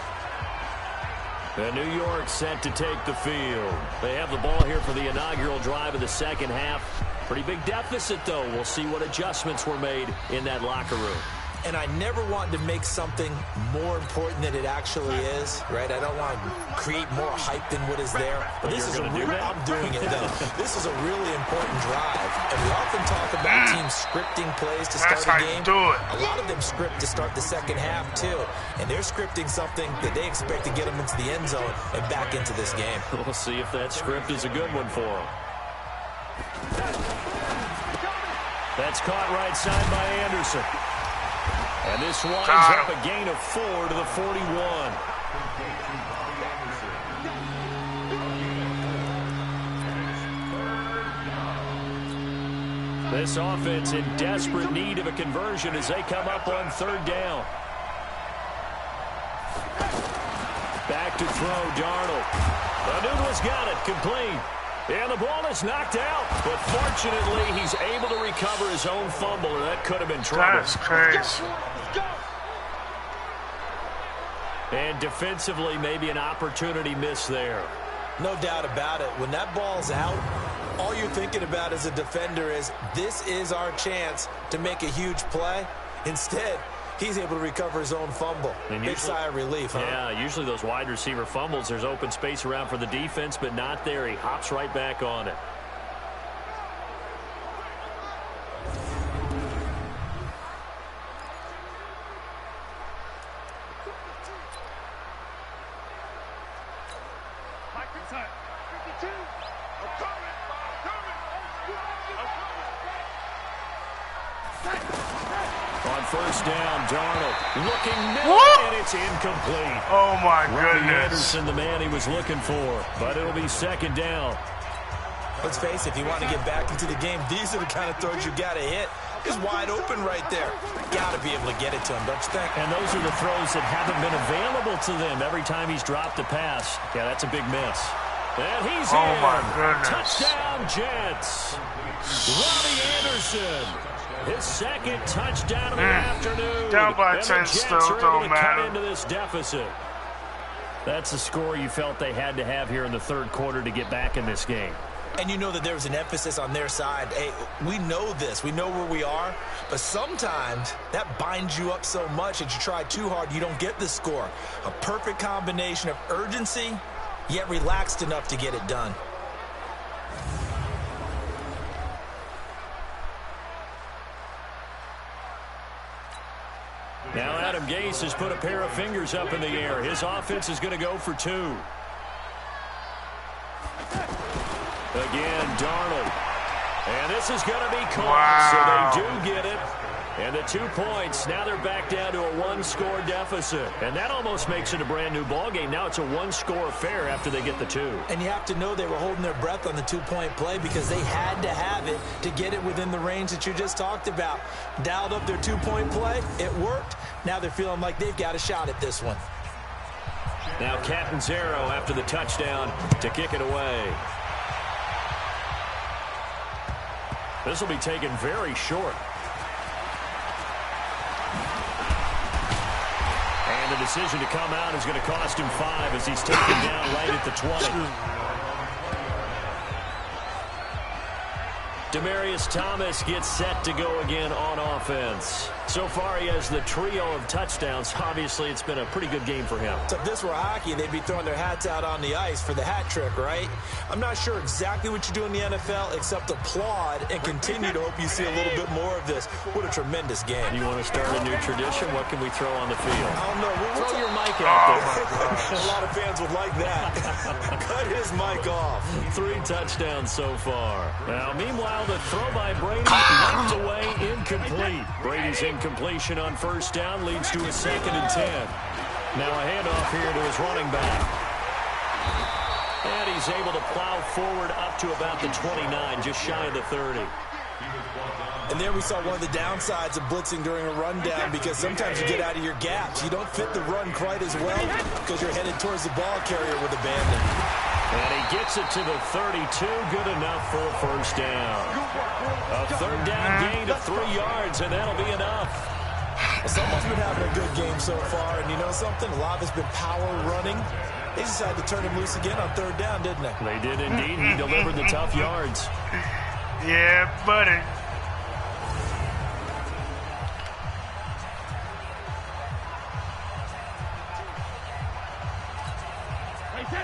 And New York set to take the field. They have the ball here for the inaugural drive of the second half. Pretty big deficit, though. We'll see what adjustments were made in that locker room. And I never want to make something more important than it actually is, right? I don't want to create more hype than what is there. But this is I'm doing it, though. This is a really important drive. And we often talk about teams scripting plays to start a game. A lot of them script to start the second half, too. And they're scripting something that they expect to get them into the end zone and back into this game. We'll see if that script is a good one for them. That's caught right side by Anderson. And this winds up a gain of 4 to the 41. This offense in desperate need of a conversion as they come up on third down. Back to throw, Darnold. Anuno's got it, complete. And the ball is knocked out. But fortunately, he's able to recover his own fumble, or that could have been trouble. That's crazy. And defensively, maybe an opportunity miss there. No doubt about it. When that ball's out, all you're thinking about as a defender is, this is our chance to make a huge play. Instead, he's able to recover his own fumble. Big sigh of relief, huh? Yeah, usually those wide receiver fumbles, there's open space around for the defense, but not there. He hops right back on it. On first down, Darnold looking middle, and it's incomplete. Oh, my goodness. goodness. Anderson, the man he was looking for, but it'll be second down. Let's face it, if you want to get back into the game, these are the kind of throws you got to hit. He's wide open right there. Got to be able to get it to him, don't you think? And those are the throws that haven't been available to them every time he's dropped a pass. Yeah, that's a big miss. And he's in. Oh, my goodness. Touchdown, Jets. Robbie Anderson. His second touchdown of the afternoon. Down by 10 still, don't matter. Cut into this deficit. That's the score you felt they had to have here in the third quarter to get back in this game. And you know that there's an emphasis on their side. Hey, we know this. We know where we are. But sometimes that binds you up so much that you try too hard, you don't get the score. A perfect combination of urgency, yet relaxed enough to get it done. Now Adam Gase has put a pair of fingers up in the air. His offense is going to go for 2. Again, Darnold. And this is going to be caught. So they do get it. And the 2 points, now they're back down to a 1-score deficit. And that almost makes it a brand-new ballgame. Now it's a 1-score affair after they get the 2. And you have to know they were holding their breath on the 2-point play because they had to have it to get it within the range that you just talked about. Dialed up their 2-point play. It worked. Now they're feeling like they've got a shot at this one. Now Catanzaro after the touchdown to kick it away. This will be taken very short. And the decision to come out is going to cost him 5 as he's taken down right at the 20. Demaryius Thomas gets set to go again on offense. So far, he has the trio of touchdowns. Obviously, it's been a pretty good game for him. So if this were hockey, they'd be throwing their hats out on the ice for the hat trick, right? I'm not sure exactly what you do in the NFL except applaud and continue to hope you see a little bit more of this. What a tremendous game. You want to start a new tradition? What can we throw on the field? I don't know. Throw your mic out there. A lot of fans would like that. Cut his mic off. 3 touchdowns so far. Now, meanwhile, the throw by Brady knocked away, incomplete. Brady's incompletion on first down leads to a 2nd and 10. Now a handoff here to his running back. And he's able to plow forward up to about the 29, just shy of the 30. And there we saw one of the downsides of blitzing during a rundown because sometimes you get out of your gaps. You don't fit the run quite as well because you're headed towards the ball carrier with abandon. And he gets it to the 32, good enough for a first down. A 3rd down gain of 3 yards, and that'll be enough. Well, someone's been having a good game so far, and you know something? A lot of it's been power running. They decided to turn him loose again on 3rd down, didn't they? They did indeed. He delivered the tough yards. Yeah, buddy.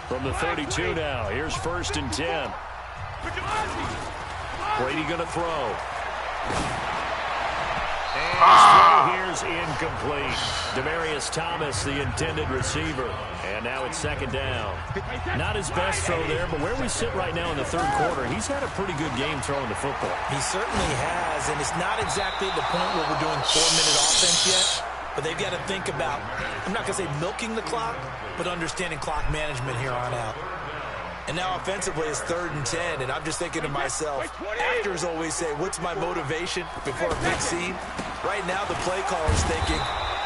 From the 32 now, here's 1st and 10. Brady going to throw. And his throw here's incomplete. Demaryius Thomas, the intended receiver. And now it's 2nd down. Not his best throw there, but where we sit right now in the 3rd quarter, he's had a pretty good game throwing the football. He certainly has, and it's not exactly the point where we're doing 4-minute offense yet. But they've got to think about, I'm not going to say milking the clock, but understanding clock management here on out. And now offensively it's 3rd and 10, and I'm just thinking to myself, actors always say, what's my motivation before a big scene? Right now the play caller's thinking,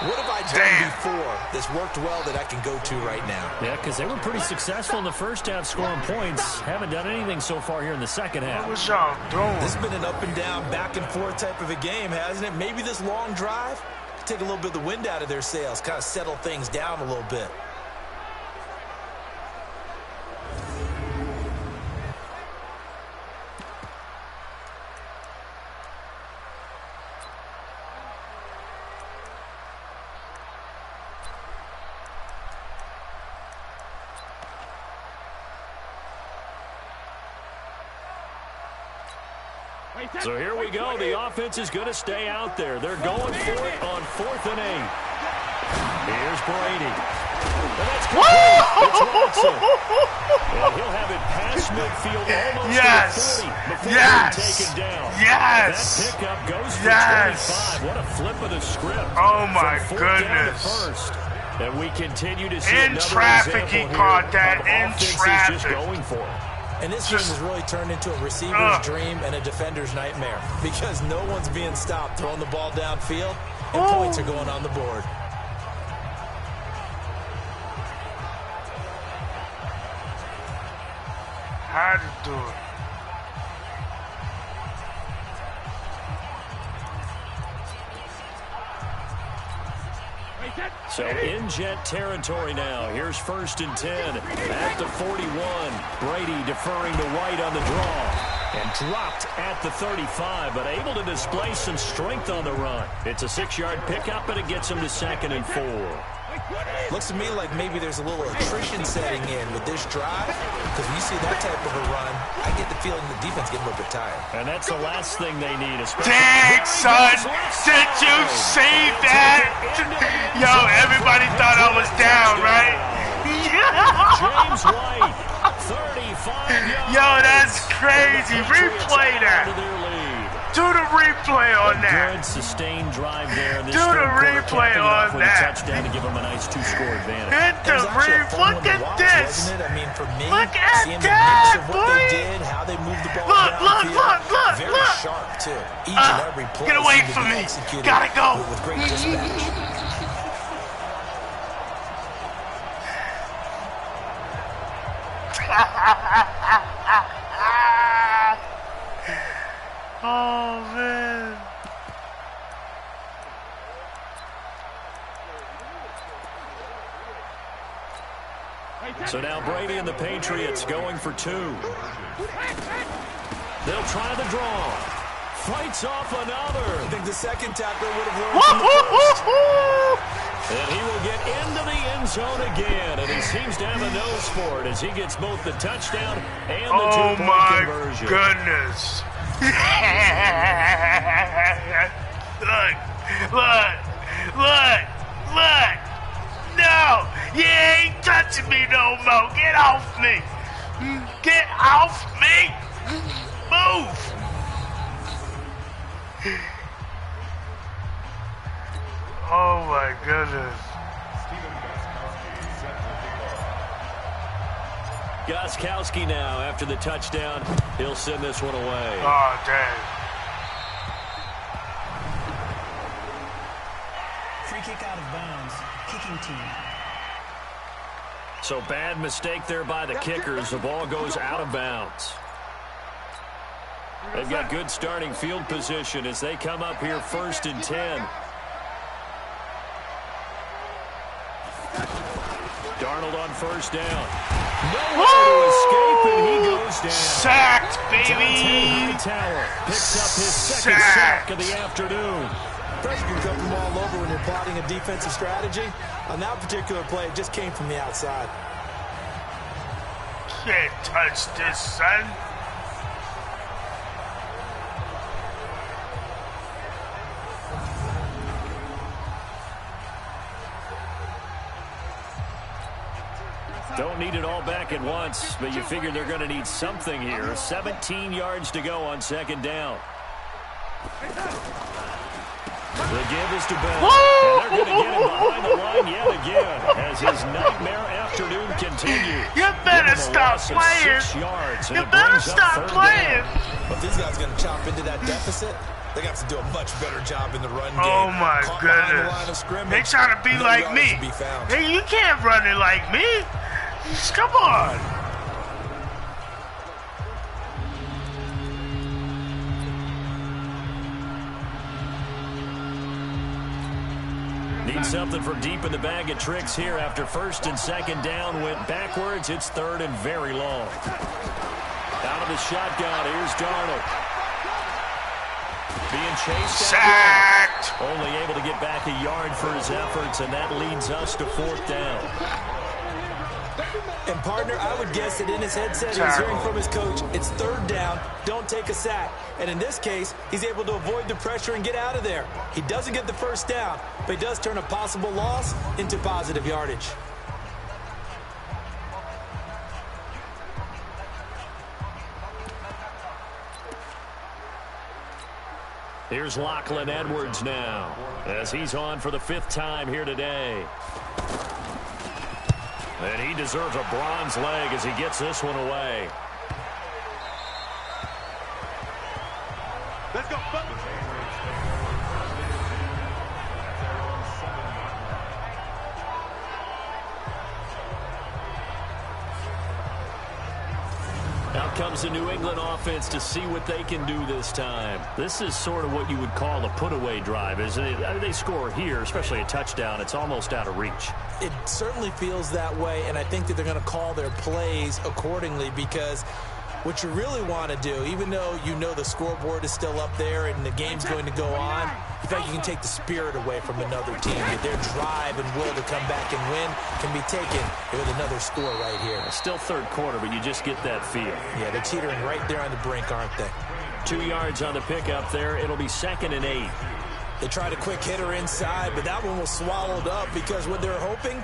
what have I done before that's worked well that I can go to right now? Yeah, because they were pretty successful in the first half scoring points. Haven't done anything so far here in the second half. What was y'all doing? This has been an up and down, back and forth type of a game, hasn't it? Maybe this long drive take a little bit of the wind out of their sails, kind of settle things down a little bit. So here we go. The offense is going to stay out there. They're going for it on 4th and 8. Here's Brady. And that's complete. It's Watson. And he'll have it past midfield almost to the 40 before being taken down. Yes. That pickup goes for 25. What a flip of the script. Oh, my From 4th goodness. down to 1st. And we continue to see In another traffic, he example caught here that. of In offenses traffic. just going for it. And this game has really turned into a receiver's dream and a defender's nightmare because no one's being stopped throwing the ball downfield, and points are going on the board. How to do it. So in Jet territory now. Here's 1st and 10 at the 41. Brady deferring to White on the draw. And dropped at the 35, but able to display some strength on the run. It's a 6-yard pickup, and it gets him to 2nd and 4. Looks to me like maybe there's a little attrition setting in with this drive, because when you see that type of a run, I get the feeling the defense getting a little bit tired. And that's the last thing they need. Dang, son, did you see that? Yo, everybody thought I was down, right? James White, 35 yards. Yo, that's crazy. Replay that. Do the replay on that. Good sustained drive there. Do the replay on that. Touchdown to give them a nice 2-score advantage. Hit the replay. Look at this. I mean, for me, look at seeing that, the mix of what they did, how they moved the ball look. Very sharp, too. Each and every play get away from me. Gotta go. With great dispatch. Oh, man. So now Brady and the Patriots going for 2. They'll try the draw. Fights off another. I think the second tackler would have learned from the first. And he will get into the end zone again. And he seems to have a nose for it as he gets both the touchdown and the 2-point conversion. Oh, my goodness. Look. No, you ain't touching me no more. Get off me. Get off me. Move. Oh, my goodness. Gostkowski now after the touchdown. He'll send this one away. Oh, dang. Free kick out of bounds. Kicking team. So bad mistake there by the kickers. The ball goes out of bounds. They've got good starting field position as they come up here 1st and 10. Darnold on 1st down. Nowhere to escape, and he goes down. Sacked, baby. Tower picks up his second sack of the afternoon. Pressure can come from all over when you're plotting a defensive strategy. On that particular play, it just came from the outside. Can't touch this, son. Don't need it all back at once, but you figure they're going to need something here. 17 yards to go on 2nd down. The give is to Bell. And they're going to get him behind the line yet again as his nightmare afternoon continues. You better stop playing. You better stop playing. But these guys are going to chop into that deficit. They got to do a much better job in the run game. Oh, my goodness. They trying to be like me. Hey, you can't run it like me. Come on. Need something from deep in the bag of tricks here after 1st and 2nd down. Went backwards. It's 3rd and very long. Out of the shotgun. Here's Darnold. Being chased. Sacked. Only able to get back a yard for his efforts, and that leads us to 4th down. And, partner, I would guess that in his headset he's hearing from his coach, it's 3rd down, don't take a sack. And in this case, he's able to avoid the pressure and get out of there. He doesn't get the 1st down, but he does turn a possible loss into positive yardage. Here's Lachlan Edwards now as he's on for the 5th time here today. And he deserves a bronze leg as he gets this one away. Let's go, Out comes the New England offense to see what they can do this time. This is sort of what you would call a put-away drive, isn't it? I mean, they score here, especially a touchdown. It's almost out of reach. It certainly feels that way, and I think that they're going to call their plays accordingly because what you really want to do, even though you know the scoreboard is still up there and the game's going to go on, in fact, you can take the spirit away from another team. Their drive and will to come back and win can be taken with another score right here. Still third quarter, but you just get that feel. Yeah, they're teetering right there on the brink, aren't they? 2 yards on the pickup there. It'll be 2nd and 8. They tried a quick hitter inside, but that one was swallowed up because what they're hoping,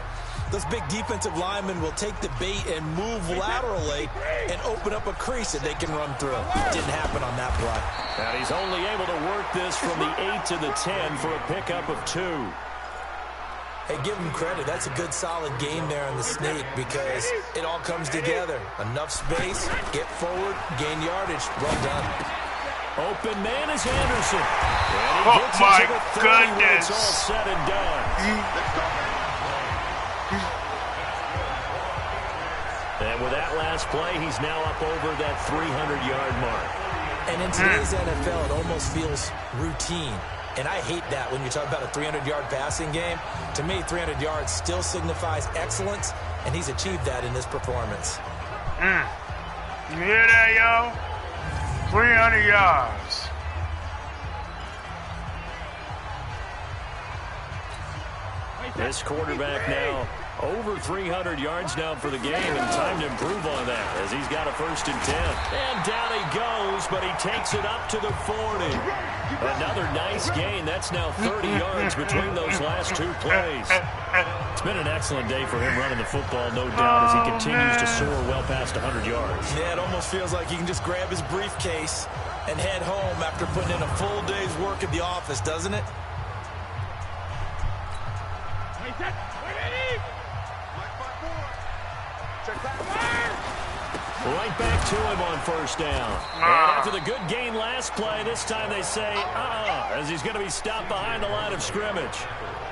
those big defensive linemen will take the bait and move laterally and open up a crease that they can run through. Didn't happen on that play. And he's only able to work this from the 8 to the 10 for a pickup of 2. Hey, give him credit. That's a good, solid game there on the sneak because it all comes together. Enough space, get forward, gain yardage. Well done. Open man is Anderson. And he gets my it to the 30 goodness. when it's all said and done. And with that last play, he's now up over that 300-yard mark. And in today's NFL, it almost feels routine. And I hate that when you talk about a 300-yard passing game. To me, 300 yards still signifies excellence, and he's achieved that in this performance. You hear that, yo? 300 yards. This quarterback now over 300 yards now for the game, and time to improve on that as he's got a 1st and 10. And down he goes, but he takes it up to the 40. Another nice gain. That's now 30 yards between those last 2 plays. It's been an excellent day for him running the football, no doubt, as he continues to soar well past 100 yards. Yeah, it almost feels like he can just grab his briefcase and head home after putting in a full day's work at the office, doesn't it? Right back to him on 1st down. And after the good gain last play, this time they say, as he's going to be stopped behind the line of scrimmage.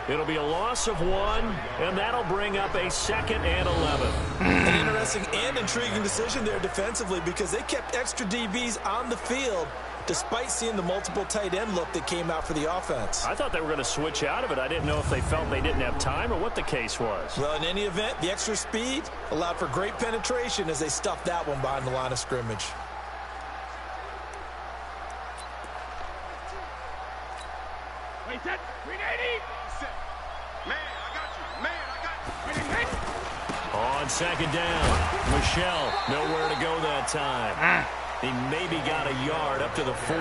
It'll be a loss of 1, and that'll bring up a 2nd and 11. An interesting and intriguing decision there defensively because they kept extra DBs on the field despite seeing the multiple tight end look that came out for the offense. I thought they were going to switch out of it. I didn't know if they felt they didn't have time or what the case was. Well, in any event, the extra speed allowed for great penetration as they stuffed that one behind the line of scrimmage. Wait, set. 380. Man, I got you. Man, I got you. On 2nd down, Michelle nowhere to go that time. He maybe got a yard up to the 40.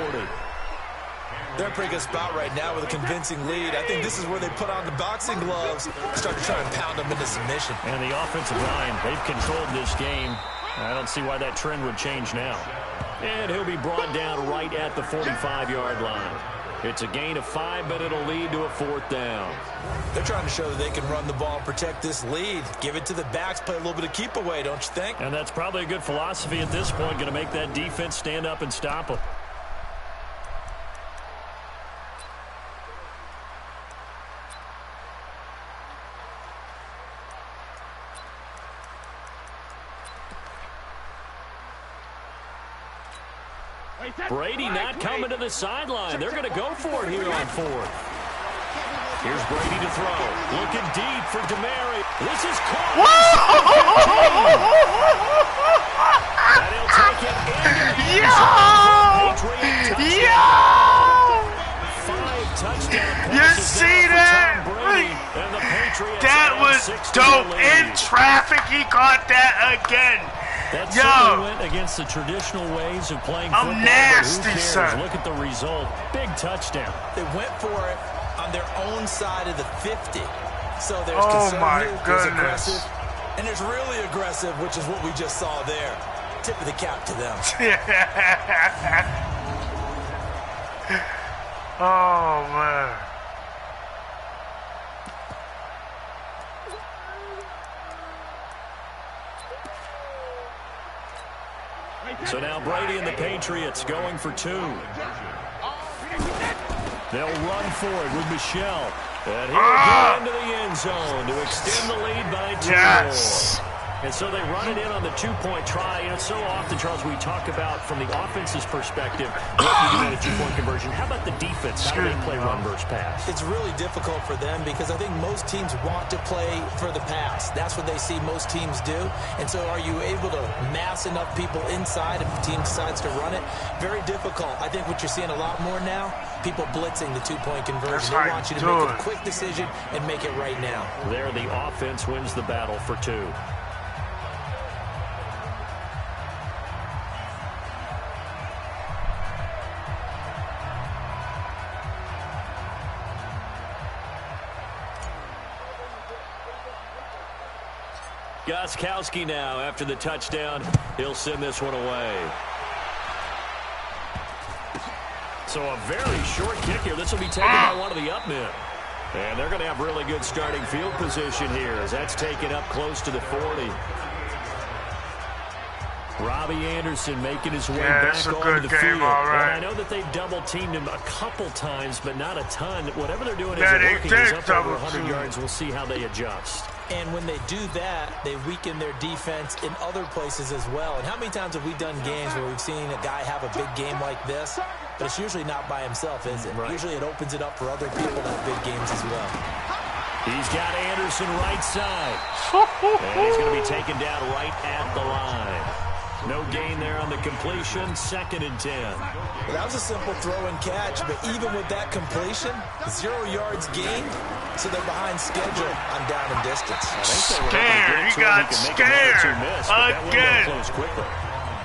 They're in a pretty good spot right now with a convincing lead. I think this is where they put on the boxing gloves and start to try and pound them into submission. And the offensive line, they've controlled this game. I don't see why that trend would change now. And he'll be brought down right at the 45-yard line. It's a gain of 5, but it'll lead to a 4th down. They're trying to show that they can run the ball and protect this lead. Give it to the backs, play a little bit of keep away, don't you think? And that's probably a good philosophy at this point, going to make that defense stand up and stop them. Brady not coming to the sideline. They're going to go for it here on 4th. Here's Brady to throw. Looking deep for DeMary. This is caught. And he'll take it into the end zone. 5 touchdown passes. You see that? And the Patriots that was dope. In traffic, he caught that again. That certainly went against the traditional ways of playing football. I'm nasty, but who cares? son. Look at the result. Big touchdown. They went for it on their own side of the 50. So there's conservative, there's aggressive, and there's really aggressive, which is what we just saw there. Tip of the cap to them. Oh, man. So now Brady and the Patriots going for 2. They'll run for it with Michelle. And he'll go into the end zone to extend the lead by 2 more. And so they run it in on the two-point try. You know, so often, Charles, we talk about, from the offense's perspective, what you do in a two-point conversion. How about the defense? How do they play run versus pass? It's really difficult for them because I think most teams want to play for the pass. That's what they see most teams do. And so are you able to mass enough people inside if the team decides to run it? Very difficult. I think what you're seeing a lot more now, people blitzing the two-point conversion. They want you to make a quick decision and make it right now. There, the offense wins the battle for two. Gostkowski now after the touchdown. He'll send this one away. So a very short kick here. This will be taken by one of the up men. And they're going to have really good starting field position here as that's taken up close to the 40. Robbie Anderson making his way back onto the field. Right. And I know that they've double-teamed him a couple times, but not a ton. Whatever they're doing isn't working. He's up over 100 yards. We'll see how they adjust. And when they do that, they weaken their defense in other places as well. And how many times have we done games where we've seen a guy have a big game like this, but it's usually not by himself, is it? Right. Usually it opens it up for other people to have big games as well. He's got Anderson right side. And he's going to be taken down right at the line. No gain there on the completion. 2nd and 10. Well, that was a simple throw and catch, but even with that completion, 0 yards gained, so they're behind schedule on down and distance. Scared. He got scared again. Close quickly.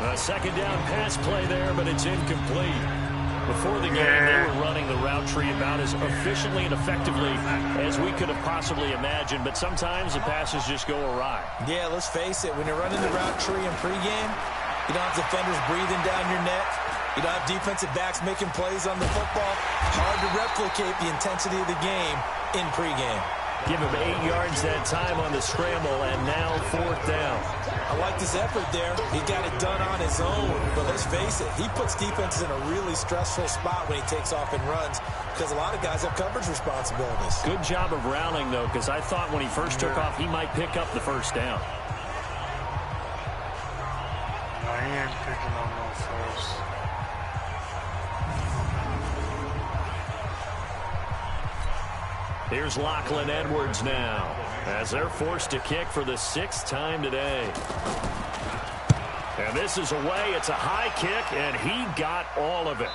A 2nd down pass play there, but it's incomplete. Before the game, they were running the route tree about as efficiently and effectively as we could have possibly imagined, but sometimes the passes just go awry. Yeah, let's face it. When you're running the route tree in pregame, you don't have defenders breathing down your neck. You don't have defensive backs making plays on the football. Hard to replicate the intensity of the game in pregame. Give him 8 yards that time on the scramble, and now 4th down. I like his effort there. He got it done on his own. But let's face it, he puts defenses in a really stressful spot when he takes off and runs because a lot of guys have coverage responsibilities. Good job of rallying, though, because I thought when he first took off, he might pick up the 1st down. No, he ain't picking up no first. Here's Lachlan Edwards now as they're forced to kick for the 6th time today. And this is away. It's a high kick, and he got all of it.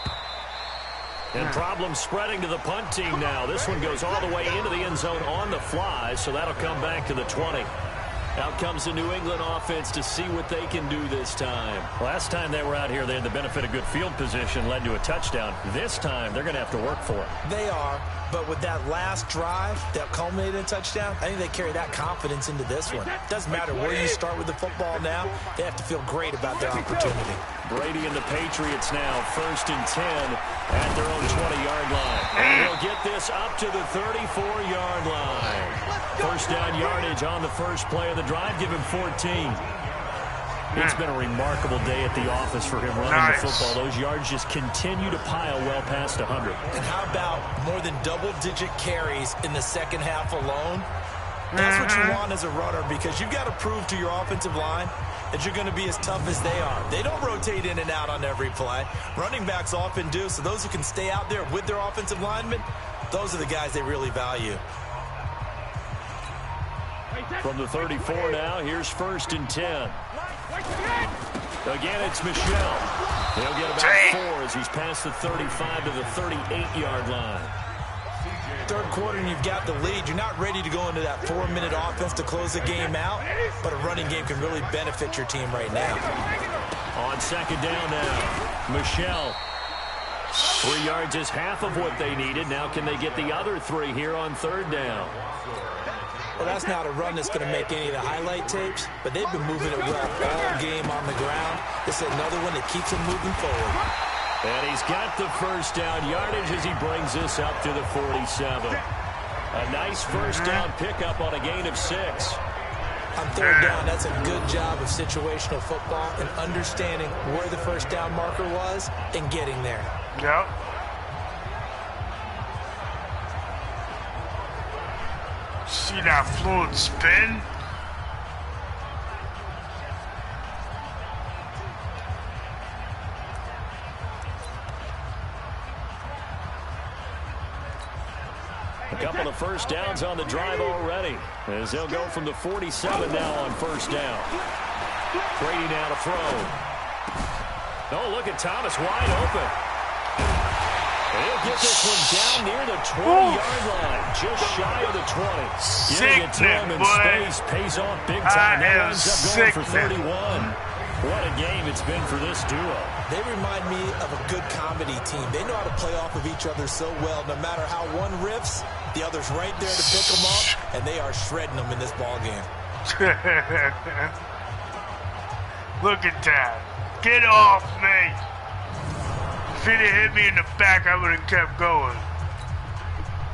And problems spreading to the punt team now. This one goes all the way into the end zone on the fly, so that'll come back to the 20. Out comes the New England offense to see what they can do this time. Last time they were out here, they had the benefit of good field position, led to a touchdown. This time, they're going to have to work for it. They are, but with that last drive that culminated in a touchdown, I think they carry that confidence into this one. It doesn't matter where you start with the football now. They have to feel great about their opportunity. Brady and the Patriots now, 1st and 10 at their own 20-yard line. And they'll get this up to the 34-yard line. 1st down yardage on the first play of the drive. Give him 14. It's been a remarkable day at the office for him running the football. Those yards just continue to pile well past 100. And how about more than double-digit carries in the second half alone? That's what you want as a runner because you've got to prove to your offensive line that you're going to be as tough as they are. They don't rotate in and out on every play. Running backs often do, so those who can stay out there with their offensive linemen, those are the guys they really value. From the 34 now, here's 1st and 10. Again, it's Michel. He'll get about 4 as he's past the 35 to the 38-yard line. 3rd quarter and you've got the lead. You're not ready to go into that 4-minute offense to close the game out, but a running game can really benefit your team right now. On 2nd down now, Michel. 3 yards is half of what they needed. Now can they get the other 3 here on 3rd down? Well, that's not a run that's going to make any of the highlight tapes, but they've been moving it well all game on the ground. This is another one that keeps them moving forward. And he's got the 1st down yardage as he brings this up to the 47. A nice 1st down pickup on a gain of 6. On 3rd down, that's a good job of situational football and understanding where the 1st down marker was and getting there. Yep. See that fluid spin? A couple of first downs on the drive already, as they'll go from the 47 now on first down. Brady now to throw. Oh, look at Thomas wide open. He'll get this one down near the 20-yard line, just shy of the 20. Getting it to him in space pays off big time. That winds up going for 31. What a game it's been for this duo. They remind me of a good comedy team. They know how to play off of each other so well. No matter how one riffs, the other's right there to pick them up, and they are shredding them in this ball game. Look at that. Get off me. If he'd have hit me in the back, I would have kept going.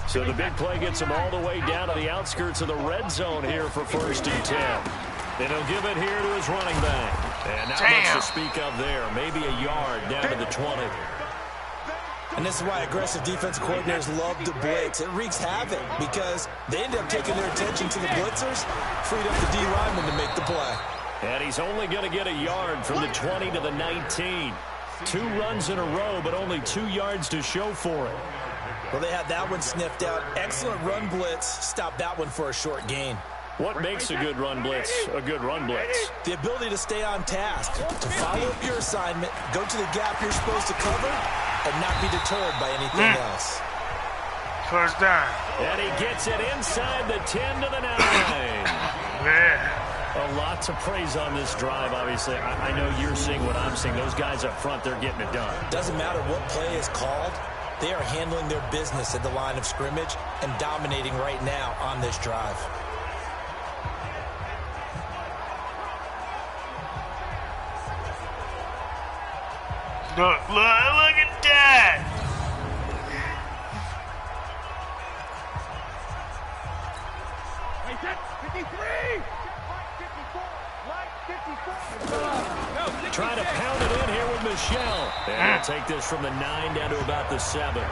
So the big play gets him all the way down to the outskirts of the red zone here for 1st and 10. And he'll give it here to his running back. And not much to speak of there. Maybe a yard down to the 20. And this is why aggressive defense coordinators love to blitz. It wreaks havoc because they end up taking their attention to the blitzers, freed up the D lineman to make the play. And he's only going to get a yard from the 20 to the 19. 2 runs in a row, but only 2 yards to show for it. Well, they had that one sniffed out. Excellent run blitz. Stopped that one for a short gain. What makes a good run blitz a good run blitz? The ability to stay on task, to follow up your assignment, go to the gap you're supposed to cover, and not be deterred by anything else. First down. And he gets it inside the 10 to the 9. Yeah. A lot to praise on this drive, obviously. I know you're seeing what I'm seeing. Those guys up front, they're getting it done. Doesn't matter what play is called. They are handling their business at the line of scrimmage and dominating right now on this drive. Look at that! Wait, that's 53! Trying to pound it in here with Michelle. And he'll take this from the 9 down to about the 7.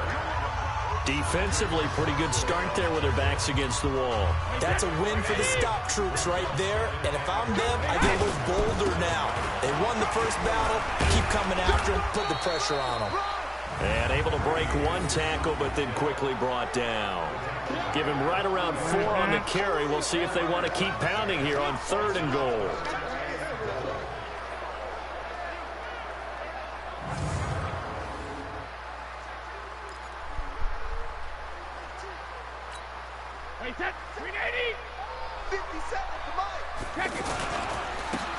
Defensively, pretty good start there with their backs against the wall. That's a win for the stop troops right there. And if I'm them, I get a little bolder now. They won the first battle. Keep coming after them. Put the pressure on them. And able to break 1 tackle, but then quickly brought down. Give him right around 4 on the carry. We'll see if they want to keep pounding here on 3rd and goal.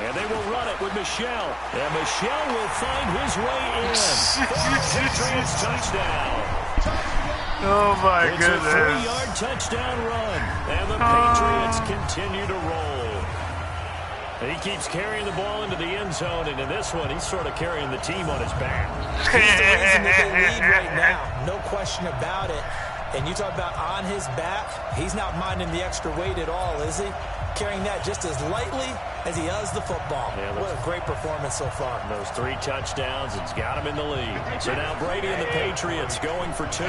And they will run it with Michelle. And Michelle will find his way in. Patriots touchdown. Oh, my goodness. It's a 3-yard touchdown run. And the Patriots continue to roll. He keeps carrying the ball into the end zone. And in this one, he's sort of carrying the team on his back. He's the reason that they lead right now. No question about it. And you talk about on his back, he's not minding the extra weight at all, is he? Carrying that just as lightly as he does the football. Yeah, what a great performance so far. Those 3 touchdowns, it's got him in the lead. So now Brady and the Patriots going for 2.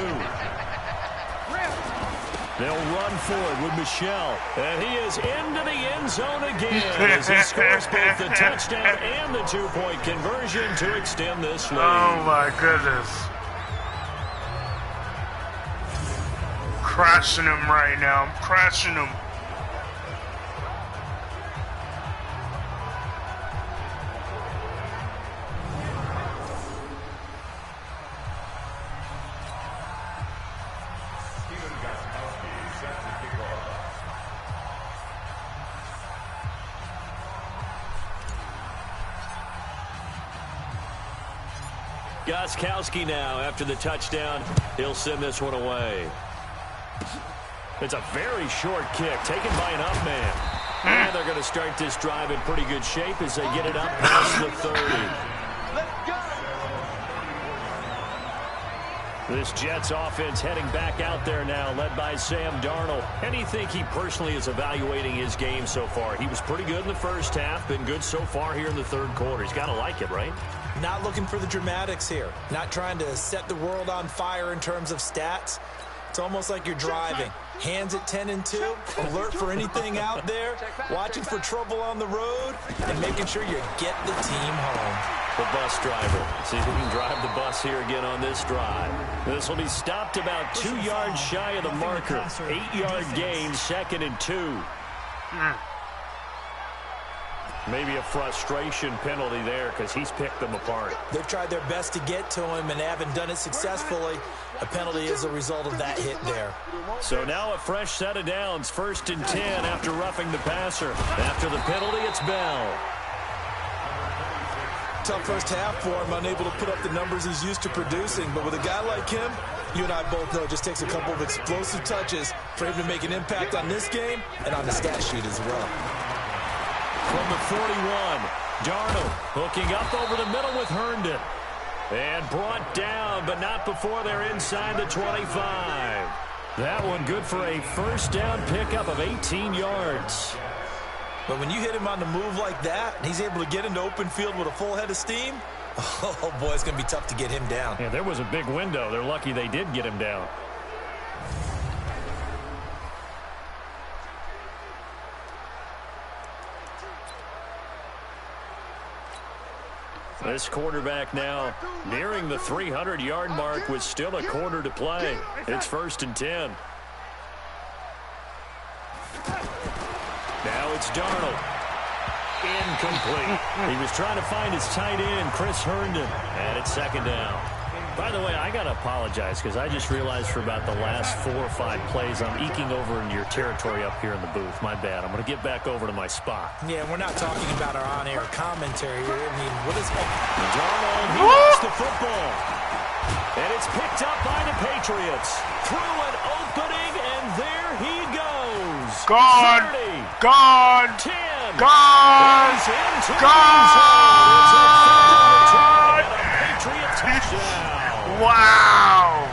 They'll run forward with Michelle. And he is into the end zone again as he scores both the touchdown and the 2-point conversion to extend this lead. Oh, my goodness. Crashing him right now. I'm crashing him. Gostkowski now after the touchdown. He'll send this one away. It's a very short kick taken by an up man. And they're going to start this drive in pretty good shape as they get it up past the 30. This Jets offense heading back out there now, led by Sam Darnold. And you think he personally is evaluating his game so far? He was pretty good in the first half, been good so far here in the 3rd quarter. He's got to like it, right? Not looking for the dramatics here. Not trying to set the world on fire in terms of stats. It's almost like you're driving. Hands at 10 and 2, alert for anything out there, watching for trouble on the road, and making sure you get the team home. The bus driver. See if he can drive the bus here again on this drive. This will be stopped about 2 yards shy of the marker. 8-yard gain, 2nd and 2. Maybe a frustration penalty there because he's picked them apart. They've tried their best to get to him and haven't done it successfully. A penalty is a result of that hit there. So now a fresh set of downs. 1st and 10 after roughing the passer. After the penalty, it's Bell. Tough first half for him, unable to put up the numbers he's used to producing. But with a guy like him, you and I both know it just takes a couple of explosive touches for him to make an impact on this game and on the stat sheet as well. From the 41, Darnold hooking up over the middle with Herndon. And brought down, but not before they're inside the 25. That one good for a first down pickup of 18 yards. But when you hit him on the move like that, and he's able to get into open field with a full head of steam, oh boy, it's going to be tough to get him down. Yeah, there was a big window. They're lucky they did get him down. This quarterback now nearing the 300-yard mark with still a quarter to play. It's 1st and 10. Now it's Darnold. Incomplete. He was trying to find his tight end, Chris Herndon, and it's 2nd down. By the way, I got to apologize because I just realized for about the last 4 or 5 plays I'm eking over into your territory up here in the booth. My bad. I'm going to get back over to my spot. Yeah, we're not talking about our on-air commentary here. I mean, what is Darnold, he lost the football. And it's picked up by the Patriots. Through an opening, and there he goes. Gone. 30, Gone. 10. Gone. Gone. Patriot touchdown. Wow.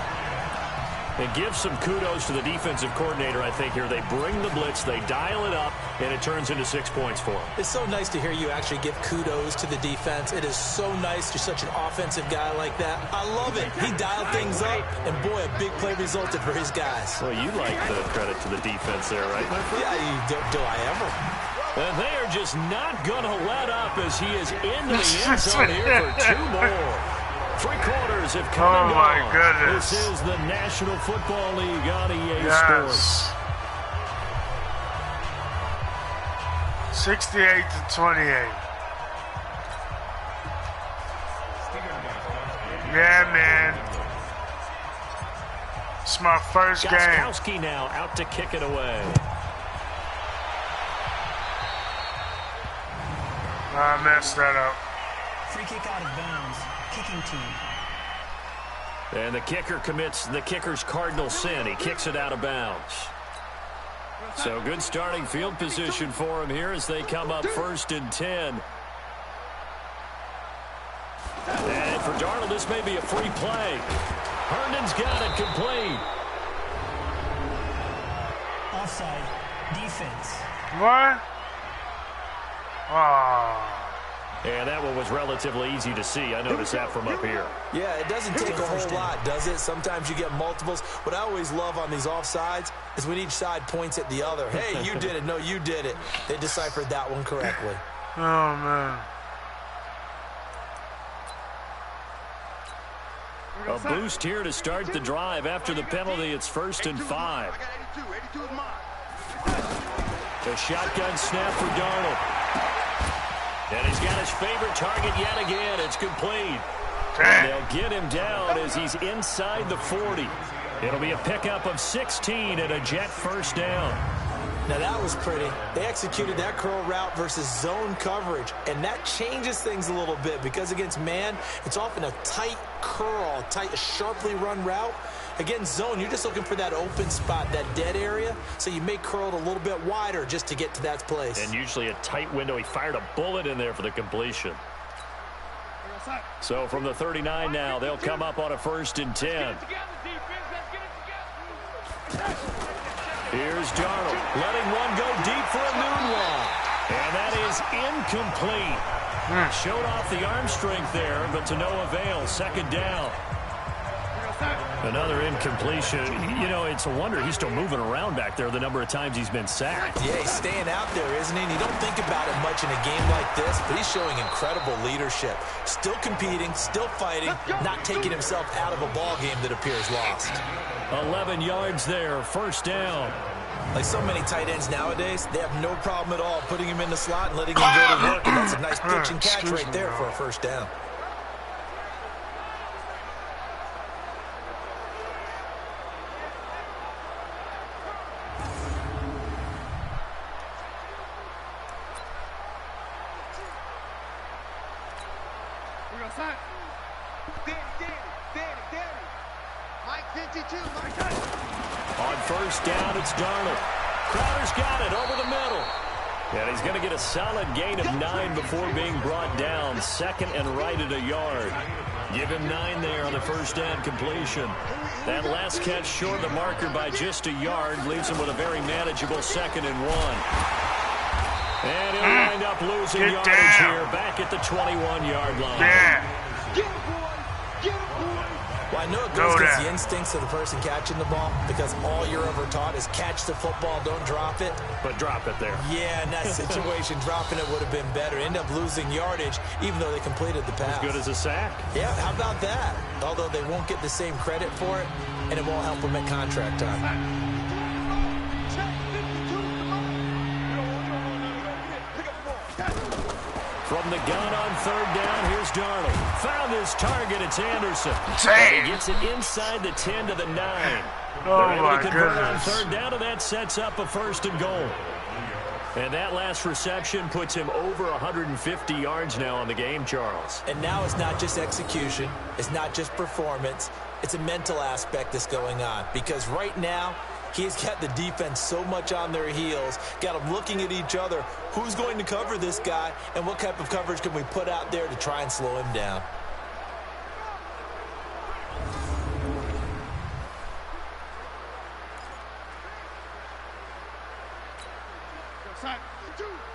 And give some kudos to the defensive coordinator, I think, here. They bring the blitz, they dial it up, and it turns into 6 points for them. It's so nice to hear you actually give kudos to the defense. It is so nice. You're such an offensive guy like that. I love it. He dialed things up, and boy, a big play resulted for his guys. Well, you like the credit to the defense there, right, my friend? Yeah, do I ever? And they are just not going to let up as he is into the end zone here for 2 more. 3 quarters have come and gone. Oh, my goodness. This is the National Football League on EA Yes. Sports. 68-28. Yeah, man. It's my first game. Gostkowski now out to kick it away. I messed that up. Free kick out of bounds. Kicking team. And the kicker commits the kicker's cardinal sin. He kicks it out of bounds. So good starting field position for him here as they come up 1st and 10. And for Darnold, this may be a free play. Herndon's got it complete. Offside. Defense. What? Oh. And that one was relatively easy to see. I noticed that from up here. Yeah, it doesn't take a whole lot, does it? Sometimes you get multiples. What I always love on these offsides is when each side points at the other. Hey, you did it. No, you did it. They deciphered that one correctly. Oh, man. A boost here to start the drive. After the penalty, it's 1st and 5. The shotgun snap for Darnold. And he's got his favorite target yet again. It's complete. And they'll get him down as he's inside the 40. It'll be a pickup of 16 and a Jet first down. Now that was pretty. They executed that curl route versus zone coverage, and that changes things a little bit because against man, it's often a tight curl, tight, sharply run route. Against zone, you're just looking for that open spot, that dead area, so you may curl it a little bit wider just to get to that place. And usually a tight window. He fired a bullet in there for the completion. So from the 39 now, they'll come up on a 1st and 10. Here's Darnold, letting one go deep for a noon walk. And that is incomplete. Showed off the arm strength there, but to no avail. 2nd down. Another incompletion. You know, it's a wonder he's still moving around back there the number of times he's been sacked. Yeah, he's staying out there, isn't he? And you don't think about it much in a game like this, but he's showing incredible leadership. Still competing, still fighting, not taking himself out of a ball game that appears lost. 11 yards there, first down. Like so many tight ends nowadays, they have no problem at all putting him in the slot and letting him go to work. And that's a nice pitch and catch right there for a first down. On first down, it's Darnold. Crowder's got it over the middle. And he's going to get a solid gain of 9 before being brought down. Second and right at a yard. Give him 9 there on the first down completion. That last catch short of the marker by just a yard leaves him with a very manageable 2nd and 1. And he'll wind up losing yardage here back at the 21-yard line. Well, I know it goes against the instincts of the person catching the ball because all you're ever taught is catch the football, don't drop it. But drop it there. Yeah, in that situation, dropping it would have been better. End up losing yardage even though they completed the pass. As good as a sack. Yeah, how about that? Although they won't get the same credit for it, and it won't help them at contract time. From the gun on third down, here's Darnold. Found his target, it's Anderson. Damn. He gets it inside the 10 to the 9. Oh, They're able to convert on goodness. third down, and that sets up a 1st and goal. And that last reception puts him over 150 yards now on the game, Charles. And now it's not just execution. It's not just performance. It's a mental aspect that's going on. Because right now, he's got the defense so much on their heels, got them looking at each other. Who's going to cover this guy, and what type of coverage can we put out there to try and slow him down?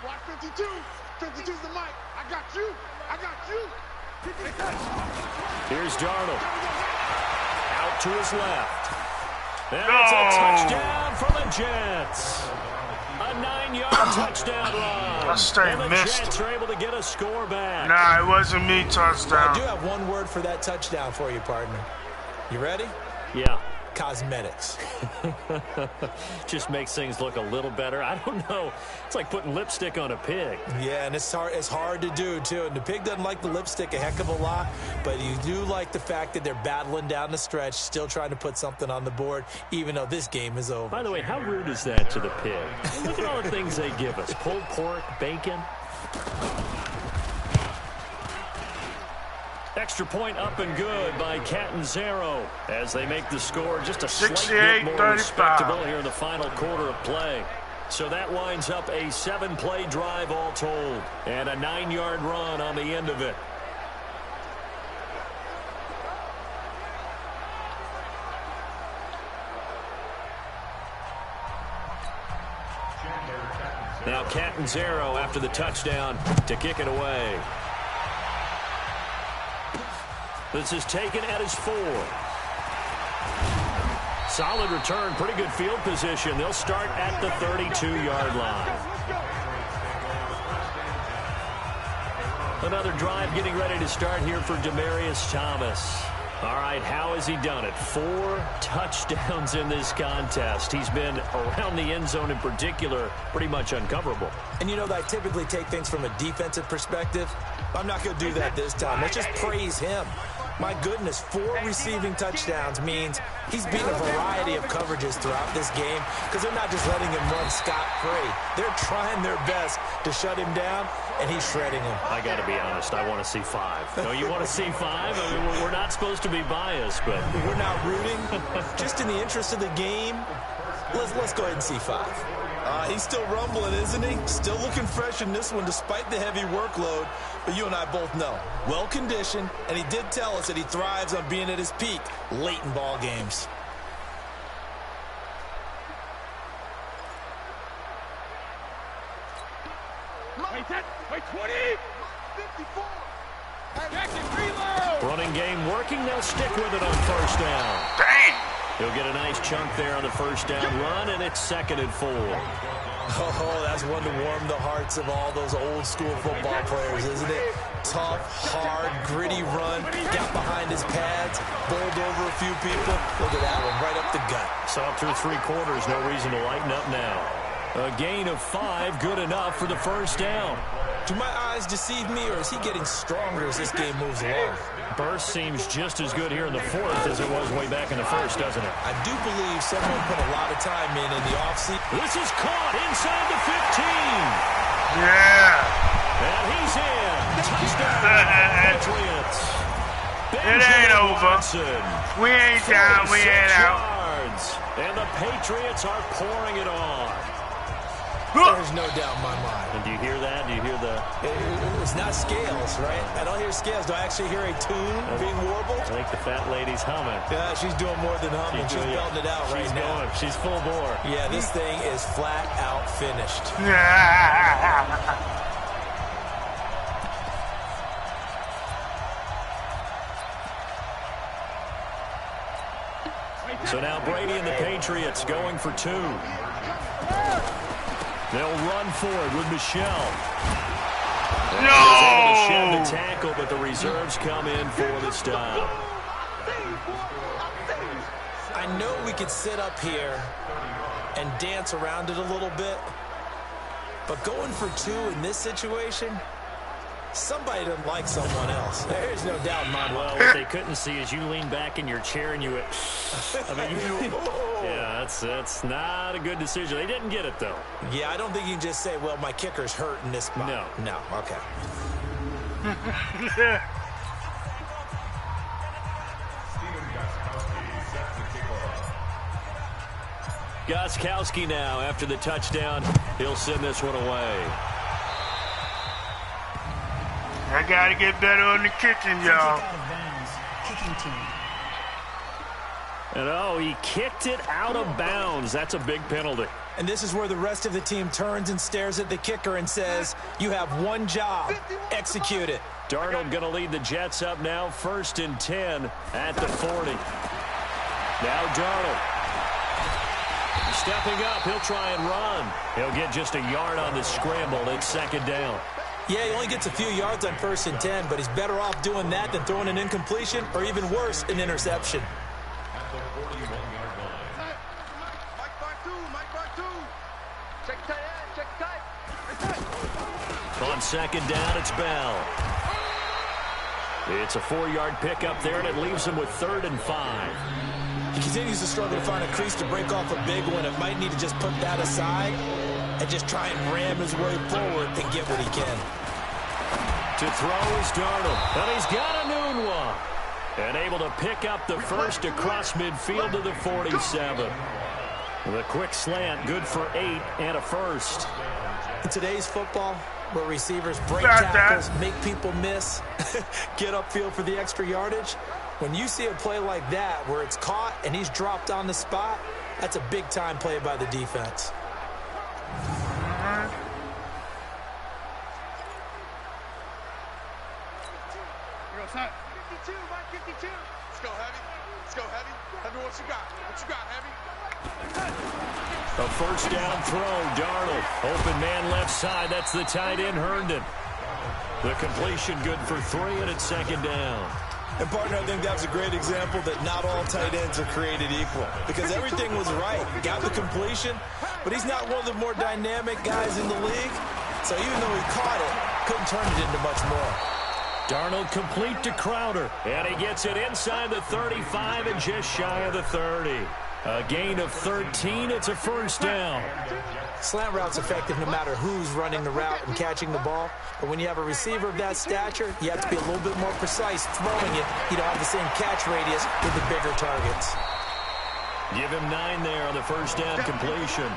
Watch 52. 52's the mic. I got you. I got you. Here's Darnold. Out to his left. That's a touchdown for the Jets. A 9-yard touchdown run. And the Jets are able to get a score back. Nah, it wasn't me touchdown. I do have one word for that touchdown for you, partner. You ready? Yeah. Cosmetics. Just makes things look a little better. I don't know. It's like putting lipstick on a pig. Yeah, and it's hard to do, too. And the pig doesn't like the lipstick a heck of a lot, but you do like the fact that they're battling down the stretch, still trying to put something on the board, even though this game is over. By the way, how rude is that to the pig? Look at all the things they give us. Pulled pork, bacon. Extra point up and good by Catanzaro as they make the score just a slight bit more respectable here in the final quarter of play. So that winds up a 7-play drive all told and a 9-yard run on the end of it. Now Catanzaro after the touchdown to kick it away. This is taken at his 4. Solid return, pretty good field position. They'll start at the 32-yard line. Another drive getting ready to start here for Demaryius Thomas. All right, how has he done it? 4 touchdowns in this contest. He's been around the end zone in particular, pretty much uncoverable. And you know that I typically take things from a defensive perspective. I'm not going to do that this time. Let's just praise him. My goodness, 4 receiving touchdowns means he's beaten a variety of coverages throughout this game because they're not just letting him run scot-free. They're trying their best to shut him down, and he's shredding him. I got to be honest, I want to see 5. No, you want to see 5? I mean, we're not supposed to be biased, but... We're not rooting. Just in the interest of the game, let's go ahead and see 5. He's still rumbling, isn't he? Still looking fresh in this one despite the heavy workload. But you and I both know, well-conditioned, and he did tell us that he thrives on being at his peak late in ball games. Wait, 20! 54! Running game working. They'll stick with it on first down. Dang. He'll get a nice chunk there on the first down run, and it's 2nd and 4. Oh, that's one to warm the hearts of all those old school football players, isn't it? Tough, hard, gritty run, got behind his pads, bowled over a few people. Look at that one, right up the gut. So up through 3 quarters, no reason to lighten up now. A gain of 5, good enough for the first down. Do my eyes deceive me, or is he getting stronger as this game moves along? Burst seems just as good here in the 4th as it was way back in the 1st, doesn't it? I do believe someone put a lot of time in the offseason. This is caught inside the 15. Yeah. And he's in. Touchdown, Patriots. It ain't over. We ain't down. We ain't out. Yards, and the Patriots are pouring it on. There's no doubt in my mind. And do you hear that? Do you hear the... It's not scales, right? I don't hear scales. Do I actually hear a tune being warbled? I think the fat lady's humming. Yeah, she's doing more than humming. She's belting it out right now. She's full bore. Yeah, this thing is flat out finished. So now Brady and the Patriots going for 2. They'll run for it with Michelle. No! Able to shed the tackle, but the reserves come in for the stop. I know we could sit up here and dance around it a little bit, but going for 2 in this situation, somebody doesn't like someone else. There's no doubt in my mind. Well, what they couldn't see is you lean back in your chair and you went, yeah, that's not a good decision. They didn't get it, though. Yeah, I don't think you can just say, well, my kicker's hurt in this spot. No, okay. Gostkowski now, after the touchdown, he'll send this one away. I gotta get better on the kicking, y'all. Kicking team. And he kicked it out of bounds. That's a big penalty. And this is where the rest of the team turns and stares at the kicker and says, you have one job, execute it. Darnold going to lead the Jets up now, 1st and 10 at the 40. Now Darnold. Stepping up, he'll try and run. He'll get just a yard on the scramble. It's 2nd down. Yeah, he only gets a few yards on 1st and 10, but he's better off doing that than throwing an incompletion or even worse, an interception. At the 41-yard line. On 2nd down, it's Bell. It's a 4-yard pickup there, and it leaves him with 3rd and 5. He continues to struggle to find a crease to break off a big one. It might need to just put that aside and just try and ram his way forward and get what he can. To throw is Darnold, and he's got a noon one. And able to pick up the first across midfield to the 47. The quick slant, good for 8 and a first. In today's football, where receivers break tackles, make people miss, get upfield for the extra yardage, when you see a play like that where it's caught and he's dropped on the spot, that's a big-time play by the defense. Here 52, Mike 52. Let's go, Heavy. Let's go, Heavy. Heavy, what you got? What you got, Heavy? A first down throw, Darnold. Open man left side. That's the tight end, Herndon. The completion good for 3, and it's 2nd down. And, partner, I think that was a great example that not all tight ends are created equal. Because everything was right. Got the completion, but he's not one of the more dynamic guys in the league. So even though he caught it, couldn't turn it into much more. Darnold complete to Crowder, and he gets it inside the 35 and just shy of the 30. A gain of 13. It's a first down. Slant route's effective no matter who's running the route and catching the ball. But when you have a receiver of that stature, you have to be a little bit more precise throwing it. You don't have the same catch radius with the bigger targets. Give him 9 there on the first down completion.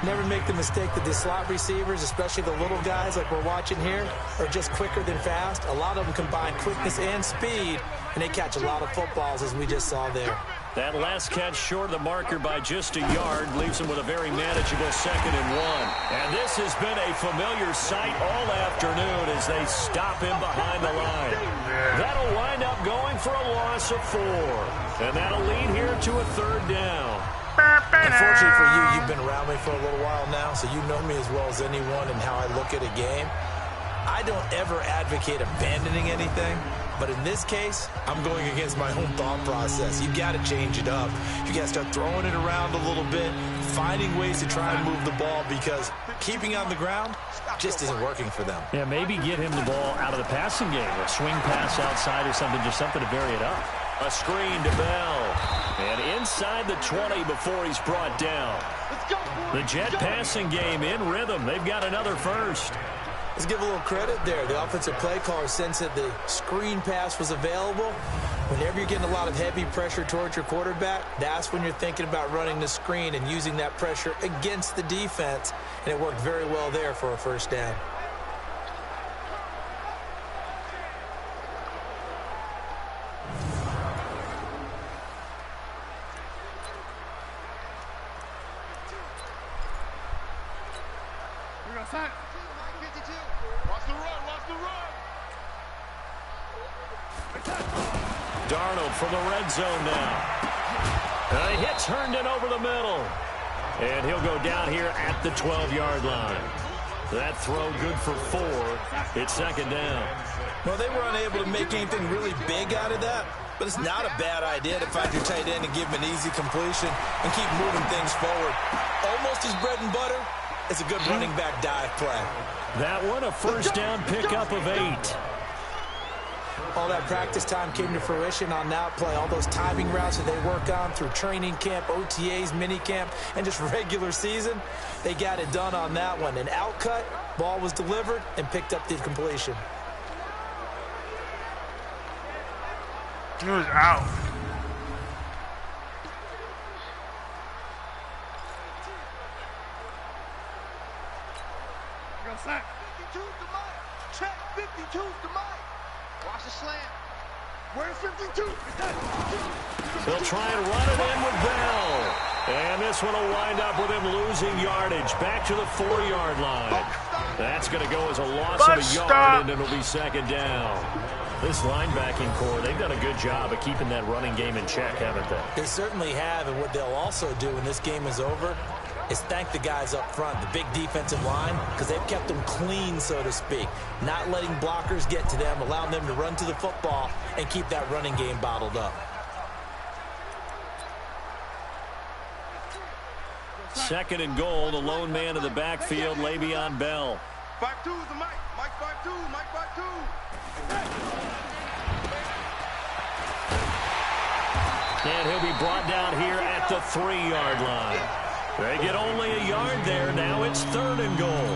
Never make the mistake that the slot receivers, especially the little guys like we're watching here, are just quicker than fast. A lot of them combine quickness and speed, and they catch a lot of footballs, as we just saw there. That last catch short of the marker by just a yard leaves him with a very manageable 2nd and 1. And this has been a familiar sight all afternoon as they stop him behind the line. That'll wind up going for a loss of 4. And that'll lead here to a 3rd down. Unfortunately for you, you've been around me for a little while now, so you know me as well as anyone and how I look at a game. I don't ever advocate abandoning anything, but in this case, I'm going against my own thought process. You got to change it up. You got to start throwing it around a little bit, finding ways to try and move the ball, because keeping on the ground just isn't working for them. Yeah, maybe get him the ball out of the passing game, a swing pass outside or something, just something to vary it up. A screen to Bell. And inside the 20 before he's brought down. The Jet passing game in rhythm. They've got another first. Let's give a little credit there. The offensive play caller sensed that the screen pass was available. Whenever you're getting a lot of heavy pressure towards your quarterback, that's when you're thinking about running the screen and using that pressure against the defense. And it worked very well there for a first down. Darnold from the red zone now. A hit turned in over the middle. And he'll go down here at the 12-yard line. That throw good for 4. It's 2nd down. Well, they were unable to make anything really big out of that, but it's not a bad idea to find your tight end and give him an easy completion and keep moving things forward. Almost his bread and butter. It's a good running back dive play. That one a first down pickup of 8. All that practice time came to fruition on that play. All those timing routes that they work on through training camp, OTAs, minicamp, and just regular season, they got it done on that one. An outcut, ball was delivered, and picked up the completion. He was out. Sack. 52's the mic. Check. 52's the mic. Watch the slant. Where's 52? They'll try and run it in with Bell. And this one will wind up with him losing yardage. Back to the 4-yard line. That's going to go as a loss of a yard, and it'll be 2nd down. This linebacking core, they've done a good job of keeping that running game in check, haven't they? They certainly have, and what they'll also do when this game is over is thank the guys up front, the big defensive line, because they've kept them clean, so to speak. Not letting blockers get to them, allowing them to run to the football and keep that running game bottled up. 2nd and goal, the lone man in the backfield, Le'Veon Bell. 5-2's the mic. Mike 5-2. Mike 5-2. And he'll be brought down here at the 3-yard line. They get only a yard there. Now it's 3rd and goal.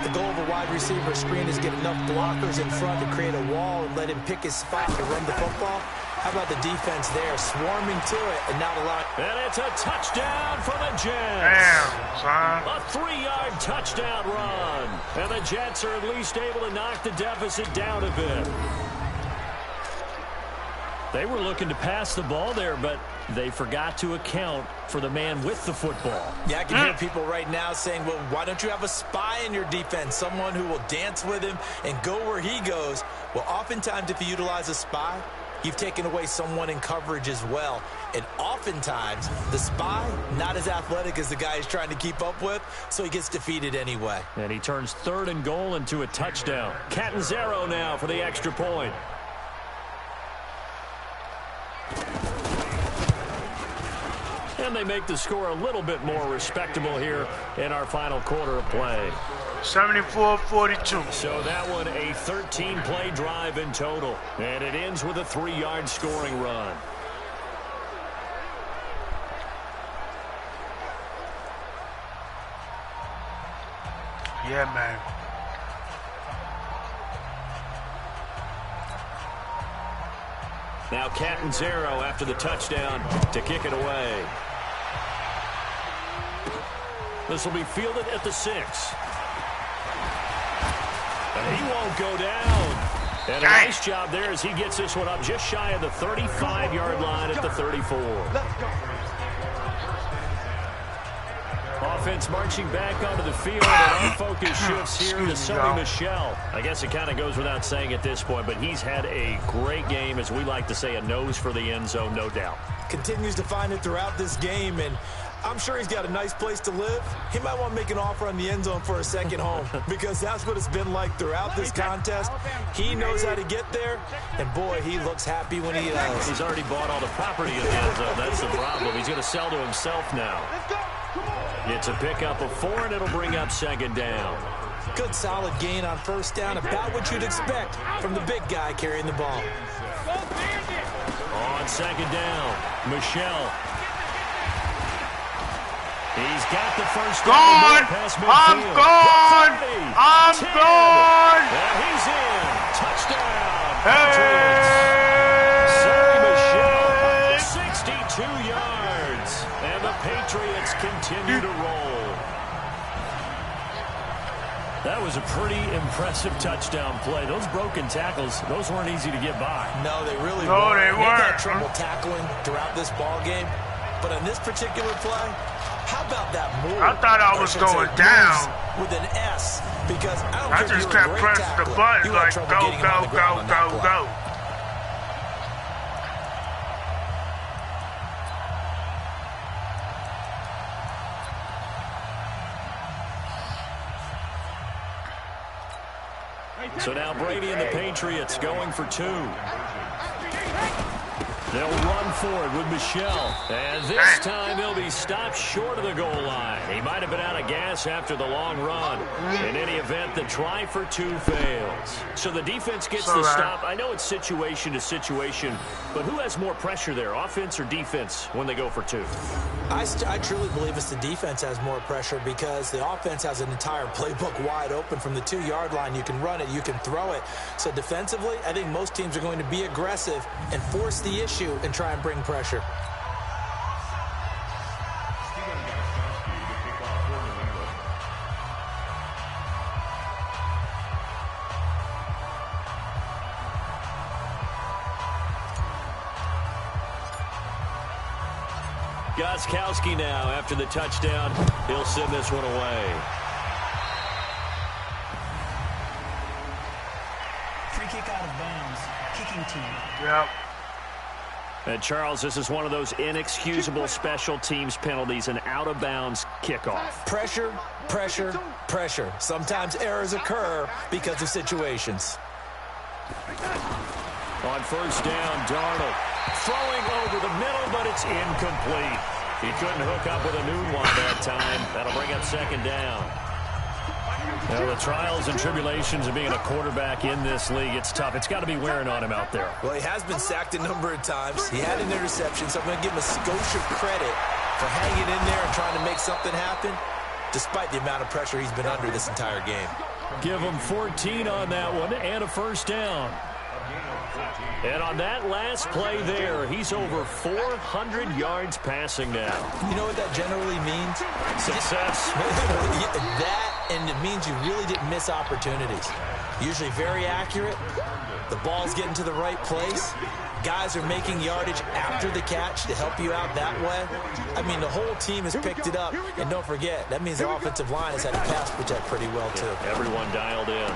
The goal of a wide receiver screen is get enough blockers in front to create a wall and let him pick his spot to run the football. How about the defense there, swarming to it and not allowing... And it's a touchdown for the Jets. Damn, son. A 3-yard touchdown run. And the Jets are at least able to knock the deficit down a bit. They were looking to pass the ball there, but they forgot to account for the man with the football. Yeah, I can hear people right now saying, well, why don't you have a spy in your defense, someone who will dance with him and go where he goes? Well, oftentimes if you utilize a spy, you've taken away someone in coverage as well. And oftentimes, the spy, not as athletic as the guy he's trying to keep up with, so he gets defeated anyway. And he turns 3rd and goal into a touchdown. Catanzaro now for the extra point. And they make the score a little bit more respectable here in our final quarter of play. 74-42. So that one a 13-play drive in total. And it ends with a 3-yard scoring run. Yeah, man. Now Catanzaro after the touchdown to kick it away. This will be fielded at the 6. And he won't go down. And a nice job there as he gets this one up just shy of the 35-yard line at the 34. Offense marching back onto the field, and our focus shifts here to Sonny Michel. I guess it kind of goes without saying at this point, but he's had a great game, as we like to say, a nose for the end zone, no doubt. Continues to find it throughout this game, and I'm sure he's got a nice place to live. He might want to make an offer on the end zone for a second home because that's what it's been like throughout this contest. He knows how to get there, and boy, he looks happy when he does. He's already bought all the property in the end zone. That's the problem. He's going to sell to himself now. It's a pickup of 4, and it'll bring up second down. Good solid gain on first down, about what you'd expect from the big guy carrying the ball. On second down, Michel. He's got the first down. I'm gone. And he's in. Touchdown. Sonny Michel, 62 yards. And the Patriots continue to roll. That was a pretty impressive touchdown play. Those broken tackles, those weren't easy to get by. No, they really No, weren't. they weren't. They've had trouble tackling throughout this ball game. But on this particular play, how about that move? I thought I was going down. With an S, because I just kept pressing the button like go, go, go, go, go. So now Brady and the Patriots going for 2. They'll run for it with Michel. And this time he'll be stopped short of the goal line. He might have been out of gas after the long run. In any event, the try for 2 fails. So the defense gets the stop. I know it's situation to situation, but who has more pressure there, offense or defense, when they go for 2? I truly believe it's the defense has more pressure because the offense has an entire playbook wide open from the 2-yard line. You can run it, you can throw it. So defensively, I think most teams are going to be aggressive and force the issue and try and bring pressure. Gostkowski now after the touchdown. He'll send this one away. Free kick out of bounds. Kicking team. Yep. And Charles, this is one of those inexcusable special teams penalties, an out-of-bounds kickoff. Pressure, pressure, pressure. Sometimes errors occur because of situations. On first down, Darnold throwing over the middle, but it's incomplete. He couldn't hook up with a new one that time. That'll bring up second down. Now, the trials and tribulations of being a quarterback in this league, it's tough. It's got to be wearing on him out there. Well, he has been sacked a number of times. He had an interception, so I'm going to give him a skosh of credit for hanging in there and trying to make something happen, despite the amount of pressure he's been under this entire game. Give him 14 on that one and a first down. And on that last play there, he's over 400 yards passing now. You know what that generally means? Success. That, and it means you really didn't miss opportunities. Usually very accurate. The ball's getting to the right place. Guys are making yardage after the catch to help you out that way. I mean, the whole team has picked it up. And don't forget, that means the offensive line has had to pass protect pretty well, too. Everyone dialed in.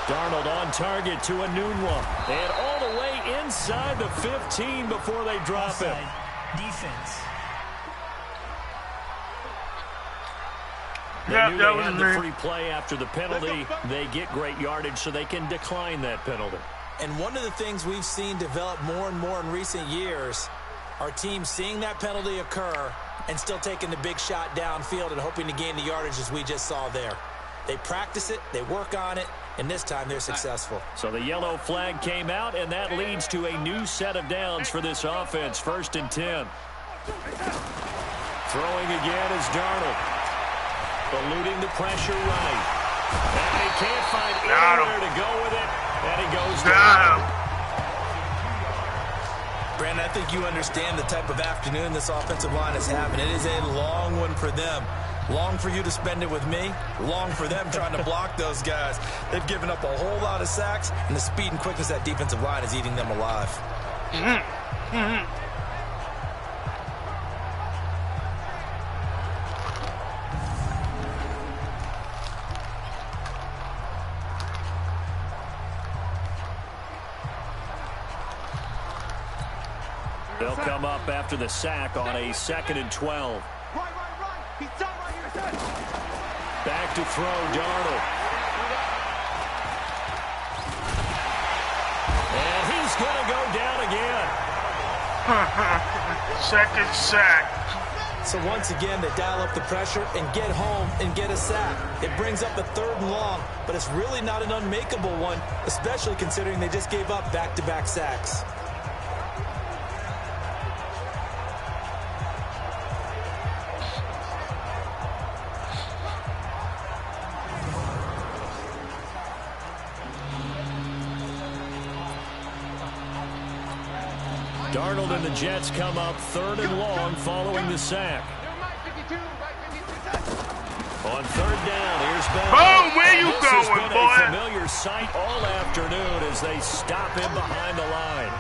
Darnold on target to a noon one. And all the way inside the 15 before they drop him. Defense. They knew they had the free play after the penalty. They get great yardage so they can decline that penalty. And one of the things we've seen develop more and more in recent years are teams seeing that penalty occur and still taking the big shot downfield and hoping to gain the yardage as we just saw there. They practice it, they work on it, and this time they're successful. So the yellow flag came out, and that leads to a new set of downs for this offense. 1st and 10. Throwing again is Darnold. Eluding the pressure right. And he can't find anywhere to go with it, and he goes down. Brandon, I think you understand the type of afternoon this offensive line is having. It is a long one for them. Long for you to spend it with me. Long for them trying to block those guys. They've given up a whole lot of sacks, and the speed and quickness of that defensive line is eating them alive. They'll come up after the sack on a 2nd and 12. He's done right here, Back to throw, Darnold. And he's going to go down again. Second sack. So once again, they dial up the pressure and get home and get a sack. It brings up the 3rd and long, but it's really not an unmakeable one, especially considering they just gave up back-to-back sacks. Darnold and the Jets come up 3rd and long following the sack. On 3rd down, here's Bell. Boom, where you this going, has been boy? a familiar sight all afternoon as they stop him behind the line.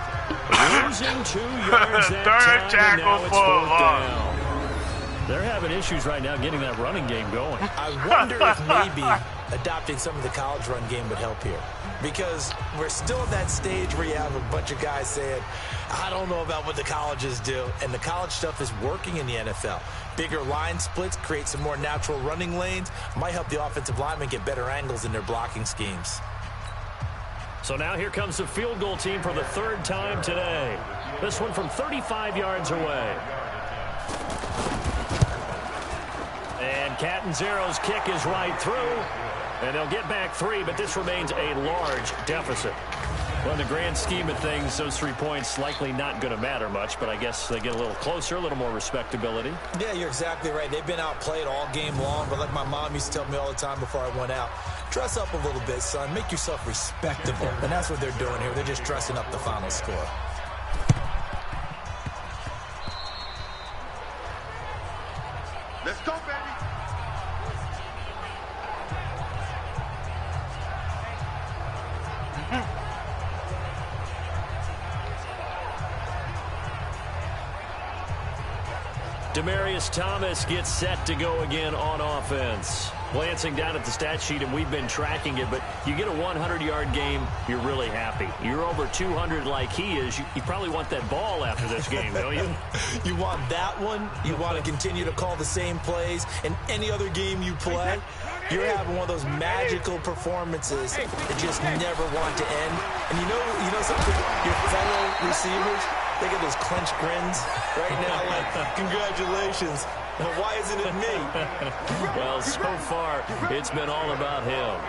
Losing 2 yards that Third time, and now tackle it's for a 4th loss. down. They're having issues right now getting that running game going. I wonder if maybe adopting some of the college run game would help here. Because we're still at that stage where you have a bunch of guys saying, I don't know about what the colleges do. And the college stuff is working in the NFL. Bigger line splits create some more natural running lanes. Might help the offensive linemen get better angles in their blocking schemes. So now here comes the field goal team for the 3rd time today. This one from 35 yards away. And Catanzaro's kick is right through. And they'll get back 3, but this remains a large deficit. Well, in the grand scheme of things, those 3 points likely not going to matter much, but I guess they get a little closer, a little more respectability. Yeah, you're exactly right. They've been outplayed all game long, but like my mom used to tell me all the time before I went out, dress up a little bit, son. Make yourself respectable. And that's what they're doing here. They're just dressing up the final score. Let's go, baby. Demaryius Thomas gets set to go again on offense. Glancing down at the stat sheet, and we've been tracking it, but you get a 100-yard game, you're really happy. You're over 200 like he is. You probably want that ball after this game, don't you? You want that one. You want to continue to call the same plays in any other game you play. You're having one of those magical performances that just never want to end. And you know something? Your fellow receivers, they get those clenched grins right now like, congratulations. But why isn't it me? Well, so far, it's been all about him.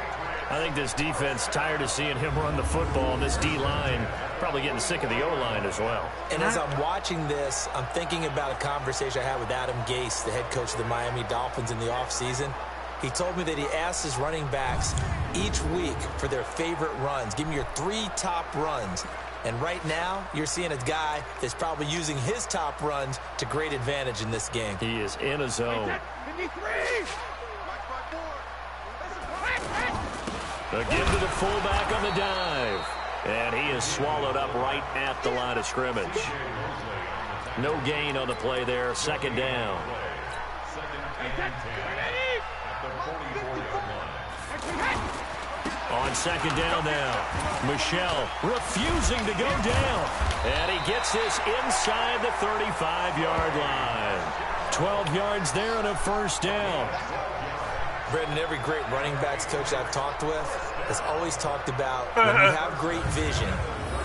I think this defense tired of seeing him run the football, and this D-line probably getting sick of the O-line as well. And as I'm watching this, I'm thinking about a conversation I had with Adam Gase, the head coach of the Miami Dolphins in the offseason. He told me that he asked his running backs each week for their favorite runs. Give me your 3 top runs. And right now, you're seeing a guy that's probably using his top runs to great advantage in this game. He is in a zone. Again to the fullback on the dive. And he is swallowed up right at the line of scrimmage. No gain on the play there. 2nd down. On 2nd down now, Michel refusing to go down. And he gets this inside the 35-yard line. 12 yards there and a 1st down. Brendan, every great running backs coach I've talked with has always talked about when you have great vision,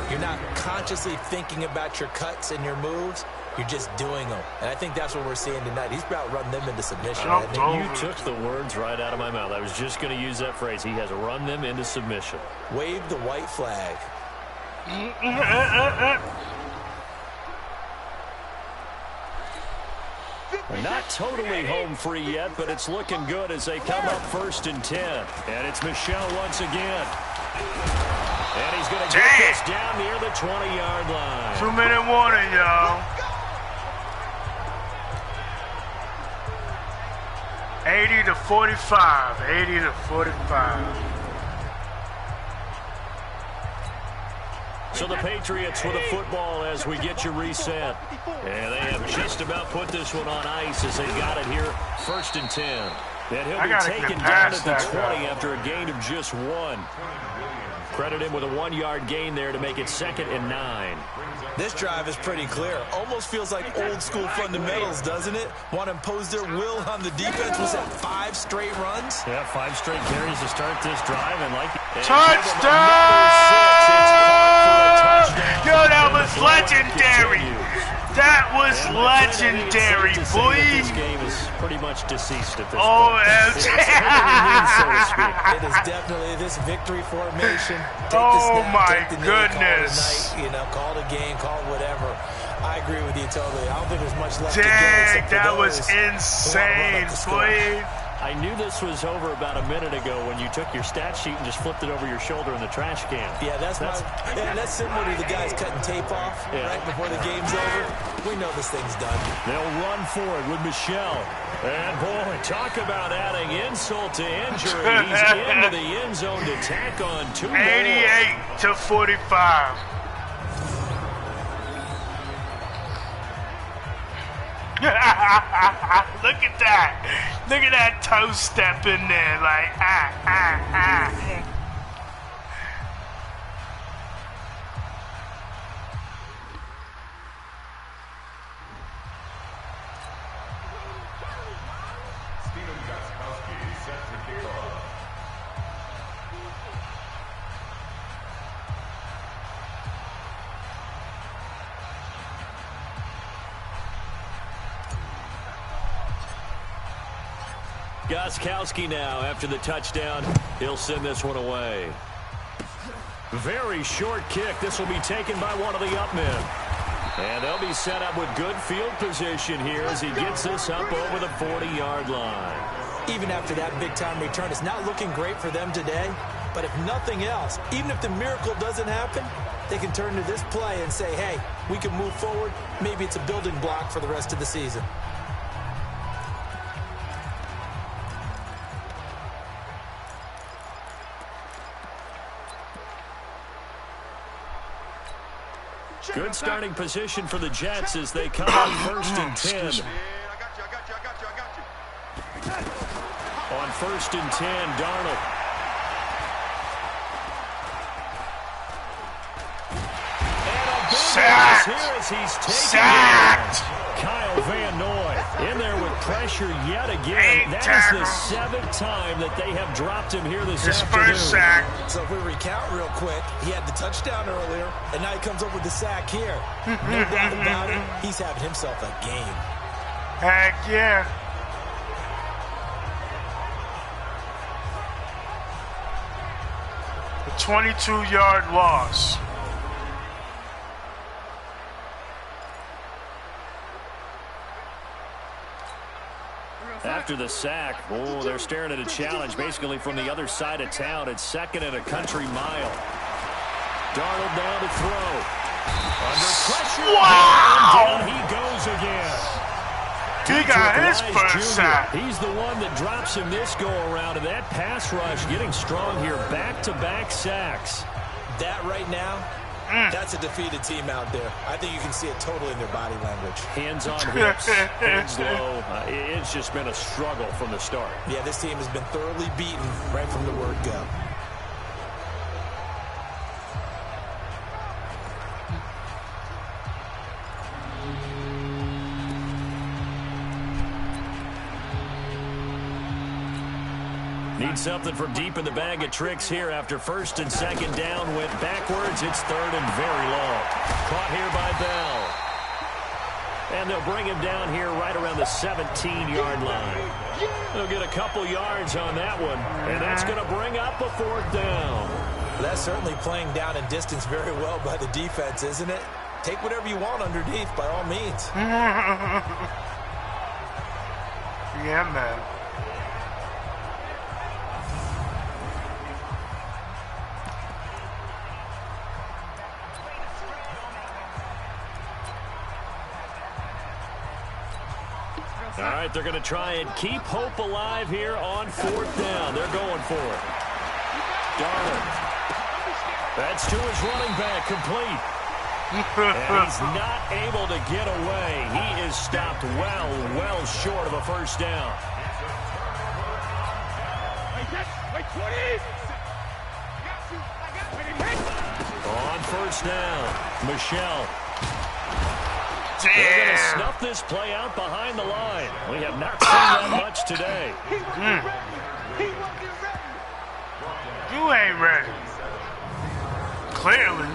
you're not consciously thinking about your cuts and your moves. You're just doing them. And I think that's what we're seeing tonight. He's about run them into submission. You took the words right out of my mouth. I was just going to use that phrase. He has run them into submission. Wave the white flag. Not totally home free yet, but it's looking good as they come up 1st and 10. And it's Michel once again. And he's going to get this down near the 20-yard line. 2-minute warning, y'all. 80-45. 80-45. So the Patriots with a football as we get you reset. And they have just about put this one on ice as they got it here. 1st and 10. And he'll be taken down at the 20 after a gain of just 1. Credit him with a 1-yard gain there to make it 2nd and 9. This drive is pretty clear. Almost feels like old school fundamentals, doesn't it? Want to impose their will on the defense. Was that 5 straight runs? Yeah, 5 straight carries to start this drive. And Touchdown! Yo, that was legendary. That was legendary, boy. This game is pretty much deceased at this point. OMG. It is definitely this victory formation. Oh, my goodness. Call it a game, call it whatever. I agree with you totally. I don't think there's much left to go. Dang, that was insane, boy. I knew this was over about a minute ago when you took your stat sheet and just flipped it over your shoulder in the trash can. Yeah, that's similar to the guys cutting tape off right before the game's over. We know this thing's done. They'll run for it with Michelle. And, boy, talk about adding insult to injury. He's into the end zone to tack on 2 more. 88-45. Look at that. Look at that toe step in there. Like, Gostkowski now after the touchdown. He'll send this one away. Very short kick. This will be taken by one of the up men. And they'll be set up with good field position here as he gets this up over the 40-yard line. Even after that big-time return, it's not looking great for them today. But if nothing else, even if the miracle doesn't happen, they can turn to this play and say, hey, we can move forward. Maybe it's a building block for the rest of the season. Good starting position for the Jets as they come on 1st and 10. On 1st and 10, Darnold. And a big sacked. Here as he's taken Kyle Van Noy in there with pressure yet again. That is the 7th time that they have dropped him here this afternoon. His first sack. So if we recount real quick, he had the touchdown earlier, and now he comes up with the sack here. No doubt about it, he's having himself a game. Heck yeah. A 22-yard loss. After the sack, they're staring at a challenge basically from the other side of town. It's 2nd and a country mile. Darnold down to throw. Under pressure. Wow! And down he goes again. He got his first sack. He's the one that drops him this go-around, and that pass rush getting strong here. Back-to-back sacks. That right now, that's a defeated team out there. I think you can see it totally in their body language. Hands on hips, hands low. It's just been a struggle from the start. Yeah, this team has been thoroughly beaten right from the word go. Need something from deep in the bag of tricks here after 1st and 2nd down. Went backwards. It's 3rd and very long. Caught here by Bell. And they'll bring him down here right around the 17-yard line. They'll get a couple yards on that one. And that's going to bring up a 4th down. That's certainly playing down in distance very well by the defense, isn't it? Take whatever you want underneath by all means. Yeah, man. All right, they're going to try and keep hope alive here on 4th down. They're going for it. Darnold. That's to his running back, complete. And he's not able to get away. He is stopped well short of a first down. Wait, 20. On 1st down, Michelle. Damn. They're going to snuff this play out behind the line. We have not seen that much today. You ain't ready. Clearly.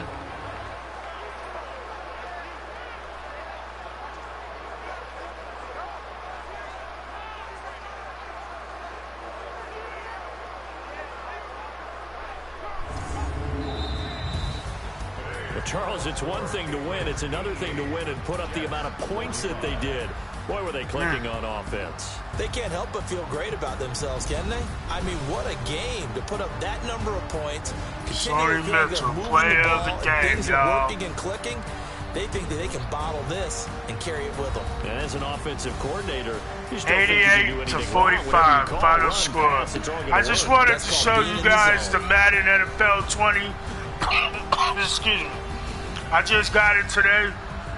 Charles, it's one thing to win. It's another thing to win and put up the amount of points that they did. Boy, were they clicking on offense. They can't help but feel great about themselves, can they? I mean, what a game to put up that number of points. Sorry, Mitchell, player of the game, things are working and clicking. They think that they can bottle this and carry it with them. And as an offensive coordinator, 88-45, final score. I just wanted to show you guys the Madden NFL 20. Excuse me. I just got it today.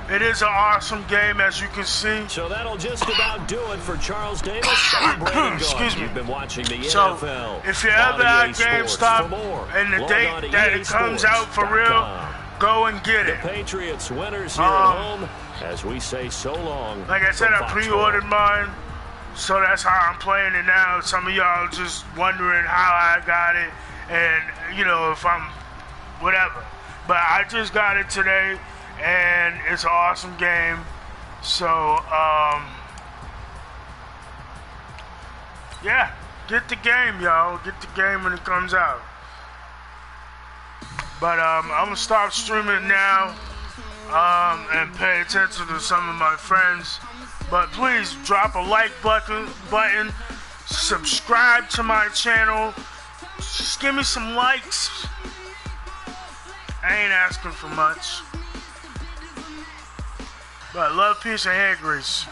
It is an awesome game, as you can see. So that'll just about do it for Charles Davis. Excuse me. You've been watching the so NFL. If you ever at GameStop and the date that it comes out for real, go and get it. The Patriots winners here at home, as we say so long. Like I said, I pre-ordered mine, so that's how I'm playing it now. Some of y'all just wondering how I got it, and you know, if I'm whatever. But I just got it today, and it's an awesome game. So, yeah, get the game, y'all. Get the game when it comes out. But I'm gonna stop streaming now, and pay attention to some of my friends. But please drop a like button, subscribe to my channel. Just give me some likes. I ain't asking for much. But love, peace, and hair grease.